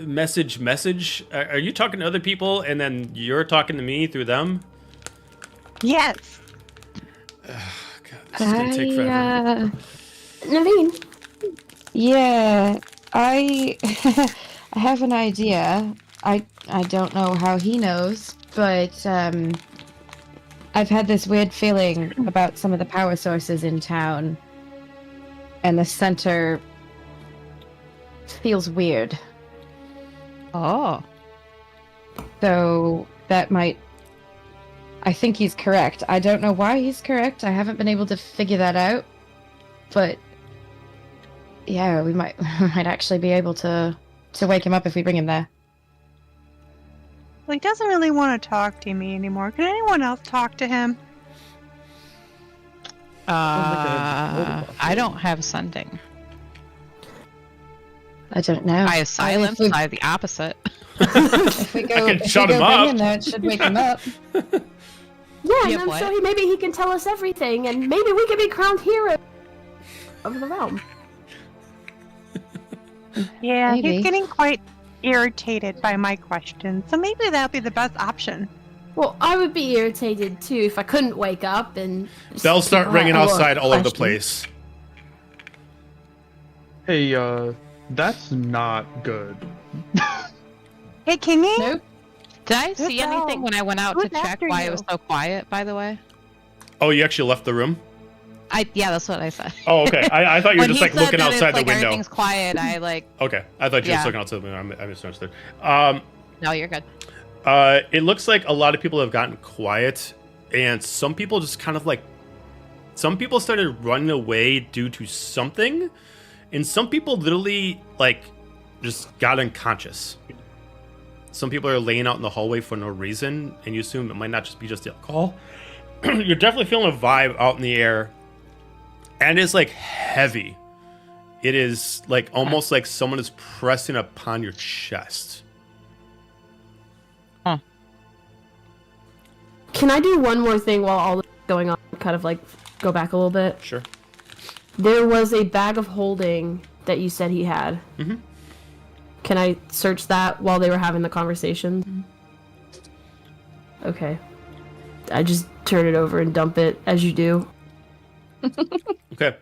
message. Are you talking to other people and then you're talking to me through them? Yes. God, this is gonna take forever. Naveen. Yeah, I I have an idea. I don't know how he knows, but I've had this weird feeling about some of the power sources in town, and the center feels weird. Oh. So that might. I think he's correct. I don't know why he's correct. I haven't been able to figure that out, but yeah, we might actually be able to wake him up if we bring him there. Well, he doesn't really want to talk to me anymore. Can anyone else talk to him? I don't have sending. I don't know. I have silence. If we- I have the opposite. If we go, can if shut we him go up. bring him there, it should wake him up. Yeah, Yeah, and I'm what? sure maybe he can tell us everything, and maybe we can be crowned hero of the realm. Yeah, Maybe. he's getting quite irritated by my questions, so maybe that'll be the best option. Well, I would be irritated too if I couldn't wake up and. They'll start ringing a lot of outside all over the questions. place. Hey, that's not good. Hey, Kingy? Nope. Did I see Good anything job. when I went out Who's to check after why you? it was so quiet, by the way? Oh, you actually left the room? Yeah, that's what I said. Oh, okay. I thought you were When just he like said looking that outside it's, the like, window. Everything's quiet. I like. Okay, I thought you were Yeah. just looking outside the window. I misunderstood. No, you're good. It looks like a lot of people have gotten quiet, and some people just kind of like. Some people started running away due to something, and some people literally like just got unconscious. Some people are laying out in the hallway for no reason, and you assume it might not just be just the alcohol. You're definitely feeling a vibe out in the air, and it's like heavy. It is like almost like someone is pressing upon your chest. Can I do one more thing while all this is going on? Kind of like go back a little bit. Sure. There was a bag of holding that you said he had. Mhm. Can I search that while they were having the conversation? Okay. I just turn it over and dump it as you do. Okay.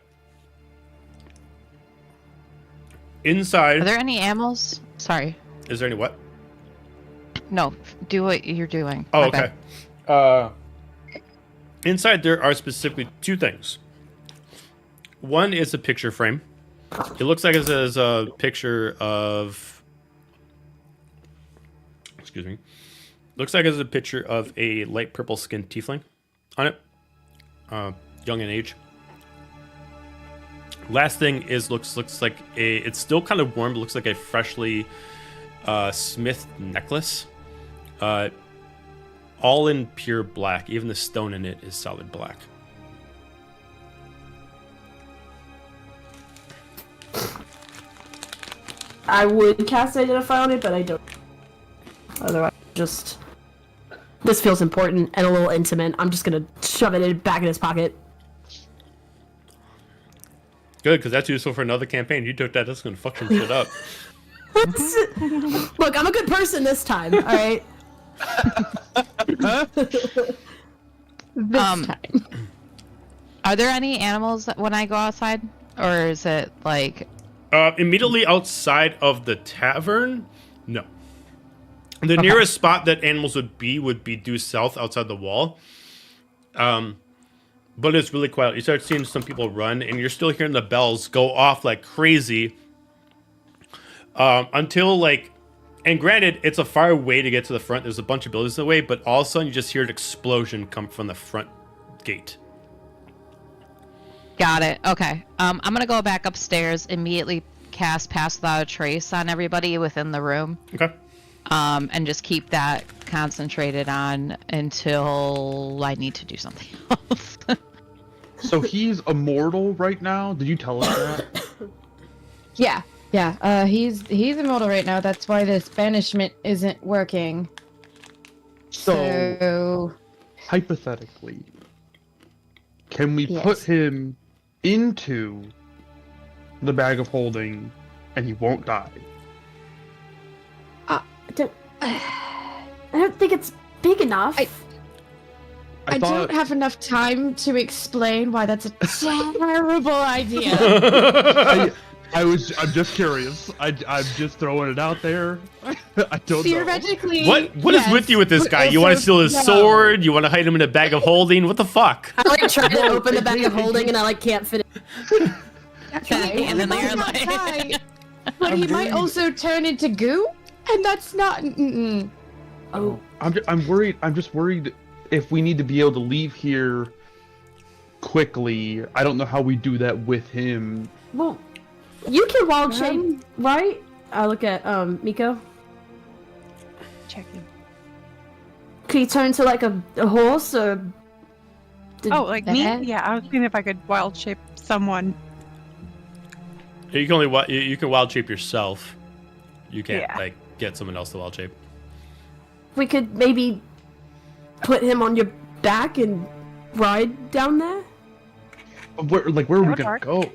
Inside, Are there any animals? Sorry. is there any what? No, do what you're doing. Oh, My okay. bad. Inside, there are specifically two things. One is a picture frame. It looks like it is a picture of. Excuse me. Looks like it's a picture of a light purple skinned tiefling on it. Young in age. Last thing is looks like a. It's still kind of warm. But looks like a freshly smithed necklace. All in pure black. Even the stone in it is solid black. I would cast Identify on it, but I don't. Otherwise, just. This feels important and a little intimate. I'm just gonna shove it back in his pocket. Good, because that's useful for another campaign. You took that, that's gonna fuck some shit up. Look, I'm a good person this time, alright? This Um, time. Are there any animals when I go outside, or is it like? Immediately outside of the tavern, no. The nearest spot that animals would be due south outside the wall. but it's really quiet. You start seeing some people run, and you're still hearing the bells go off like crazy. Until like, and granted, it's a far way to get to the front. There's a bunch of buildings in the way, but all of a sudden you just hear an explosion come from the front gate. Got it. Okay. I'm gonna go back upstairs, immediately cast Pass Without a Trace on everybody within the room. Okay. And just keep that concentrated on until I need to do something else. So he's immortal right now. Did you tell us that? Yeah. He's immortal right now. That's why this banishment isn't working. So hypothetically, can we Yes. put him into the bag of holding and he won't die? I don't think it's big enough. I don't have enough time to explain why that's a terrible idea. I'm just curious. I'm just throwing it out there. I don't know. Theoretically, What is with you with this but guy? You want to also steal his no. sword? You want to hide him in a bag of holding? What the fuck? I like try to open the bag of holding and I like can't fit it. Okay, and then might you're not like, die, but he might worried. also turn into goo, and that's not. Oh, I'm worried. I'm just worried if we need to be able to leave here quickly. I don't know how we do that with him. well, you can wild shape, right? I look at Miko. Checking. Could you turn into like a horse or? Oh, like me? that? Yeah, I was seeing if I could wild shape someone. You can only you can wild shape yourself. You can't Yeah. like get someone else to wild shape. We could maybe put him on your back and ride down there. Where are we That gonna would work. go? Where are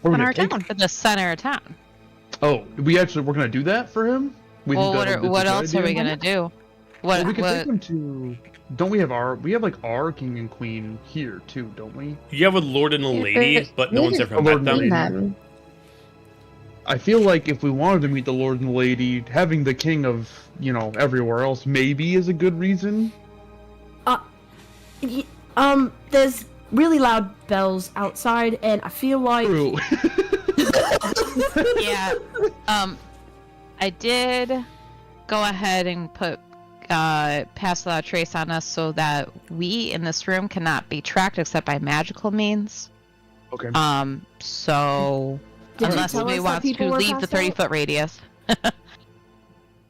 we On gonna our take town. him? for the center of town. Oh, we're gonna do that for him? We Well, think that's a what good else are we idea? gonna do? Well, What? we could what? take him to. Don't we have our king and queen here too? Don't we? You have a lord and a lady, but no one's ever A lord met and them. lady. I feel like if we wanted to meet the lord and the lady, having the king of everywhere else maybe is a good reason. There's really loud bells outside, and I feel like True. Yeah. I did go ahead and put Pass Without a Trace on us so that we in this room cannot be tracked except by magical means. Okay. So Did you unless tell we us that want to people were leave the passed out? 30-foot radius,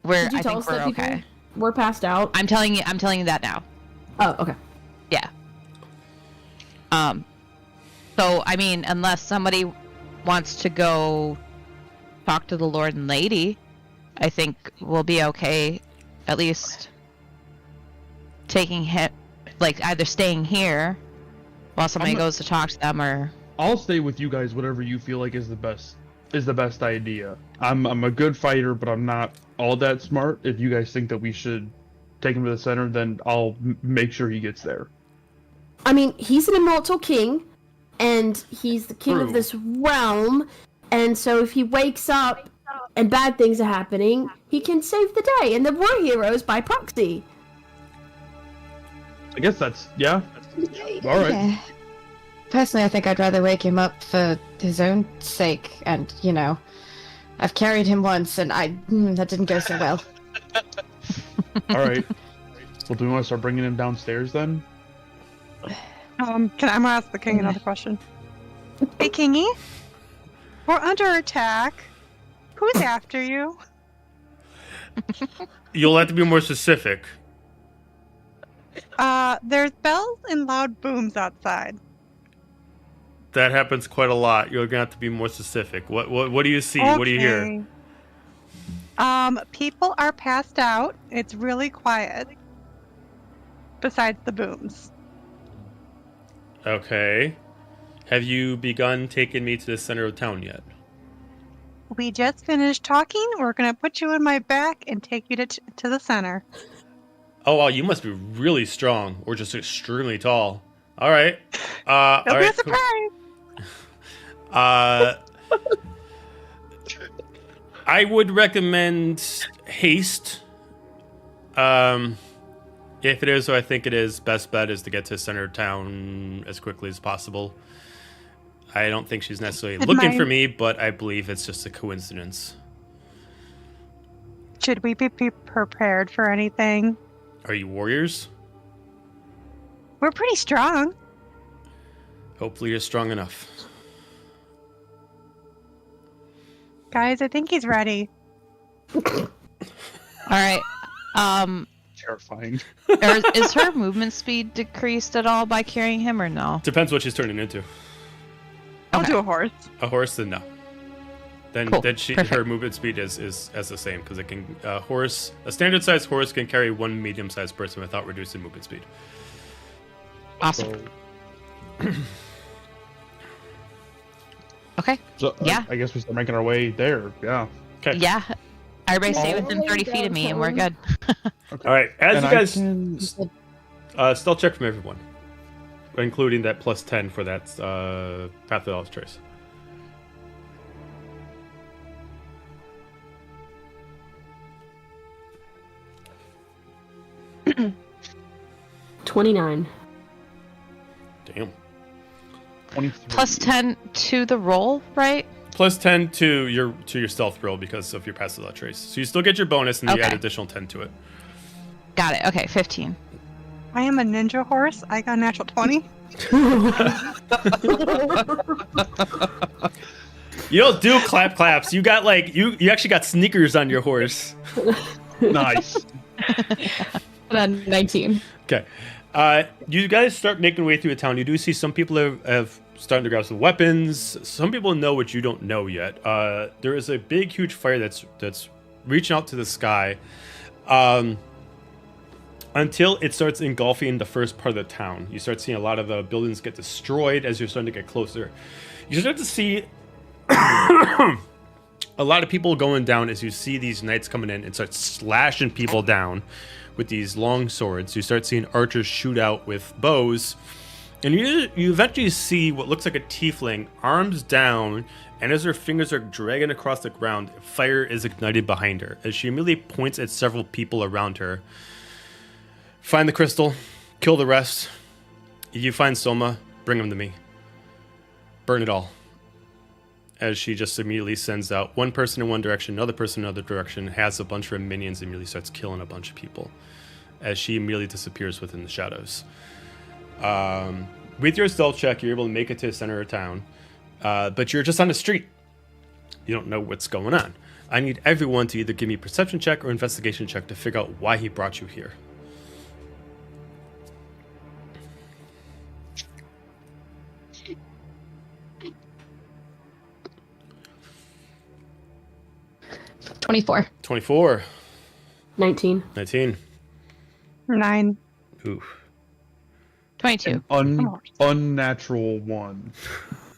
where Did you I tell think us we're that people okay. were passed out? I'm telling you that now. Oh, okay. Yeah. So I mean, unless somebody wants to go talk to the Lord and Lady, I think we'll be okay. At least taking him, like either staying here while somebody not- goes to talk to them, or I'll stay with you guys. Whatever you feel like is the best idea. I'm a good fighter, but I'm not all that smart. If you guys think that we should take him to the center, then I'll make sure he gets there. I mean, he's an immortal king, and he's the king True. of this realm, and so if he wakes up and bad things are happening, he can save the day, and then we're heroes by proxy. I guess that's yeah. All right. Yeah. Personally, I think I'd rather wake him up for his own sake, and I've carried him once, and that didn't go so well. All right. Well, do we want to start bringing him downstairs then? I'm gonna ask the king another question. Hey, Kingy, we're under attack. Who's after you? You'll have to be more specific. There's bells and loud booms outside. That happens quite a lot. You're gonna have to be more specific. What do you see? What do you hear? People are passed out. It's really quiet. Besides the booms. Okay. Have you begun taking me to the center of town yet? We just finished talking. We're gonna put you in my back and take you to the center. Oh wow, you must be really strong, or just extremely tall. All right. All It'll be a right. Cool. surprise. I would recommend haste. If If it is who I think it is, best bet is to get to center of town as quickly as possible. I don't think she's necessarily looking for me, but I believe it's just a coincidence. Should we be prepared for anything? Are you warriors? We're pretty strong. Hopefully you're strong enough. Guys, I think he's ready. All right. Terrifying. Is her movement speed decreased at all by carrying him, or no? Depends what she's turning into. I'll Okay. do a horse. A horse, then no. Then Cool. her Perfect. movement speed is as the same because it can a standard sized horse can carry one medium sized person without reducing movement speed. Awesome. Okay. So Yeah. I guess we start making our way there. Yeah. Okay. Yeah. Everybody stay All within the way 30 feet of me, and we're good. All right. As And you I guys can- stealth check from everyone, including that plus 10 for that Path of the Lost Trace. Damn. 29. Damn. 23. Plus 10 to the roll, right? Plus 10 to your stealth roll because of your Path of the Lost Trace. So you still get your bonus, and you add Okay. additional 10 to it. Got it. Okay, 15. I am a ninja horse. I got a natural 20. You don't do claps. You got you actually got sneakers on your horse. Nice. Then 19. Okay. You guys start making your way through the town. You do see some people have starting to grab some weapons. Some people know what you don't know yet. There is a big, huge fire that's reaching out to the sky until it starts engulfing the first part of the town. You start seeing a lot of the buildings get destroyed as you're starting to get closer. You start to see a lot of people going down as you see these knights coming in and start slashing people down with these long swords. You start seeing archers shoot out with bows, and you eventually see what looks like a tiefling, arms down, and as her fingers are dragging across the ground, fire is ignited behind her as she immediately points at several people around her. Find the crystal, kill the rest. If you find Soma, bring him to me. Burn it all. As she just immediately sends out one person in one direction, another person in another direction, has a bunch of her minions, and immediately starts killing a bunch of people as she immediately disappears within the shadows. With your stealth check, you're able to make it to the center of town, but you're just on the street. You don't know what's going on. I need everyone to either give me a perception check or investigation check to figure out why he brought you here. — 24. 24. 19. 19. 9. Ooh. 22. Unnatural 1.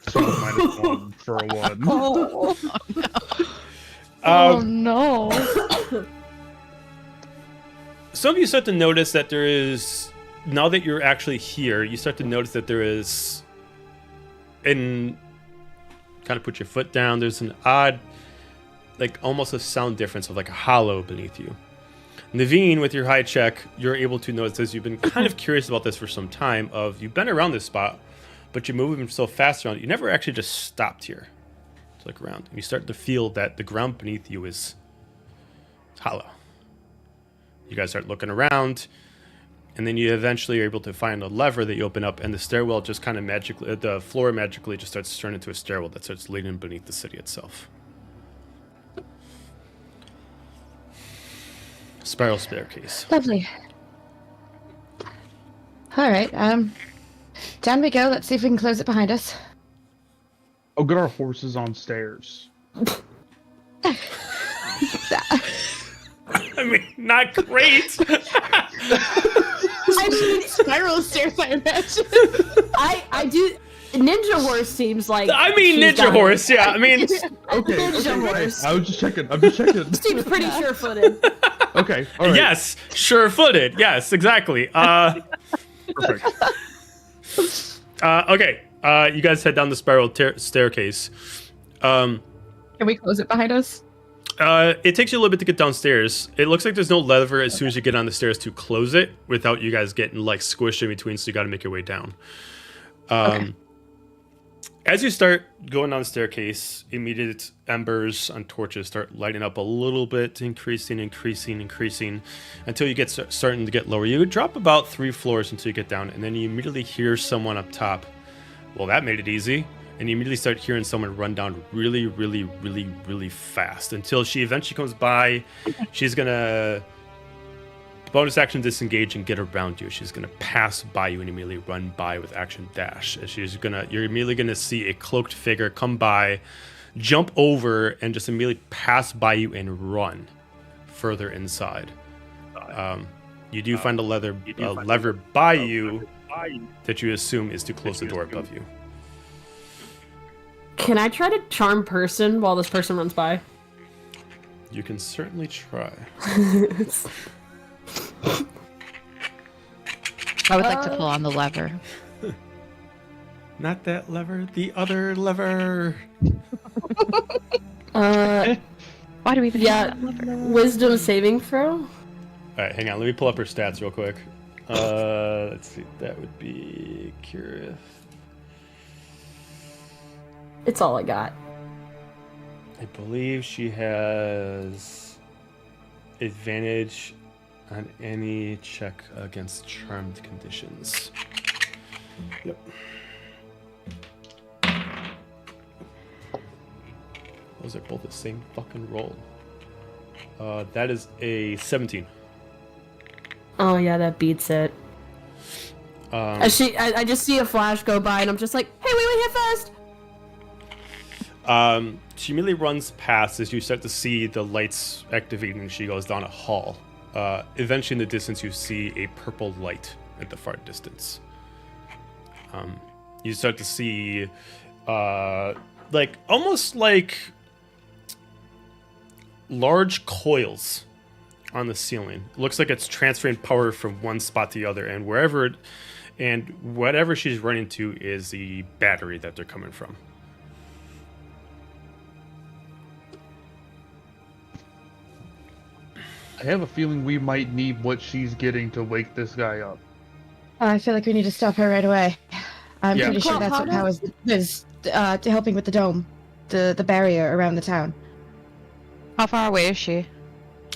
So -1 for a 1. Oh no. Some of you start to notice that there is, now that you're actually here, you start to notice that there is, and kind of put your foot down, there's an odd, like almost a sound difference of like a hollow beneath you. Naveen, with your high check, you're able to notice this. You've been kind of curious about this for some time. You've been around this spot, but you're moving so fast around. You never actually just stopped here to look around. And you start to feel that the ground beneath you is hollow. You guys start looking around, and then you eventually are able to find a lever that you open up, and the stairwell just kind of magically, the floor magically just starts to turn into a stairwell that starts leading beneath the city itself. Spiral staircase. Lovely. All right. Down we go. Let's see if we can close it behind us. Oh, get our horses on stairs. I mean, not great. I mean, Spiral stairs, I imagine. I do. Ninja horse seems like. I mean, she's ninja got horse. Yeah, I mean, Ninja horse. I was just checking. I'm just checking. Seems pretty sure-footed. Okay. All right. yes, sure-footed. Yes, exactly. Perfect. Okay. You guys head down the spiral staircase. Can we close it behind us? It takes you a little bit to get downstairs. It looks like there's no lever as soon as you get on the stairs to close it without you guys getting like squished in between, so you got to make your way down. Okay. As you start going down the staircase, immediate embers on torches start lighting up a little bit, increasing, until you get starting to get lower. You drop about 3 floors until you get down, and then you immediately hear someone up top. Well, that made it easy. And you immediately start hearing someone run down really, really, really, really fast until she eventually comes by. She's gonna bonus action disengage and get around you. She's gonna pass by you and immediately run by with action dash. And you're immediately gonna see a cloaked figure come by, jump over, and just immediately pass by you and run further inside. You do find a lever by you that you assume is to close the door above you. Can I try to charm person while this person runs by? You can certainly try. I would like to pull on the lever. Not that lever, the other lever. Why do we even Yeah, have that lever? wisdom saving throw? All right, hang on. Let me pull up her stats real quick. Let's see. That would be curious. It's all I got. I believe she has advantage on any check against charmed conditions. Yep. Those are both the same fucking roll. That is a 17. Oh yeah, that beats it. I just see a flash go by and I'm just like, hey, wait, here first! She immediately runs past as you start to see the lights activating and she goes down a hall. Eventually in the distance you see a purple light at the far distance. You start to see almost like large coils on the ceiling. It looks like it's transferring power from one spot to the other, and whatever she's running to is the battery that they're coming from. I have a feeling we might need what she's getting to wake this guy up. I feel like we need to stop her right away. I'm Yeah. pretty sure that's what How is helping with the dome, the barrier around the town. How far away is she?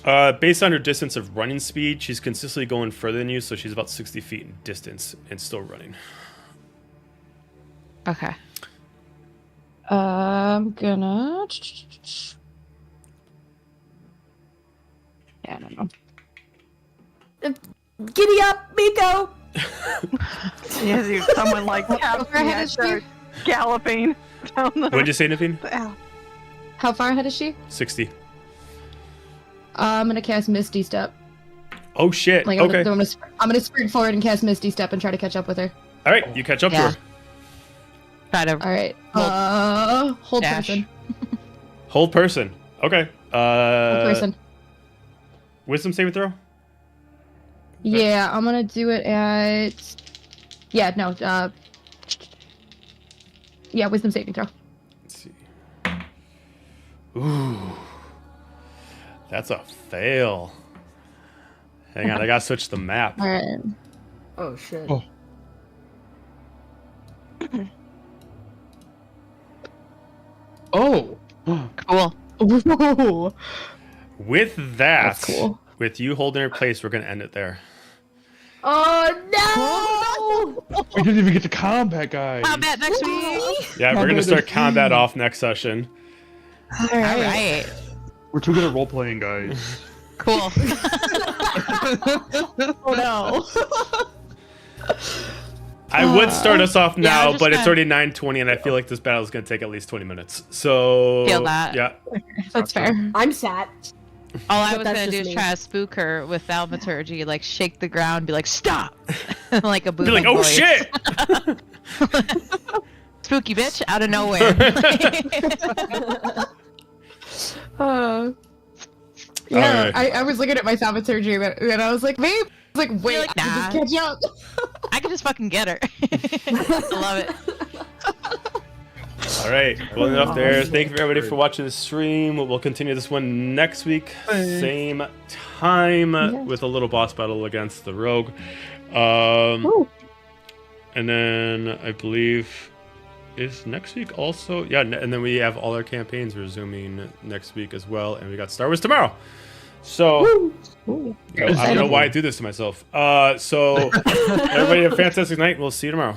Based on her distance of running speed, she's consistently going further than you, so she's about 60 feet in distance and still running. Okay. I'm gonna. Yeah, I don't know. Giddy up, Miko! Yes, you someone like ahead is she? galloping down the. What'd you say, Naveen? Ow. How far ahead is she? 60. I'm gonna cast Misty Step. Oh shit. Like I'm Okay. gonna sprint forward and cast Misty Step and try to catch up with her. All right, you catch up Yeah. to her. Try to. All right. Hold Dash. person. Hold person. Okay. Hold person. Wisdom saving throw. Yeah, I'm gonna do it at. Yeah, no. Yeah, wisdom saving throw. Let's see. Ooh. That's a fail. Hang on, I gotta switch the map. All right. Oh shit. Oh. Oh. Cool. Ooh. With that, That's cool. with you holding her place, we're gonna end it there. Oh no! We didn't even get to combat, guys. Combat next week. Yeah, we're gonna start combat off next session. All All right. We're too good at role playing, guys. Cool. Oh no. I would start us off Yeah, I now, was but just it's already 9:20, and I feel like this battle is gonna take at least 20 minutes. So Feel that. yeah, That's fair. I'm sat. All I But was that's gonna do just is me. try to spook her with thaumaturgy, like shake the ground, be like, "Stop!" like a be booming like, "Oh voice. shit!" Spooky bitch out of nowhere. Yeah, Alright. I was looking at my thaumaturgy and I was like, babe. I was like, wait, like, I can nah. just catch up. I can just fucking get her. I love it. All right, well enough there. Thank you everybody for watching the stream. We'll continue this one next week, same time, with a little boss battle against the rogue. And then I believe is next week also, yeah. And then we have all our campaigns resuming next week as well, and we got Star Wars tomorrow. So I don't know why I do this to myself. So everybody have a fantastic night. We'll see you tomorrow.